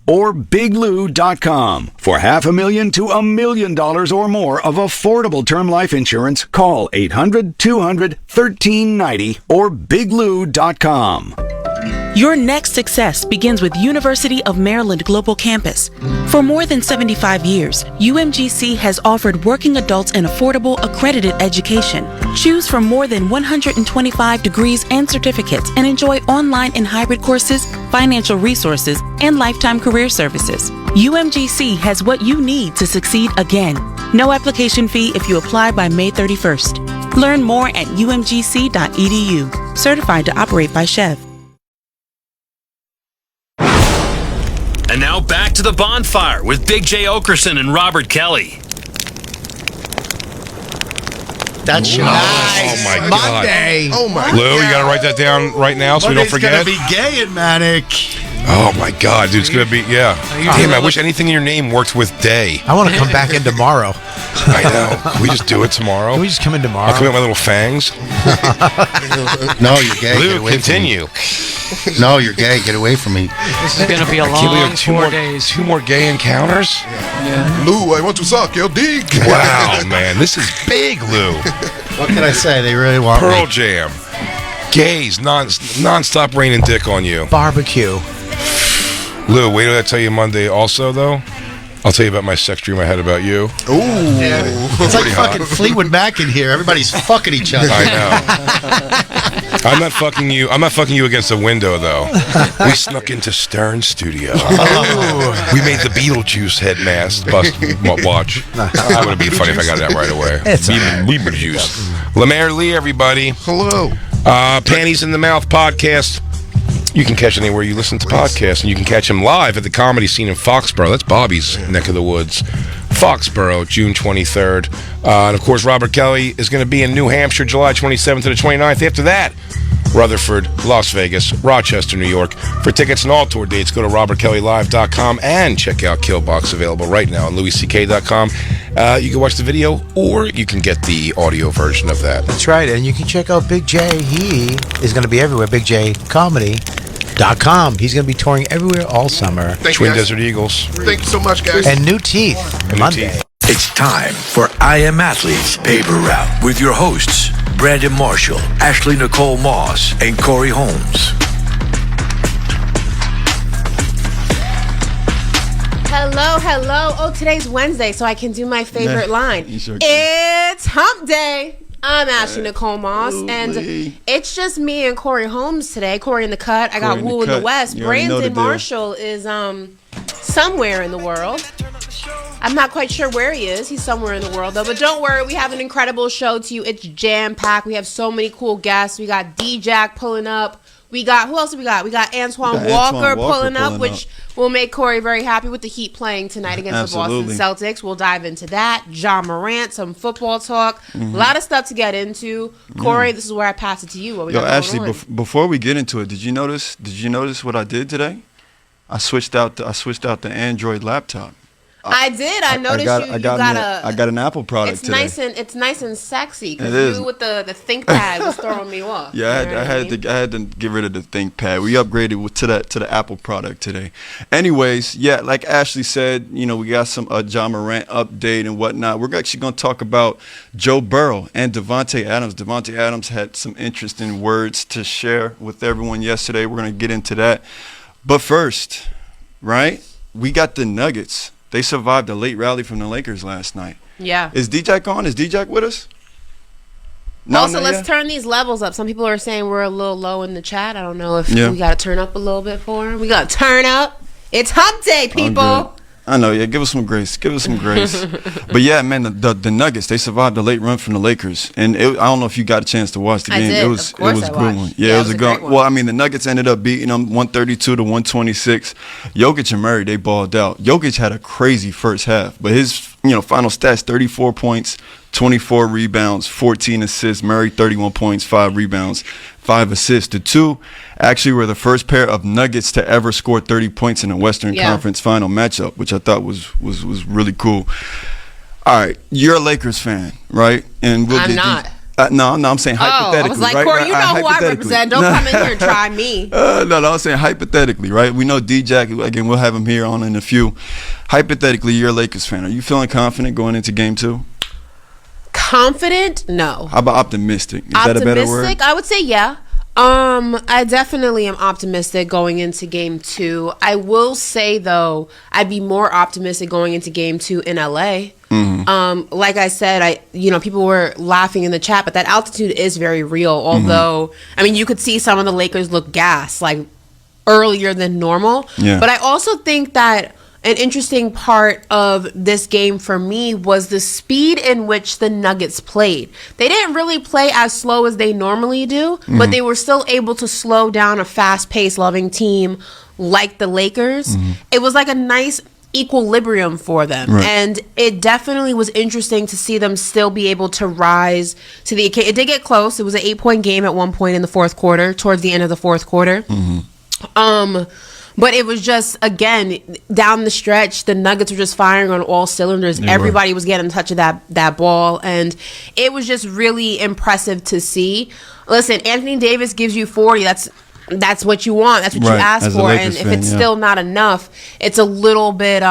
or biglou.com. For $500,000 to $1 million or more of affordable term life insurance, call 800-200-1390 or biglou.com. Your next success begins with University of Maryland Global Campus. For more than 75 years, UMGC has offered working adults an affordable, accredited education. Choose from more than 125 degrees and certificates and enjoy online and hybrid courses, financial resources, and lifetime career services. UMGC has what you need to succeed again. No application fee if you apply by May 31st. Learn more at umgc.edu. Certified to operate by Chev. And now back to the bonfire with Big J. Oakerson and Robert Kelly. That's nice. Oh my God. Monday. Oh my Lou, God. you gotta write that down right now so we don't forget. It's gonna be gay and manic. Oh my God, dude, it's gonna be Damn, I wish anything in your name worked with day. I want to come back in tomorrow. I know. Can we just do it tomorrow? Can we just come in tomorrow? I'll come in with my little fangs. No, you're gay. Lou, Get away continue. From me. No, you're gay. Get away from me. This is gonna be a I can't believe long 4 days. Two more gay encounters? Yeah. Lou, I want to suck your dick. Wow, man, this is big, Lou. What can I say? They really want Pearl me. Jam. Gays, non-stop raining dick on you. Barbecue. Lou, wait till I tell you Monday also, though. I'll tell you about my sex dream I had about you. Ooh. Yeah. It's like fucking Fleetwood Mac in here. Everybody's fucking each other. I know. I'm not fucking you. I'm not fucking you against the window, though. We snuck into Stern's studio. We made the Beetlejuice head mask bust watch. That would have been funny if I got that right away. Beetlejuice. Lemaire Lee, everybody. Hello. Panties in the Mouth podcast. You can catch anywhere you listen to podcasts, and you can catch him live at the Comedy Scene in Foxborough. That's Bobby's neck of the woods. Foxborough, June 23rd. And, of course, Robert Kelly is going to be in New Hampshire, July 27th to the 29th. After that, Rutherford, Las Vegas, Rochester, New York. For tickets and all tour dates, go to robertkellylive.com and check out Killbox, available right now on louisck.com. You can watch the video, or you can get the audio version of that. That's right, and you can check out Big J. He is going to be everywhere. BigJComedy.com. He's going to be touring everywhere all summer. Twin Desert Eagles. Thank you so much, guys. And New Teeth, Monday. It's time for I Am Athlete's Paper Route with your hosts, Brandon Marshall, Ashley Nicole Moss, and Corey Holmes. Hello, hello. Oh, today's Wednesday, so I can do my favorite line. Sure It's hump day. I'm Ashley Nicole Moss, and it's just me and Corey Holmes today. Corey in the cut. I got Woo in the West. Brandon Marshall is somewhere in the world. I'm not quite sure where he is. He's somewhere in the world, though. But don't worry, we have an incredible show to you. It's jam-packed. We have so many cool guests. We got D-Jack pulling up. We got, who else do we got? We got Antoine Walker pulling up, which will make Corey very happy with the Heat playing tonight against the Boston Celtics. We'll dive into that. John Morant, some football talk. A lot of stuff to get into. Corey, this is where I pass it to you. What we got Ashley, before we get into it, did you notice what I did today? I switched out the Android laptop. I did. I noticed I got an Apple product today. It's nice and sexy because you with the ThinkPad was throwing me off. Yeah, I had to get rid of the ThinkPad. We upgraded to the Apple product today. Anyways, yeah, like Ashley said, we got some John Morant update and whatnot. We're actually going to talk about Joe Burrow and Devontae Adams. Devontae Adams had some interesting words to share with everyone yesterday. We're going to get into that. But first, right, we got the Nuggets. They survived a late rally from the Lakers last night. Yeah. Is D-Jack on? Is D-Jack with us? Also, let's turn these levels up. Some people are saying we're a little low in the chat. I don't know if we got to turn up a little bit for them. We got to turn up. It's hump day, people. I know, give us some grace. But yeah, man, the Nuggets, they survived the late run from the Lakers, and I don't know if you got a chance to watch the game. It was a good one. Yeah, it was a good one. Well, I mean, the Nuggets ended up beating them 132 to 126. Jokic and Murray, they balled out. Jokic had a crazy first half, but his final stats: 34 points, 24 rebounds, 14 assists. Murray 31 points, 5 rebounds, 5 assists. The two actually were the first pair of Nuggets to ever score 30 points in a Western Conference final matchup, which I thought was really cool. All right, you're a Lakers fan, right? And I'm not. No, I'm saying hypothetically. I was like, right? Corey, you know who I represent. Don't come in here and try me. No, I'm saying hypothetically, right? We know D-Jack, again, we'll have him here on in a few. Hypothetically, you're a Lakers fan. Are you feeling confident going into game 2? Confident? No. How about optimistic? Is that a better word? Optimistic? I would say yeah. I definitely am optimistic going into game 2. I will say though, I'd be more optimistic going into game 2 in LA. Like I said, people were laughing in the chat, but that altitude is very real. Although, I mean, you could see some of the Lakers look gassed like earlier than normal. Yeah. But I also think that an interesting part of this game for me was the speed in which the Nuggets played. They didn't really play as slow as they normally do, but they were still able to slow down a fast-paced, loving team like the Lakers. It was like a nice equilibrium for them. Right. And it definitely was interesting to see them still be able to rise to the occasion. It did get close. It was an 8-point game at one point in the fourth quarter, towards the end of the fourth quarter. But it was just, again, down the stretch, the Nuggets were just firing on all cylinders. Everybody was getting a touch of that ball, and it was just really impressive to see. Listen, Anthony Davis gives you 40. That's what you want. That's what you ask for. And if it's still not enough, it's a little bit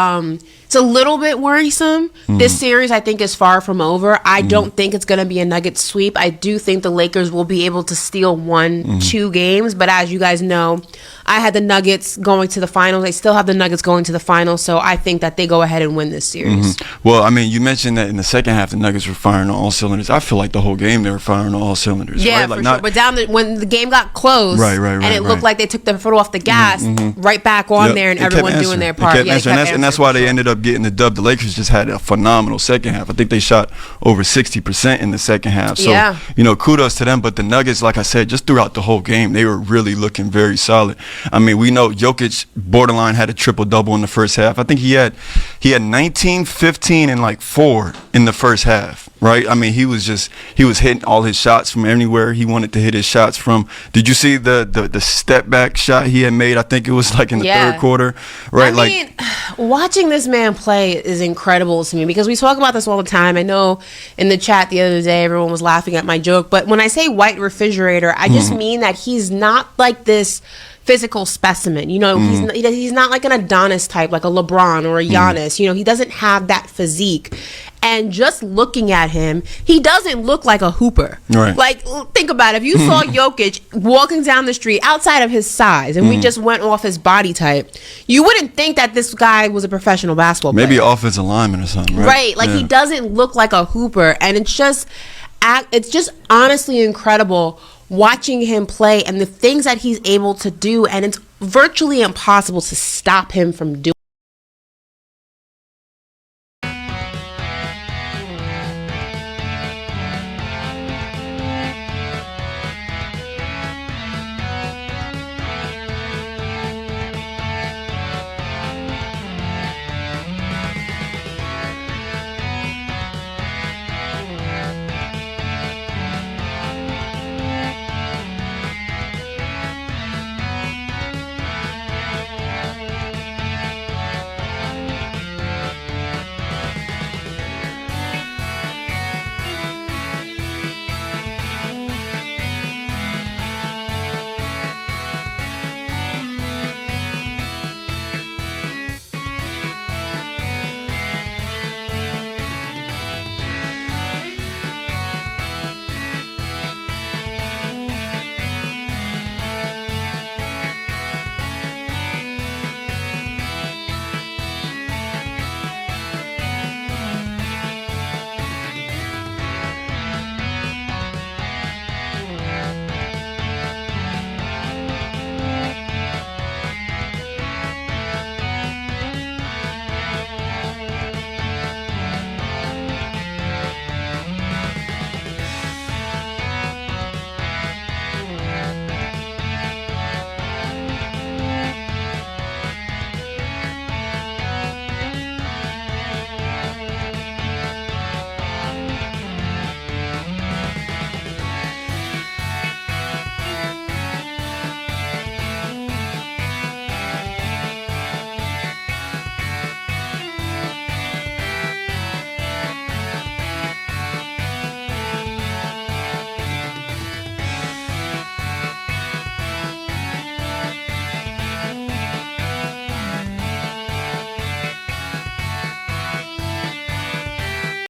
worrisome. This series, I think, is far from over. I don't think it's going to be a Nuggets sweep. I do think the Lakers will be able to steal 1-2 games. But as you guys know, I had the Nuggets going to the finals. I still have the Nuggets going to the finals. So I think that they go ahead and win this series. Well, I mean, you mentioned that in the second half, the Nuggets were firing on all cylinders. I feel like the whole game they were firing on all cylinders. Yeah, right? for sure. But when the game got close, and it looked like they took their foot off the gas, right back on there, and everyone doing their part. And that's why they ended up getting the dub. The Lakers just had a phenomenal second half. I think they shot over 60% in the second half. So, kudos to them. But the Nuggets, like I said, just throughout the whole game, they were really looking very solid. I mean, we know Jokic borderline had a triple-double in the first half. I think he had 19, 15, and like 4 in the first half, right? I mean, he was hitting all his shots from anywhere he wanted to hit his shots from. Did you see the step back shot he had made? I think it was like in the third quarter, right? I mean, watching this man play is incredible to me because we talk about this all the time. I know in the chat the other day everyone was laughing at my joke, but when I say white refrigerator, I just mean that he's not like this physical specimen. He's not like an Adonis type, like a LeBron or a Giannis. He doesn't have that physique. And just looking at him, he doesn't look like a hooper. Right. Like, think about it. If you saw Jokic walking down the street outside of his size, and we just went off his body type, you wouldn't think that this guy was a professional basketball player. Maybe offensive lineman or something, right? Right. Like, he doesn't look like a hooper. And it's just honestly incredible watching him play and the things that he's able to do, and it's virtually impossible to stop him from doing